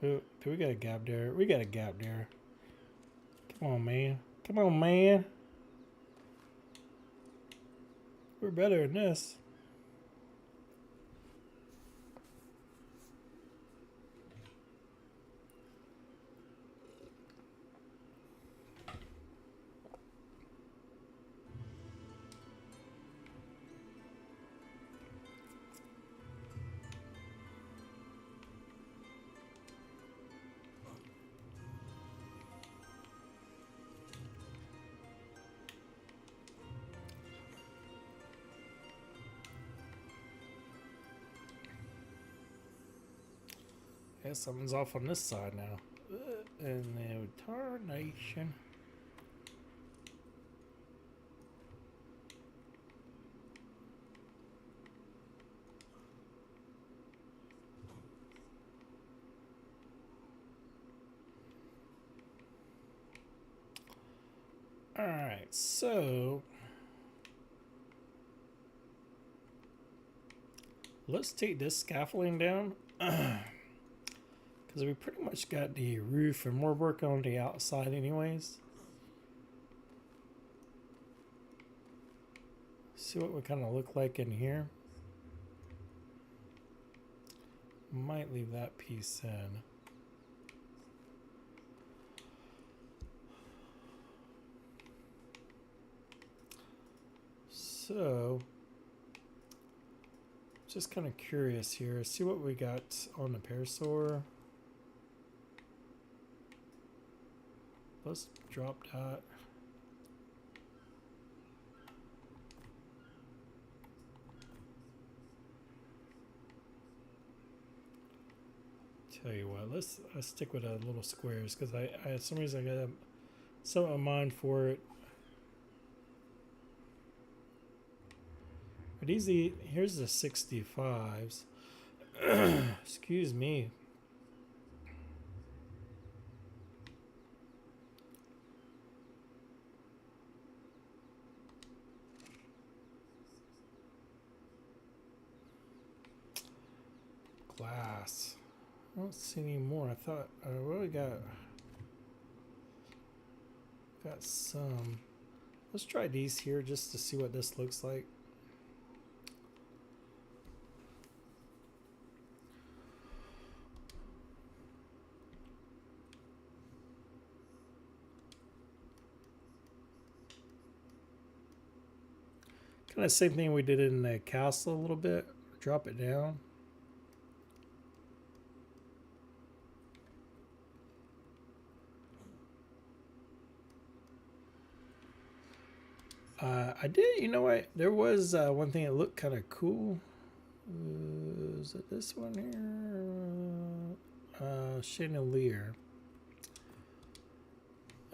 Do we got a gap there? We got a gap there. Come on, man. Come on, man. We're better than this. Yeah, something's off on this side now. And the tarnation. All right, so let's take this scaffolding down. Because we pretty much got the roof and we're working on the outside anyways. See what we kind of look like in here. Might leave that piece in. So, just kind of curious here. See what we got on the parasaur. Let's drop that. Tell you what, let's stick with little squares because I for some reason I got something in mind for it. But here's the 65s. Excuse me. Glass. I don't see any more. I thought I really got some. Let's try these here just to see what this looks like. Kind of same thing we did in the castle a little bit. Drop it down. I did, you know what? There was one thing that looked kind of cool. Is it this one here? Chandelier.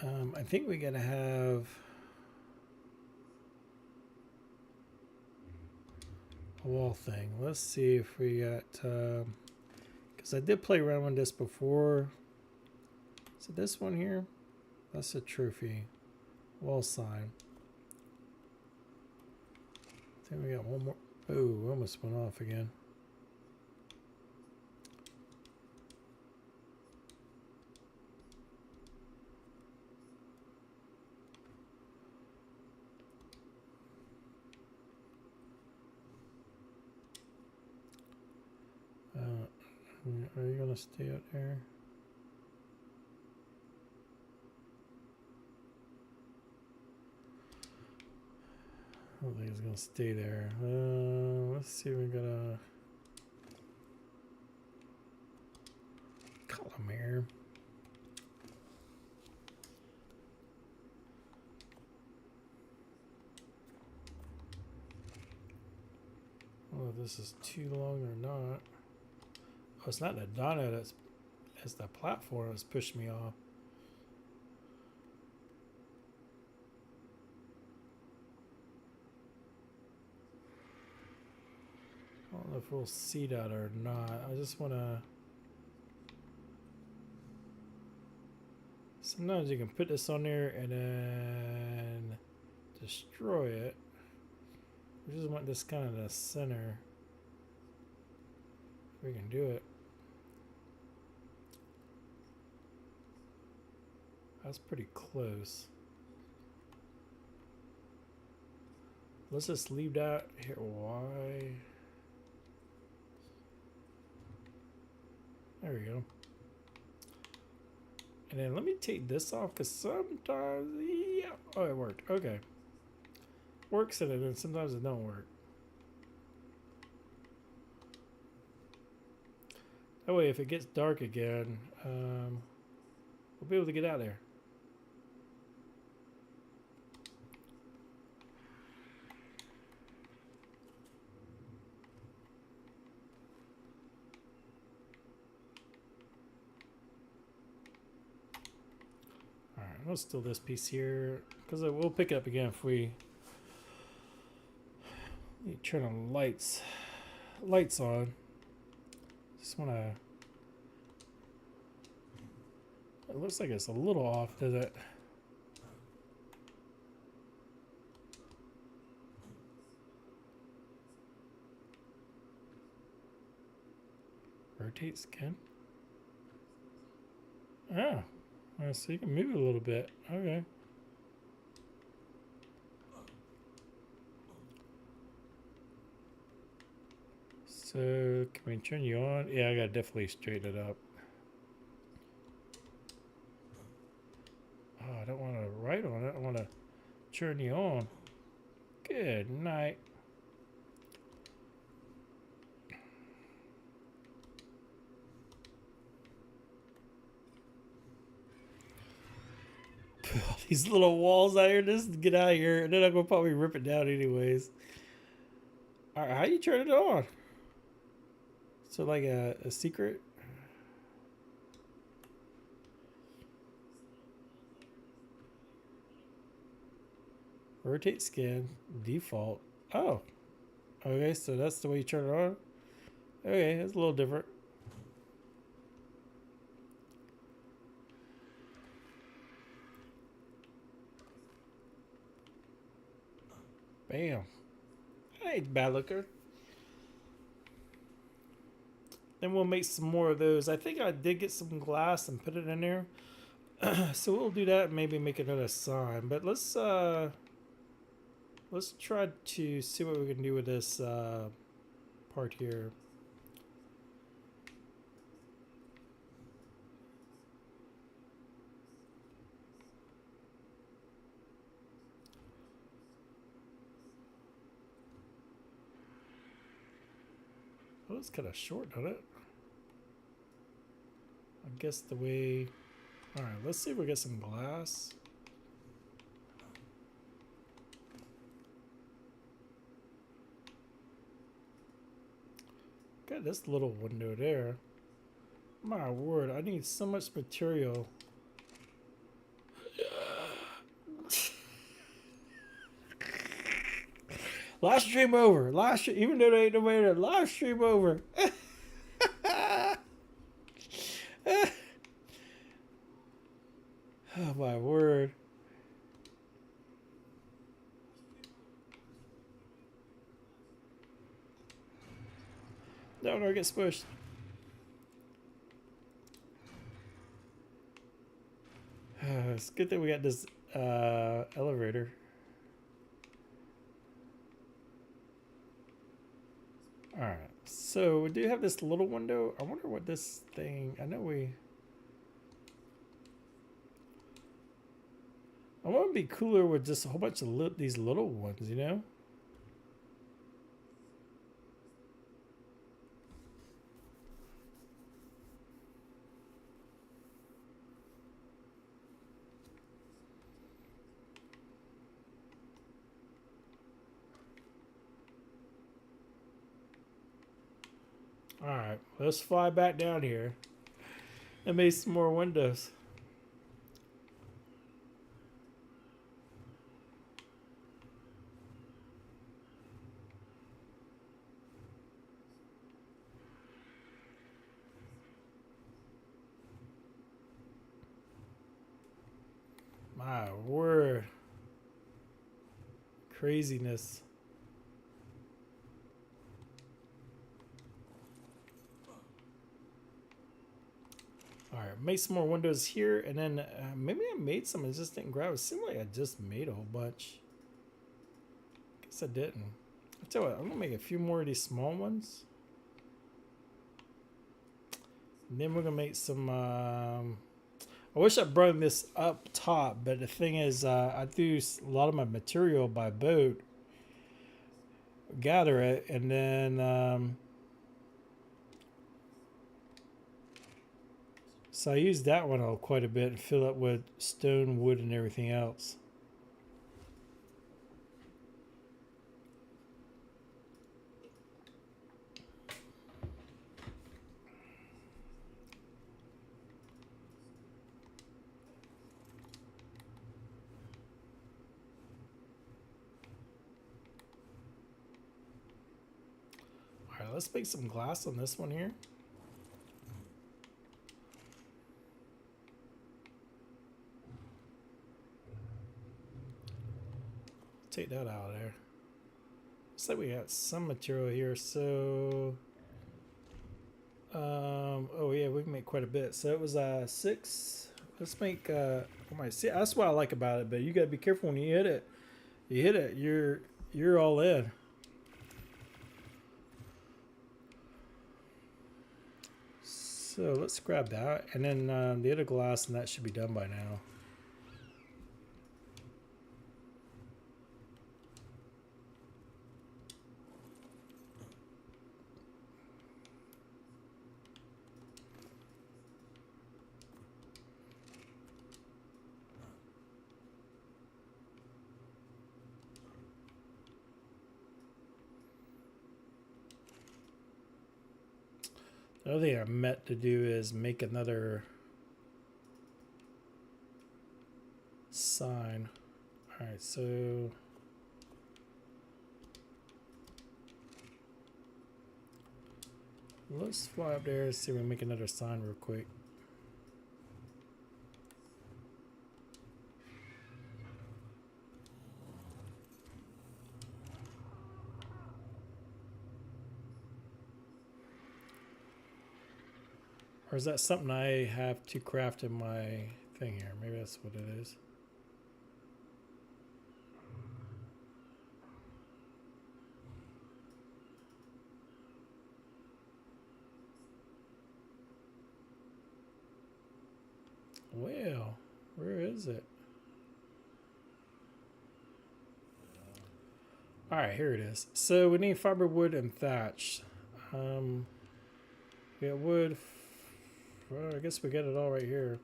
I think we gotta have a wall thing. Let's see if we got, because I did play around with this before. Is it this one here? That's a trophy. Wall sign. I think we got one more. Oh, almost went off again. Are you gonna stay out there? I don't think it's gonna stay there. Let's see if we got a column here. I don't know if this is too long or not. Oh, it's not the Donna, it's the platform that's pushed me off. I don't know if we'll see that or not. I just want to... Sometimes you can put this on there and then destroy it. We just want this kind of the center. If we can do it. That's pretty close. Let's just leave that here. Why? There we go. And then let me take this off because sometimes, yeah. Oh, it worked. Okay. Works and then sometimes it don't work. That way, if it gets dark again, we'll be able to get out of there. Let's steal this piece here because we'll pick it up again if we turn the lights on. Just want to. It looks like it's a little off, does it? Rotate skin. Oh. So you can move it a little bit. Okay. So can we turn you on? Yeah, I gotta definitely straighten it up. Oh, I don't want to write on it. I want to turn you on. Good night. These little walls out here, just get out of here, and then I'm gonna probably rip it down anyways. All right, how you turn it on? So like a secret? Rotate skin, default. Oh, okay, so that's the way you turn it on. Okay, it's a little different. Bam. That ain't bad looker. Then we'll make some more of those. I think I did get some glass and put it in there. So we'll do that and maybe make another sign. But let's try to see what we can do with this part here. Oh, it's kind of short, doesn't it? I guess the way... Alright, let's see if we get some glass. Got this little window there. My word, I need so much material. Live stream over. Live stream, even though there ain't nobody there, live stream over. Oh my word. No, get smushed. It's a good thing we got this elevator. Alright, so we do have this little window. I wonder what this thing... I know we... I want to be cooler with just a whole bunch of these little ones, you know? Alright, let's fly back down here and make some more windows. My word. Craziness. Alright, make some more windows here, and then maybe I made some and just didn't grab it. It seemed like I just made a whole bunch. Guess I didn't. I'll tell you what, I'm going to make a few more of these small ones. And then we're going to make some... I wish I brought this up top, but the thing is, I do a lot of my material by boat, gather it, and then so I use that one quite a bit and fill it with stone, wood, and everything else. Let's make some glass on this one here. Take that out of there. Looks like we got some material here, so oh yeah, we can make quite a bit. So it was 6. Let's make see, that's what I like about it, but you gotta be careful when you hit it. You hit it, you're all in. So let's grab that, and then the other glass, and that should be done by now. The other thing I meant to do is make another sign. Alright, so Let's fly up there and see if we can make another sign real quick. Or is that something I have to craft in my thing here? Maybe that's what it is. Well, where is it? All right, here it is. So we need fiberwood and thatch. We got wood. Well, I guess we got it all right here.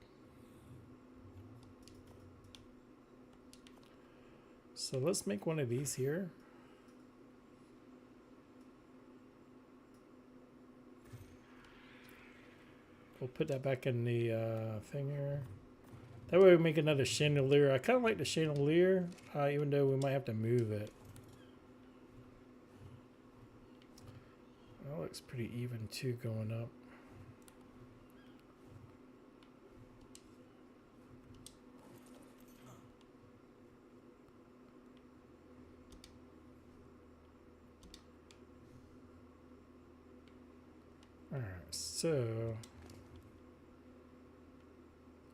So let's make one of these here. We'll put that back in the thing here. That way we make another chandelier. I kind of like the chandelier, even though we might have to move it. That looks pretty even too going up. Alright, so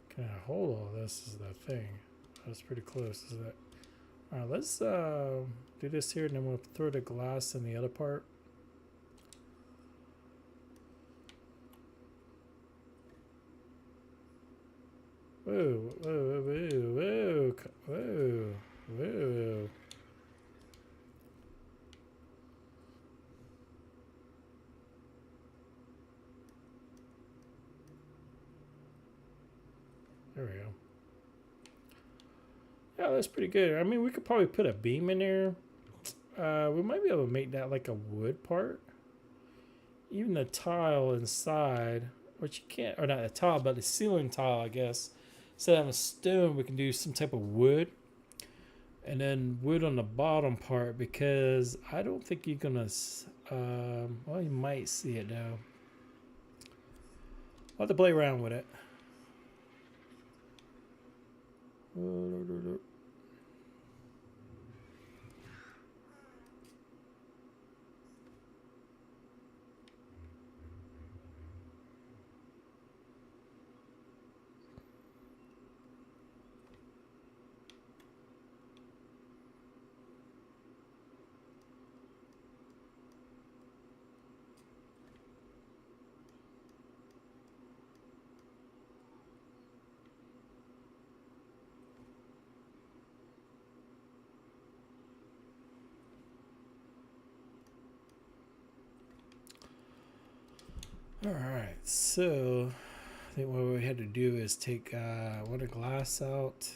can I hold all this is the thing. That's pretty close, isn't it? Alright, let's do this here and then we'll throw the glass in the other part. Whoa, whoa, whoa, whoa, whoa, whoa. There we go. Yeah, that's pretty good. I mean, we could probably put a beam in there. We might be able to make that like a wood part. Even the tile inside, which you can't, or not the tile, but the ceiling tile, I guess. Instead of a stone, we can do some type of wood. And then wood on the bottom part, because I don't think you're gonna, well, you might see it though. I'll have to play around with it. All right, so I think what we had to do is take one of the glass out.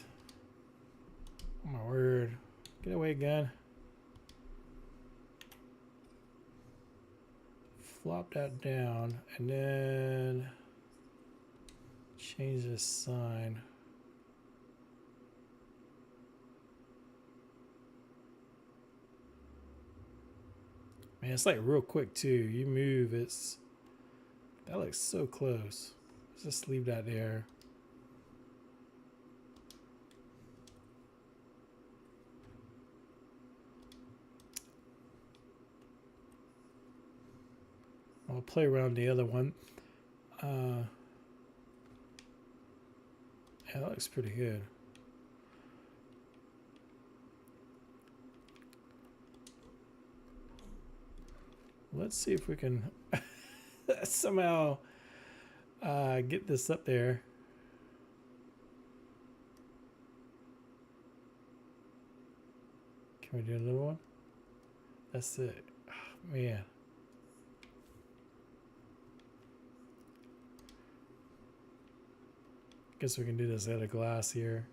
Oh my word. Get away, gun. Flop that down and then change this sign. Man, it's like real quick too. You move, it's that looks so close. Let's just leave that there. I'll play around the other one. Yeah, that looks pretty good. Let's see if we can somehow get this up there. Can we do another one? That's it. Oh, man. Guess we can do this out of glass here.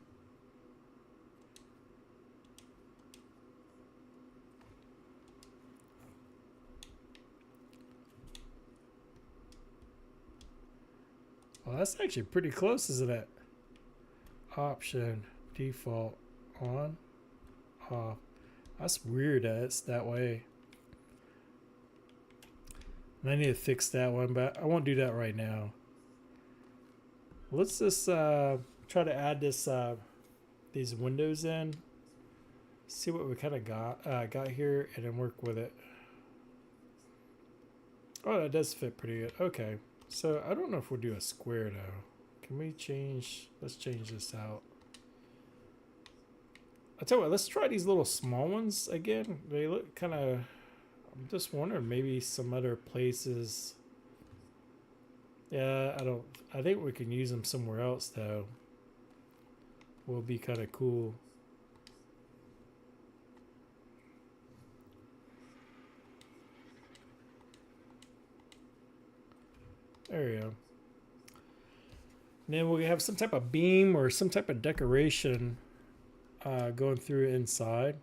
Well, that's actually pretty close, isn't it? Option, default, on, off. That's weird that it's that way. And I need to fix that one, but I won't do that right now. Let's just try to add this these windows in. See what we kind of got here, and then work with it. Oh, that does fit pretty good. Okay, so I don't know if we'll do a square though. Can we change? Let's change this out. I'll tell you what, let's try these little small ones again. They look kind of, I'm just wondering maybe some other places. Yeah, I think we can use them somewhere else though. Will be kind of cool. There we go. And then we'll have some type of beam or some type of decoration going through inside.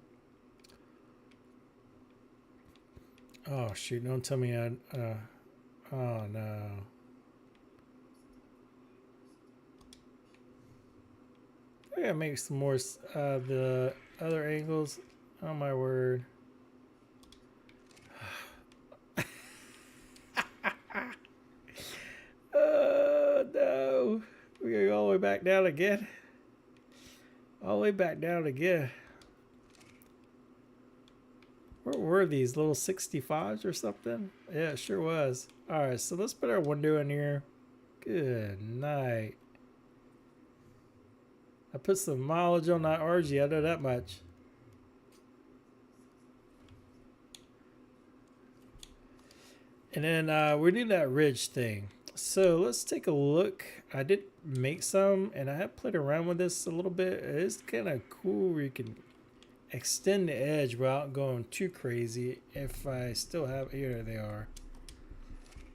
Oh shoot, don't tell me I oh no. I gotta make some more the other angles. Oh my word. Oh no. We're gonna go all the way back down again. All the way back down again. What were these, little 65s or something? Yeah, it sure was. Alright, so let's put our window in here. Good night. I put some mileage on that RG, I know that much. And then we're doing that ridge thing. So let's take a look. I did make some, and I have played around with this a little bit. It's kind of cool where you can extend the edge without going too crazy. If I still have, here they are.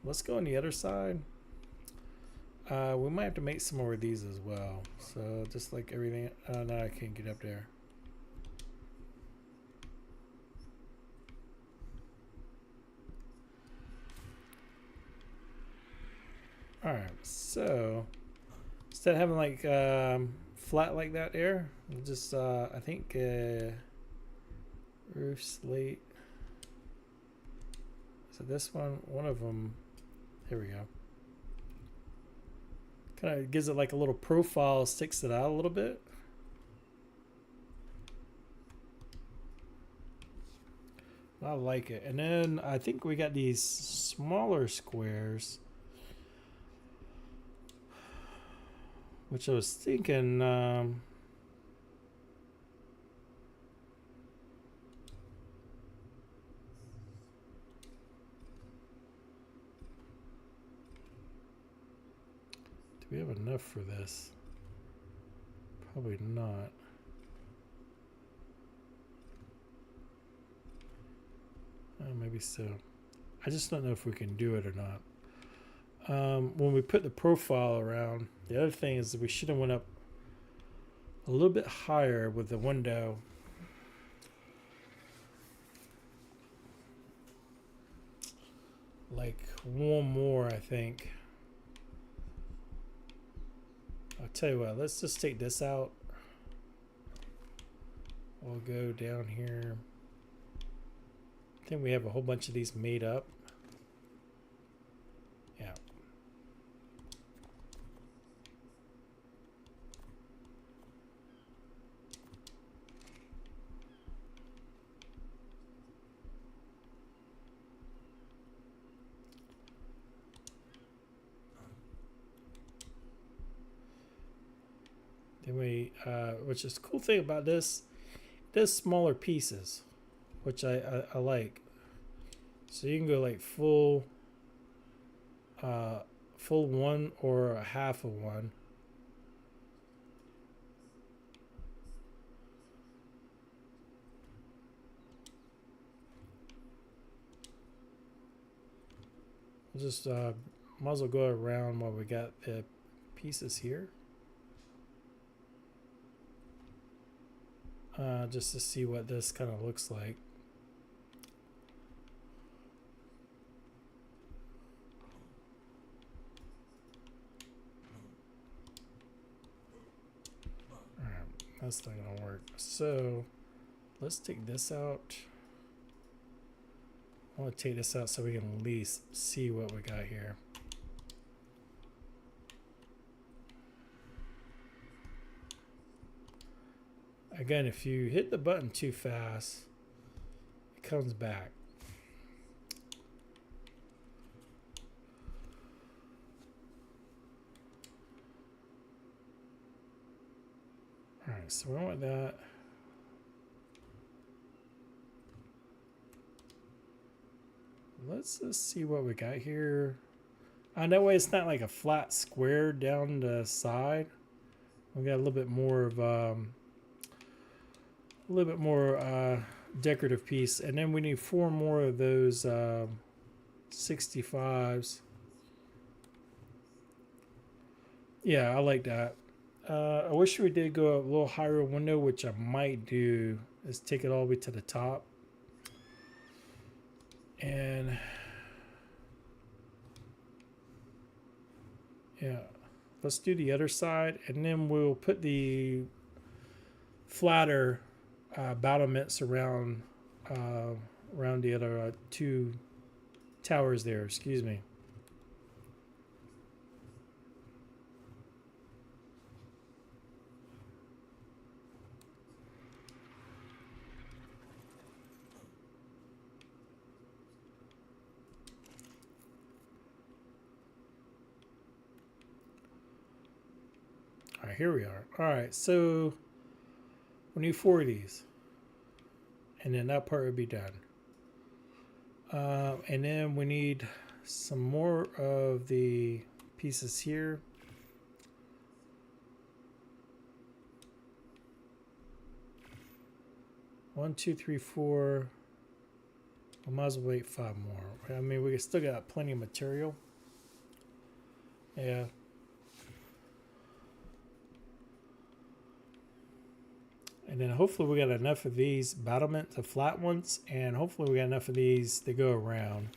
Let's go on the other side. We might have to make some more of these as well. So just like everything, no, I can't get up there. All right, so instead of having like flat like that there, we'll just I think roof slate. So this one of them, there we go. Kind of gives it like a little profile, sticks it out a little bit. I like it. And then I think we got these smaller squares, which I was thinking do we have enough for this? Probably not. Maybe so. I just don't know if we can do it or not. When we put the profile around, the other thing is that we should have went up a little bit higher with the window. Like one more, I think. I'll tell you what, let's just take this out. We'll go down here. I think we have a whole bunch of these made up. Yeah. Then we, which is the cool thing about this, it does smaller pieces, which I like. So you can go like full one or a half of one. We'll just might as well go around while we got the pieces here. Just to see what this kind of looks like. Alright, that's not gonna work. So let's take this out. I want to take this out so we can at least see what we got here. Again, if you hit the button too fast, it comes back. All right, so we want that. Let's just see what we got here. That way it's not like a flat square down the side. We got a little bit more of decorative piece, and then we need 4 more of those 65s. Yeah, I like that. I wish we did go a little higher window, which I might do, is take it all the way to the top. And yeah, let's do the other side, and then we'll put the flatter battlements around the other 2 towers there. Excuse me. All right, here we are. All right, so we need 4 of these, and then that part would be done. And then we need some more of the pieces here. One, 2, 3, 4. We might as well wait 5 more. I mean, we still got plenty of material. Yeah. And then hopefully we got enough of these battlement, the flat ones, and hopefully we got enough of these to go around.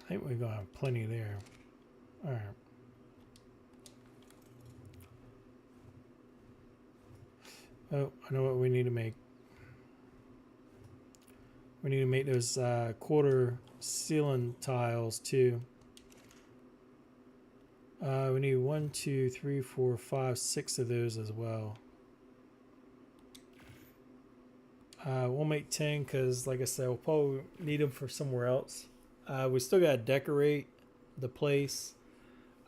I think we're going to have plenty there. All right. Oh, I know what we need to make. We need to make those quarter ceiling tiles too. We need 1, 2, 3, 4, 5, 6 of those as well. We'll make 10 because, like I said, we'll probably need them for somewhere else. We still got to decorate the place.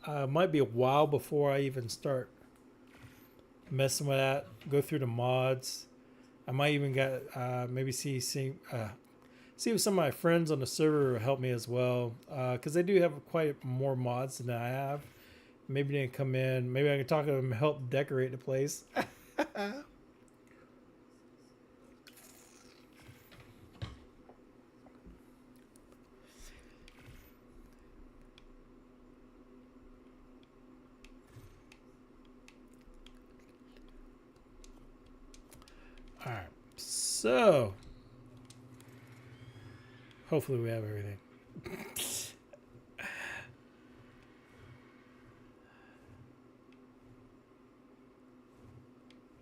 Might be a while before I even start messing with that. Go through the mods. I might even get maybe see if some of my friends on the server will help me as well, because they do have quite more mods than I have. Maybe they can come in. Maybe I can talk to them and help decorate the place. All right, so hopefully we have everything.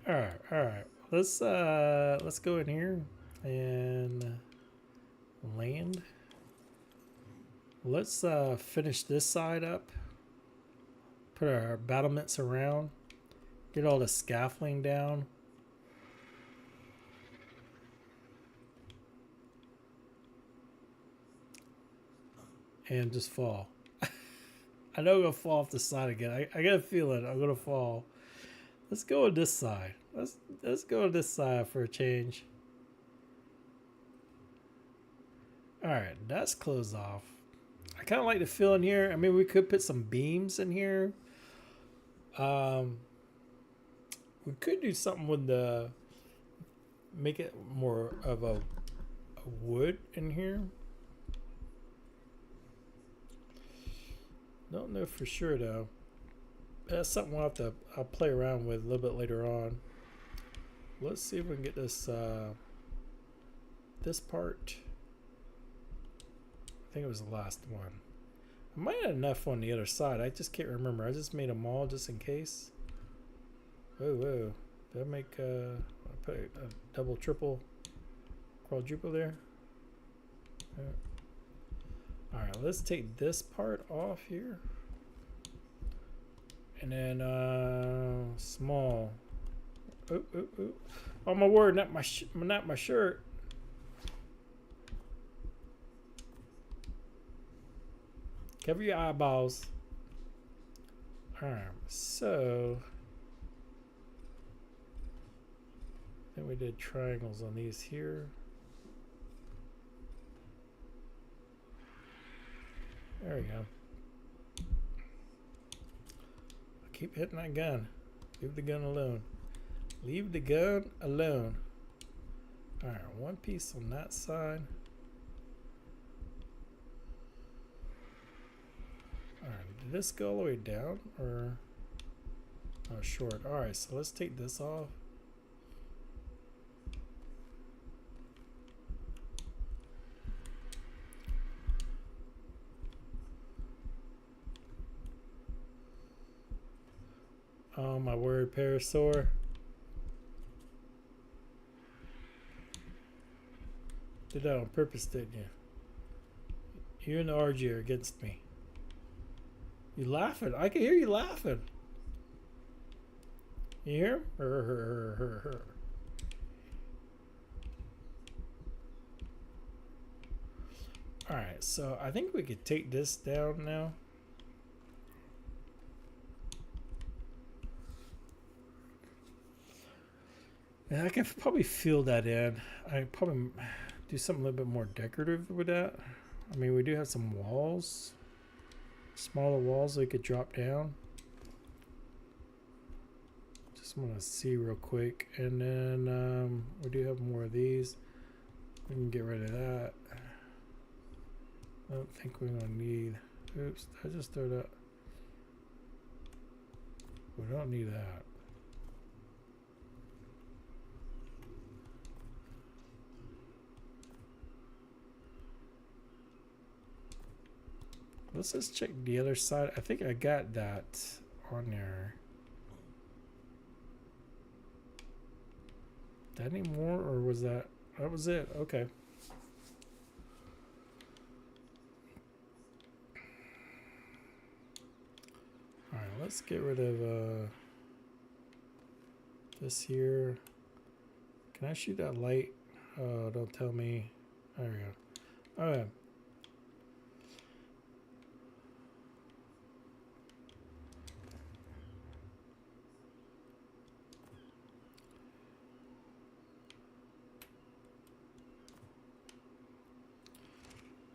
All right. Let's go in here and land. Let's finish this side up. Put our battlements around. Get all the scaffolding down. And just fall. I know I'm gonna fall off the side again. I got a feeling I'm gonna fall. Let's go on this side. Let's go on this side for a change. All right, that's closed off. I kind of like the feel in here. I mean, we could put some beams in here. We could do something with the, make it more of a wood in here. Don't know for sure though. That's something I'll play around with a little bit later on. Let's see if we can get this this part. I think it was the last one. I might have enough on the other side. I just can't remember. I just made them all just in case. Whoa, whoa. Did I make I put a double, triple, quadruple there? Alright, let's take this part off here. And then small. Oh, oh, oh. Oh my word, not my shirt. Cover your eyeballs. Alright, so then we did triangles on these here. There we go. I keep hitting that gun. Leave the gun alone. Leave the gun alone. Alright, one piece on that side. Alright, did this go all the way down or oh, short? Alright, so let's take this off. Oh my word, Parasaur. Did that on purpose, didn't you? You and the RG are against me. You laughing? I can hear you laughing. You hear him? Alright, so I think we could take this down now. Yeah, I can probably fill that in. I probably do something a little bit more decorative with that. I mean, we do have some walls, smaller walls that could drop down. Just want to see real quick, and then we do have more of these. We can get rid of that. I don't think we're gonna need. Oops, I just threw that. We don't need that. Let's just check the other side. I think I got that on there. That any more, or was that was it? Okay. All right, let's get rid of this here. Can I shoot that light? Oh, don't tell me. There we go. All right.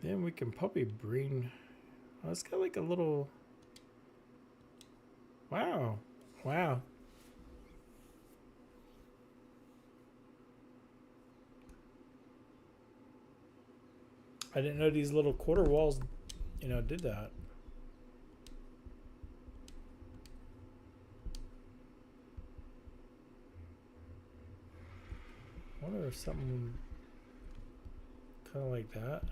Then we can probably bring. Oh, it's got like a little. Wow. Wow. I didn't know these little quarter walls, you know, did that. I wonder if something kind of like that.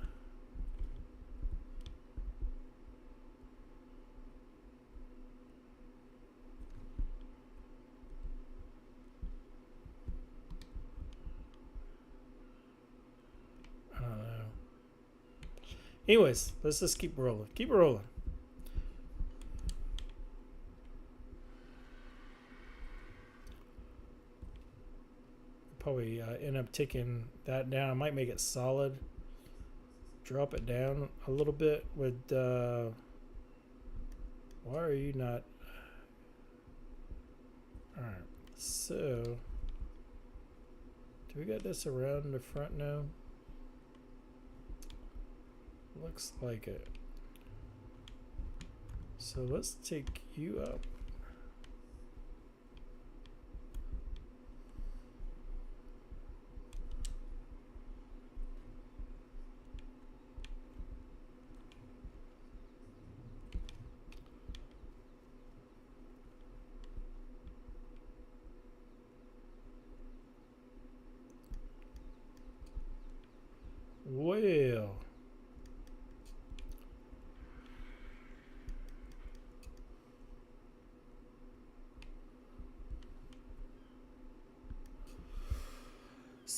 Anyways, let's just keep rolling. Keep rolling. Probably end up taking that down. I might make it solid. Drop it down a little bit with. Why are you not? All right. So, do we got this around the front now? Looks like it. So let's take you up. Well.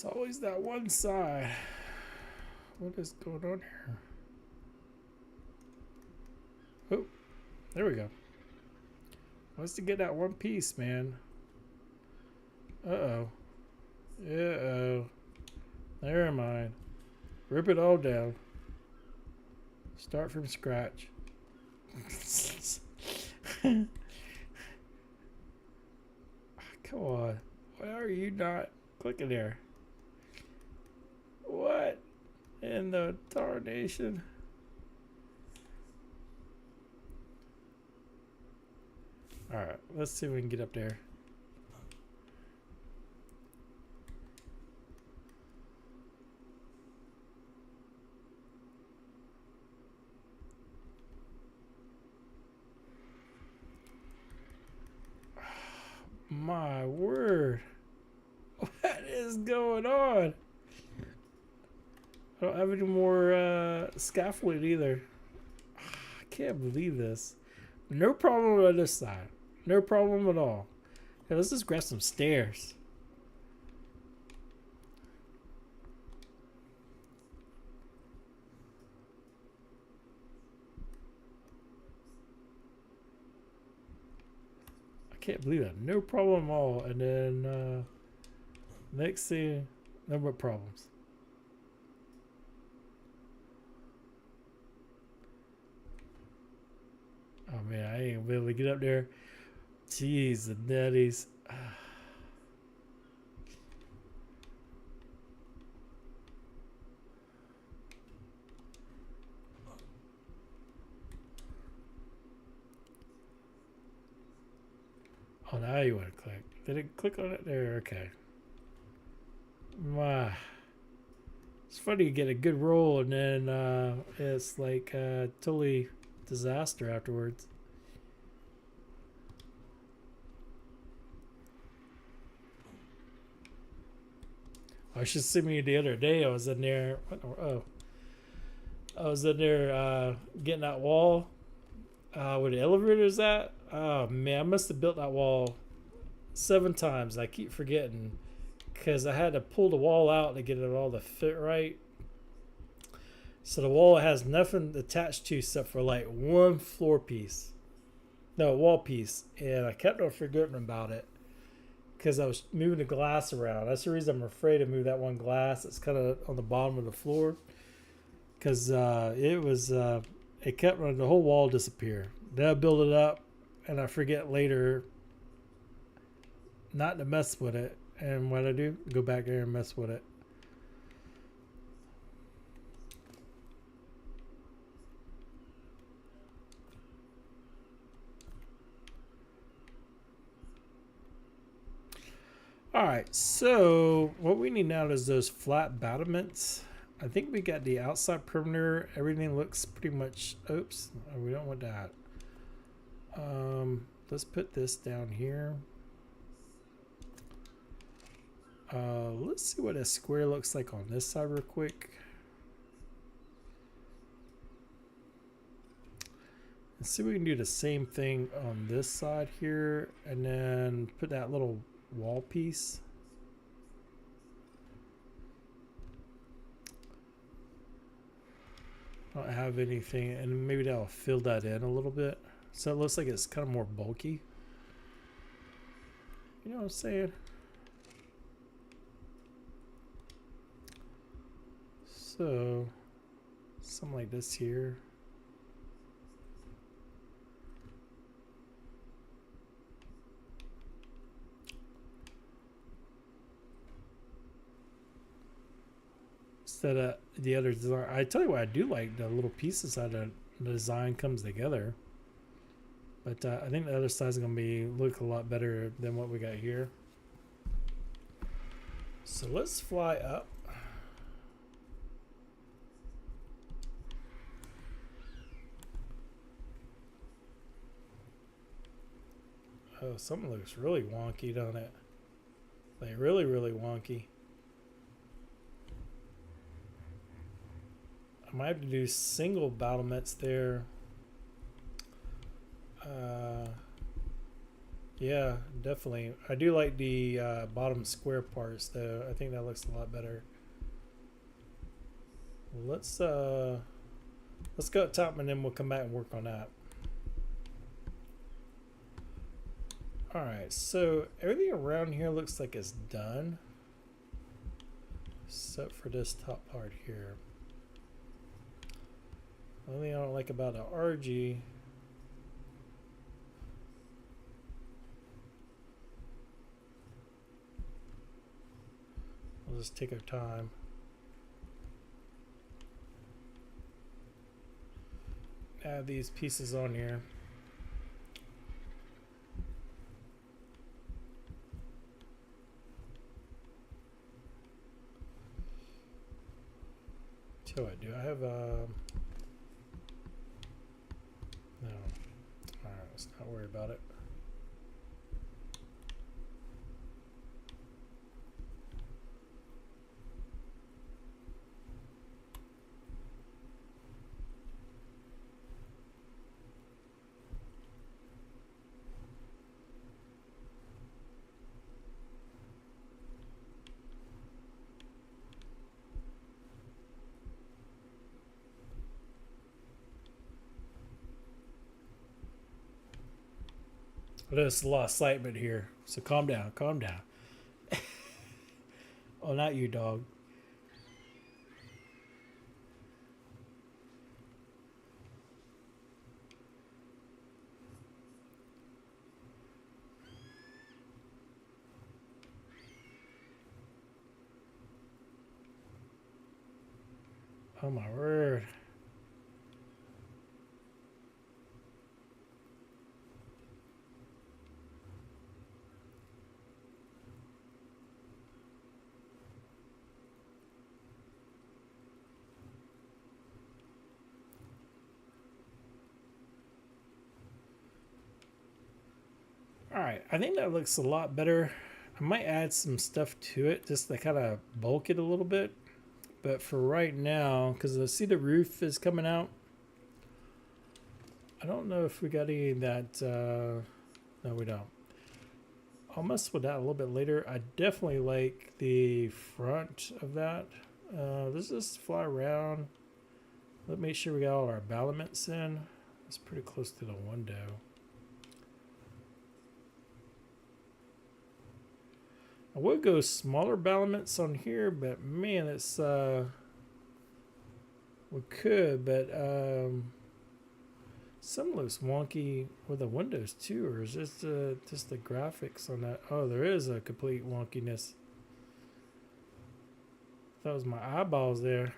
always that one side. What is going on here? Oh, there we go. Wants to get that one piece, man. Uh-oh. Uh-oh. Never mind. Rip it all down. Start from scratch. Come on. Why are you not clicking there? What in the tarnation? Alright, let's see if we can get up there. My word. What is going on? I don't have any more scaffolding either. I can't believe this. No problem on this side. No problem at all. Okay, let's just grab some stairs. I can't believe that. No problem at all. And then next thing, no more problems. Oh man, I ain't gonna be able to get up there. Jeez, the nutties. Oh, now you want to click. Did it click on it there? Okay. It's funny, you get a good roll and then it's like totally disaster afterwards. I should see me the other day. I was in there. I was in there getting that wall where the elevator's at. Oh man, I must have built that wall 7 times. I keep forgetting because I had to pull the wall out to get it all to fit right. So the wall has nothing attached to except for like one floor piece. No, wall piece. And I kept on forgetting about it because I was moving the glass around. That's the reason I'm afraid to move that one glass. It's kind of on the bottom of the floor. Because it kept running, the whole wall disappear. Then I build it up and I forget later not to mess with it. And what I do, go back there and mess with it. All right, so what we need now is those flat battlements. I think we got the outside perimeter. Everything looks pretty much, oops, we don't want that. Let's put this down here. Let's see what a square looks like on this side real quick. Let's see if we can do the same thing on this side here and then put that little wall piece. I don't have anything, and maybe that'll fill that in a little bit. So it looks like it's kind of more bulky. You know what I'm saying? So, something like this here. Instead of the other design. I tell you what, I do like the little pieces how the design comes together. But I think the other side is going to look a lot better than what we got here. So let's fly up. Oh, something looks really wonky, don't it? Like really, really wonky. I might have to do single battlements there. Yeah, definitely. I do like the bottom square parts though. I think that looks a lot better. Let's uh let's go up top and then we'll come back and work on that. Alright, so everything around here looks like it's done. Except for this top part here. The only thing I don't like about the RG we'll just take our time. Add these pieces on here. Tell you what, do I have no. Alright, let's not worry about it. There's a lot of excitement here, so calm down, calm down. Oh, not you, dog. Oh my word. Alright, I think that looks a lot better. I might add some stuff to it just to kind of bulk it a little bit. But for right now, because I see the roof is coming out, I don't know if we got any of that. No, we don't. I'll mess with that a little bit later. I definitely like the front of that. Let's just fly around. Let's make sure we got all our battlements in. It's pretty close to the window. I would go smaller battlements on here, but man, it's we could, but some looks wonky with the windows too, or is this just the graphics on that? Oh, there is a complete wonkiness. That was my eyeballs there.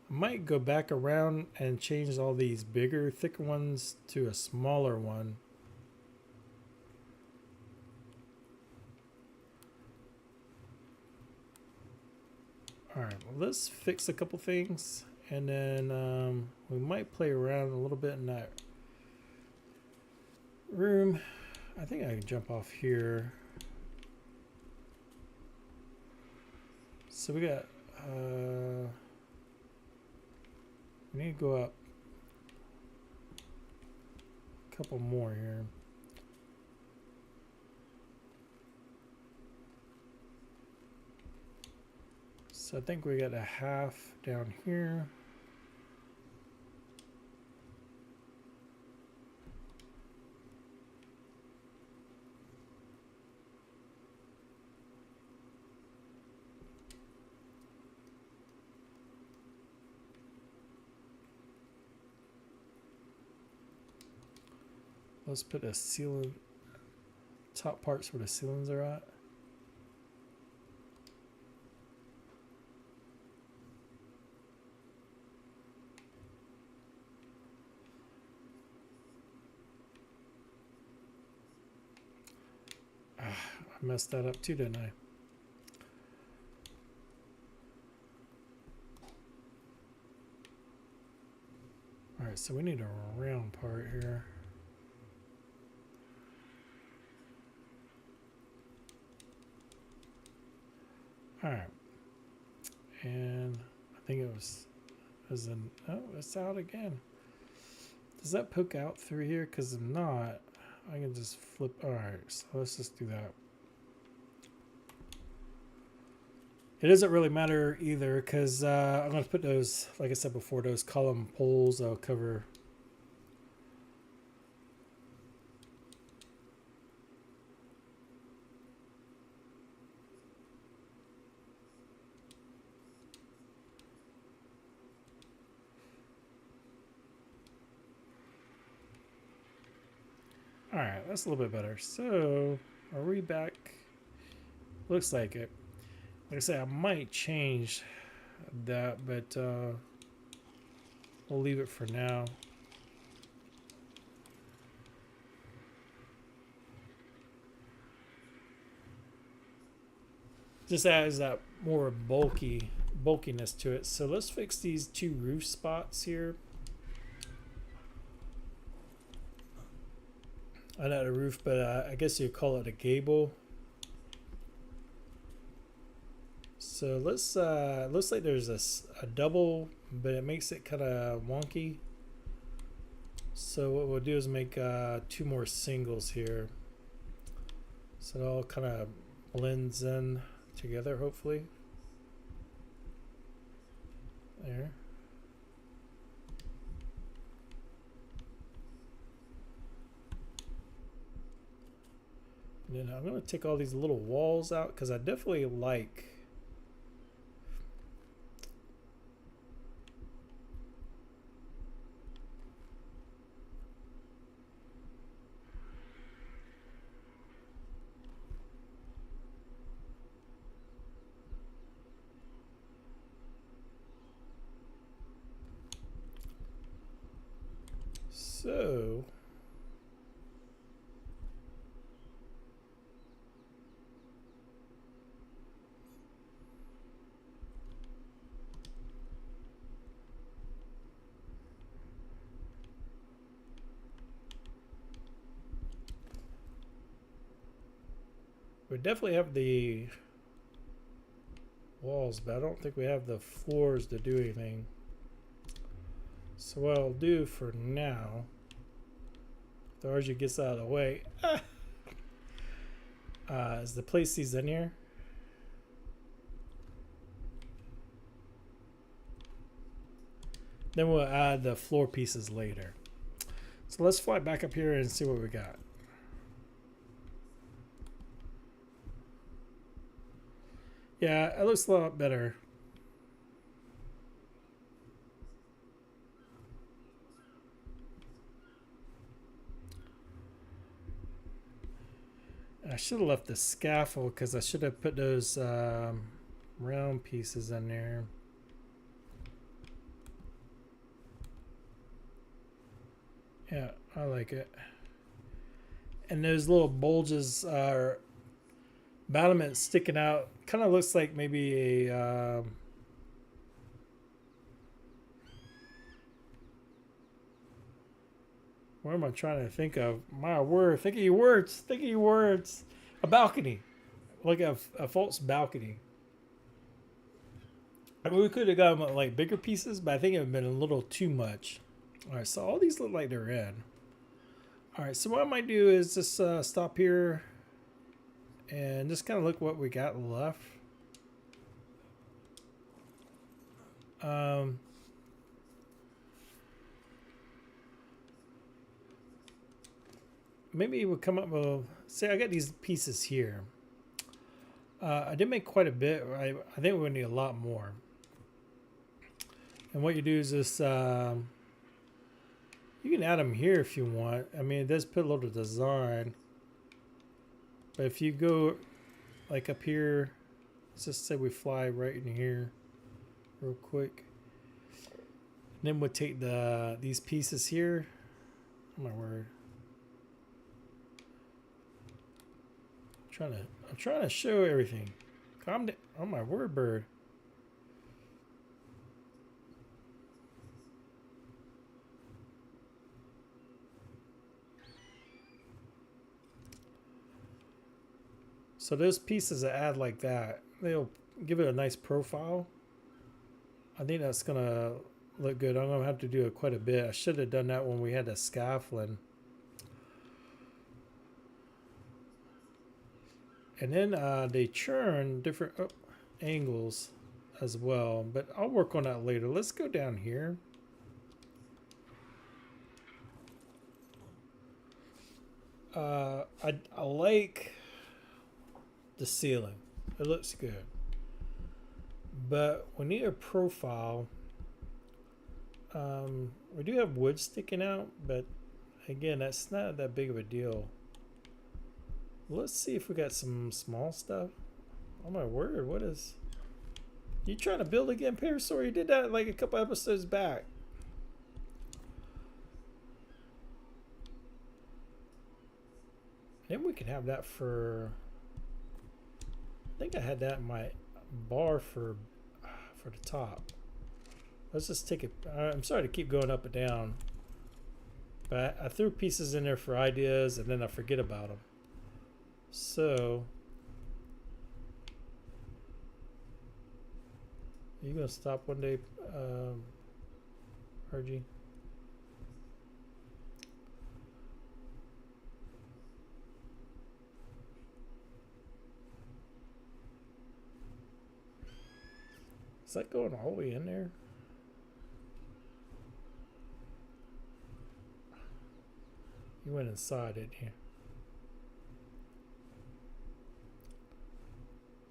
I might go back around and change all these bigger, thicker ones to a smaller one. Alright, well, let's fix a couple things, and then we might play around a little bit in that room. I think I can jump off here. So we got we need to go up a couple more here. So I think we got a half down here. Let's put a ceiling, top parts where the ceilings are at. I messed that up too, didn't I? Alright, so we need a round part here. Alright. And I think it was in, oh, it's out again. Does that poke out through here? Because if not, I can just flip. All right, so let's just do that. It doesn't really matter either because I'm going to put those, like I said before, those column poles I'll cover. All right, that's a little bit better. So, are we back? Looks like it. Like I said, I might change that, but we'll leave it for now. Just adds that more bulkiness to it. So let's fix these two roof spots here. Not a roof, but I guess you'd call it a gable. So let's looks like there's a double, but it makes it kind of wonky. So what we'll do is make 2 more singles here. So it all kind of blends in together, hopefully. There. And then I'm going to take all these little walls out because I definitely like so. We definitely have the walls, but I don't think we have the floors to do anything. So what I'll do for now, if the RG gets out of the way, is to place these in here. Then we'll add the floor pieces later. So let's fly back up here and see what we got. Yeah, it looks a lot better. I should have left the scaffold because I should have put those round pieces in there. Yeah, I like it. And those little bulges are battlements sticking out. Kind of looks like maybe a what am I trying to think of? My word, think of your words. Think of your words. A balcony, like a false balcony. I mean, we could have gotten like bigger pieces, but I think it would have been a little too much. All right, so all these look like they're in. All right, so what I might do is just stop here and just kind of look what we got left. Maybe we'll come up with, say I got these pieces here. I did make quite a bit. I think we're gonna need a lot more. And what you do is this, you can add them here if you want. I mean, it does put a little design. But if you go like up here, let's just say we fly right in here real quick. Then we'll take these pieces here. Oh my word. I'm trying to show everything. Calm down. Oh my word, bird. So those pieces that add like that, they'll give it a nice profile. I think that's gonna look good. I'm gonna have to do it quite a bit. I should have done that when we had the scaffolding. And then they churn different angles as well, but I'll work on that later. Let's go down here. I like the ceiling. It looks good. But we need a profile. We do have wood sticking out, but again, that's not that big of a deal. Let's see if we got some small stuff. Oh my word, what is... You trying to build again, Parasaur? You did that like a couple episodes back. Maybe we can have that for... I think I had that in my bar for the top. Let's just take it. I'm sorry to keep going up and down, but I threw pieces in there for ideas and then I forget about them. So, are you gonna stop one day, RG? Is that going all the way in there? You went inside, didn't you?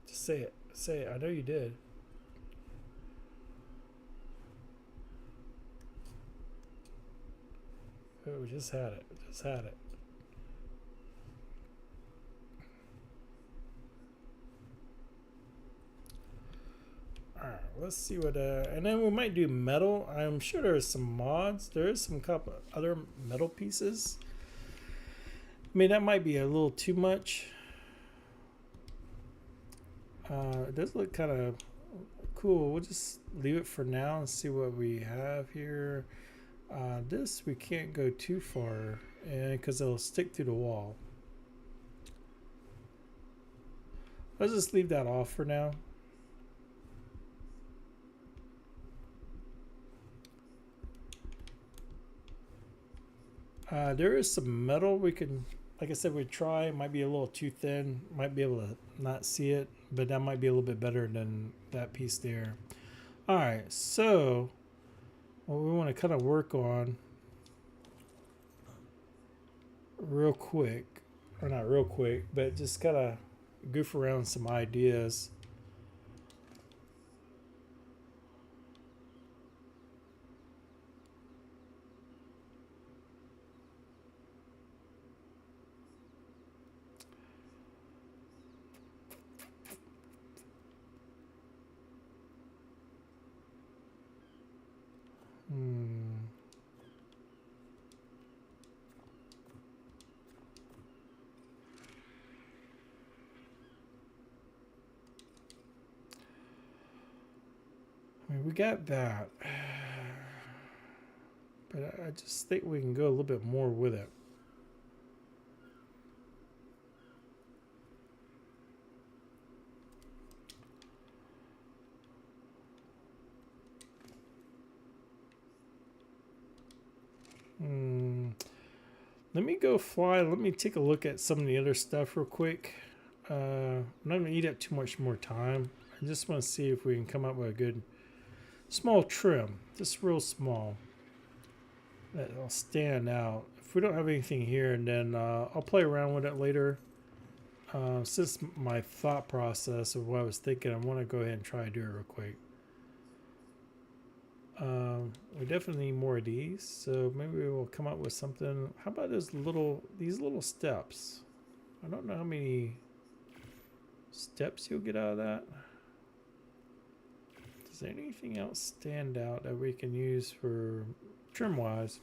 Just say it. Say it. I know you did. Oh, we just had it. Just had it. Alright, let's see what and then we might do metal. I'm sure there's some mods. There is some couple other metal pieces. I mean, that might be a little too much. It does look kind of cool. We'll just leave it for now and see what we have here. This we can't go too far because it'll stick through the wall. Let's just leave that off for now. There is some metal we can, like I said, we try. It might be a little too thin. Might be able to not see it, but that might be a little bit better than that piece there. All right, so what we want to kind of work on real quick, or not real quick, but just kind of goof around some ideas. I mean, we got that, but I just think we can go a little bit more with it. Let me go fly. Let me take a look at some of the other stuff real quick. I'm not going to eat up too much more time. I just want to see if we can come up with a good small trim. Just real small. That'll stand out. If we don't have anything here, and then I'll play around with it later. Since my thought process of what I was thinking, I want to go ahead and try to do it real quick. We definitely need more of these, so maybe we'll come up with something. How about these little steps? I don't know how many steps you'll get out of that. Does anything else stand out that we can use for trim wise?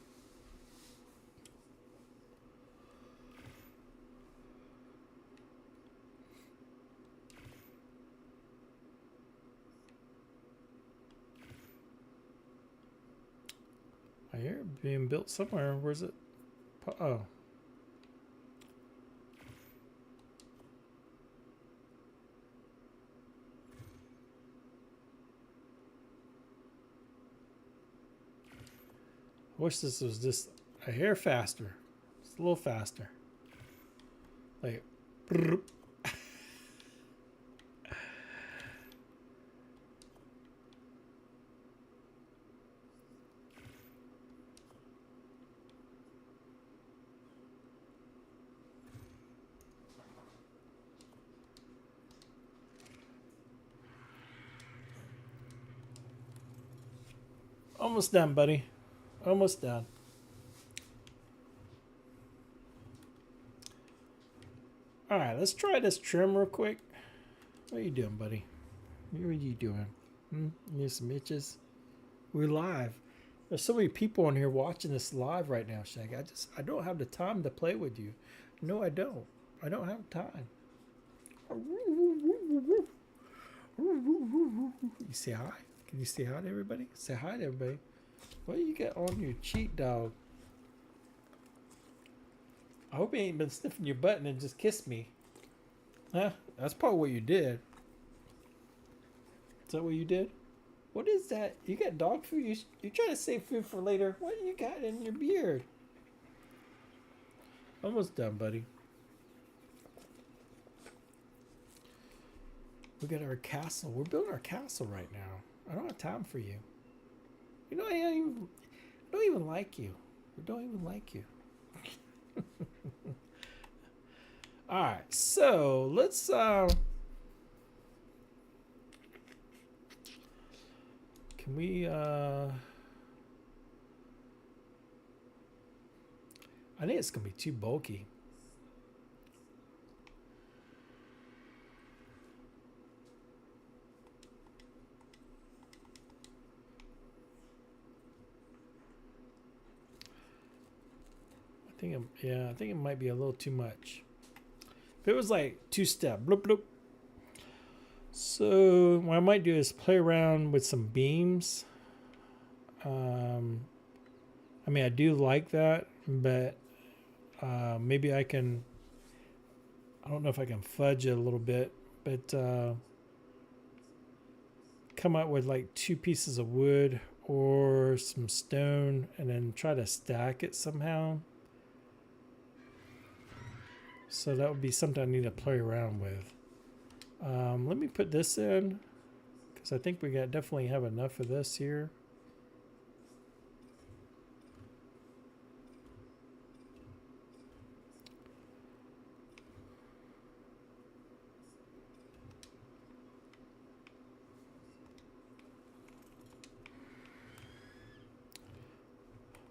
I hear it being built somewhere. Where's it? Oh. Wish this was just a hair faster. Just a little faster. Like, brrr. Almost done, buddy. Almost done. All right, let's try this trim real quick. What are you doing, buddy? What are you doing? You need some itches? We're live. There's so many people on here watching this live right now, Shag. I don't have the time to play with you. No, I don't. I don't have time. You say hi? Can you say hi to everybody? Say hi to everybody. What do you got on your cheek, dog? I hope you ain't been sniffing your butt and then just kissed me. Huh? That's probably what you did. Is that what you did? What is that? You got dog food? You trying to save food for later? What do you got in your beard? Almost done, buddy. We got our castle. We're building our castle right now. I don't have time for you. You know, I don't even like you. I don't even like you. All right, so let's can we I think it's gonna be too bulky. I think it might be a little too much. If it was like two-step, bloop bloop. So what I might do is play around with some beams. I mean, I do like that, but maybe I can. I don't know if I can fudge it a little bit, but come up with like 2 pieces of wood or some stone, and then try to stack it somehow. So that would be something I need to play around with. Let me put this in, because I think we definitely have enough of this here.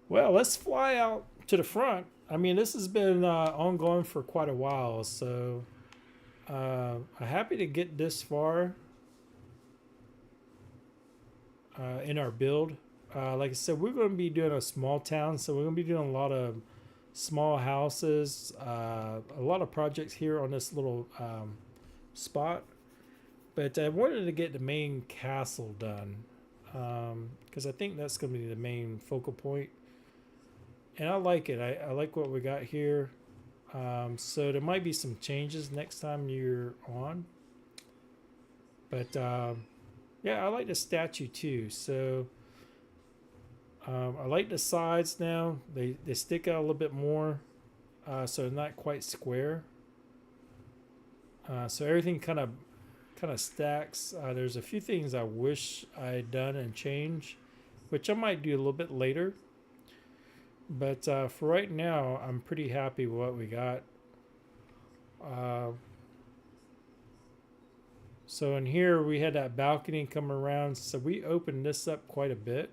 Well, let's fly out to the front. I mean, this has been ongoing for quite a while, so I'm happy to get this far in our build. Like I said, we're going to be doing a small town, so we're going to be doing a lot of small houses, a lot of projects here on this little spot. But I wanted to get the main castle done, because I think that's going to be the main focal point. And I like it. I like what we got here. So there might be some changes next time you're on. But yeah, I like the statue too. So I like the sides now. They stick out a little bit more. So they're not quite square. So everything kind of stacks. There's a few things I wish I had done and changed, which I might do a little bit later. But for right now, I'm pretty happy with what we got. So in here, we had that balcony come around. So we opened this up quite a bit.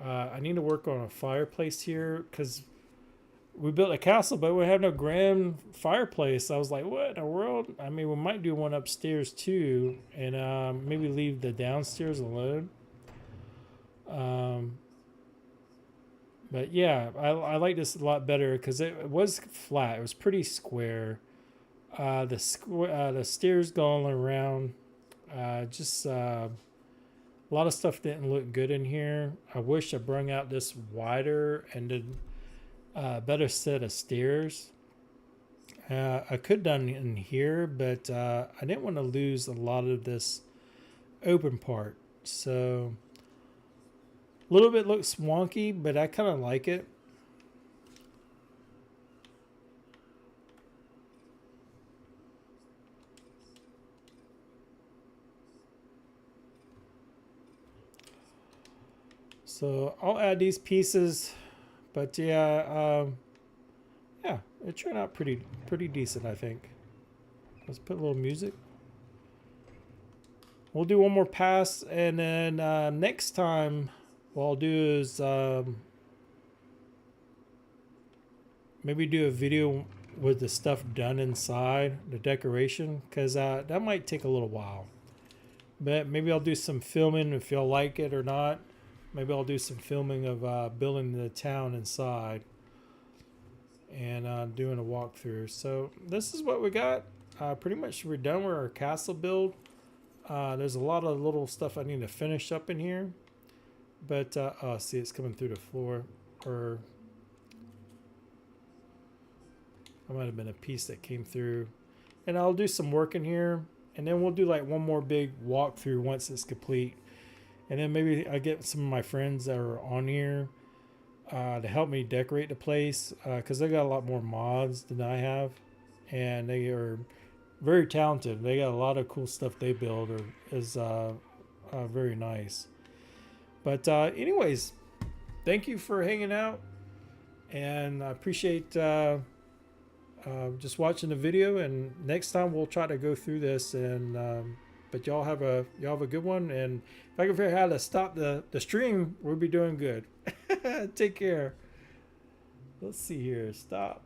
I need to work on a fireplace here, because we built a castle, but we have no grand fireplace. I was like, what in the world? I mean, we might do one upstairs too, and maybe leave the downstairs alone. But yeah, I like this a lot better, because it was flat. It was pretty square. The stairs going around. Just a lot of stuff didn't look good in here. I wish I brung out this wider and did a better set of stairs. I could have done in here, but I didn't want to lose a lot of this open part. So A little bit looks wonky, but I kind of like it. So I'll add these pieces, but yeah, yeah, it turned out pretty decent, I think. Let's put a little music. We'll do one more pass, and then next time what I'll do is maybe do a video with the stuff done inside, the decoration, because that might take a little while. But maybe I'll do some filming if y'all like it or not. Maybe I'll do some filming of building the town inside and doing a walkthrough. So this is what we got. Pretty much we're done with our castle build. There's a lot of little stuff I need to finish up in here. But, oh, see, it's coming through the floor. Or, that might have been a piece that came through. And I'll do some work in here. And then we'll do like one more big walkthrough once it's complete. And then maybe I get some of my friends that are on here to help me decorate the place. Because they got a lot more mods than I have. And they are very talented. They got a lot of cool stuff they build is very nice. But anyways, thank you for hanging out, and I appreciate just watching the video. And next time we'll try to go through this. And but y'all have a good one. And if I can figure out how to stop the stream, we'll be doing good. Take care. Let's see here. Stop.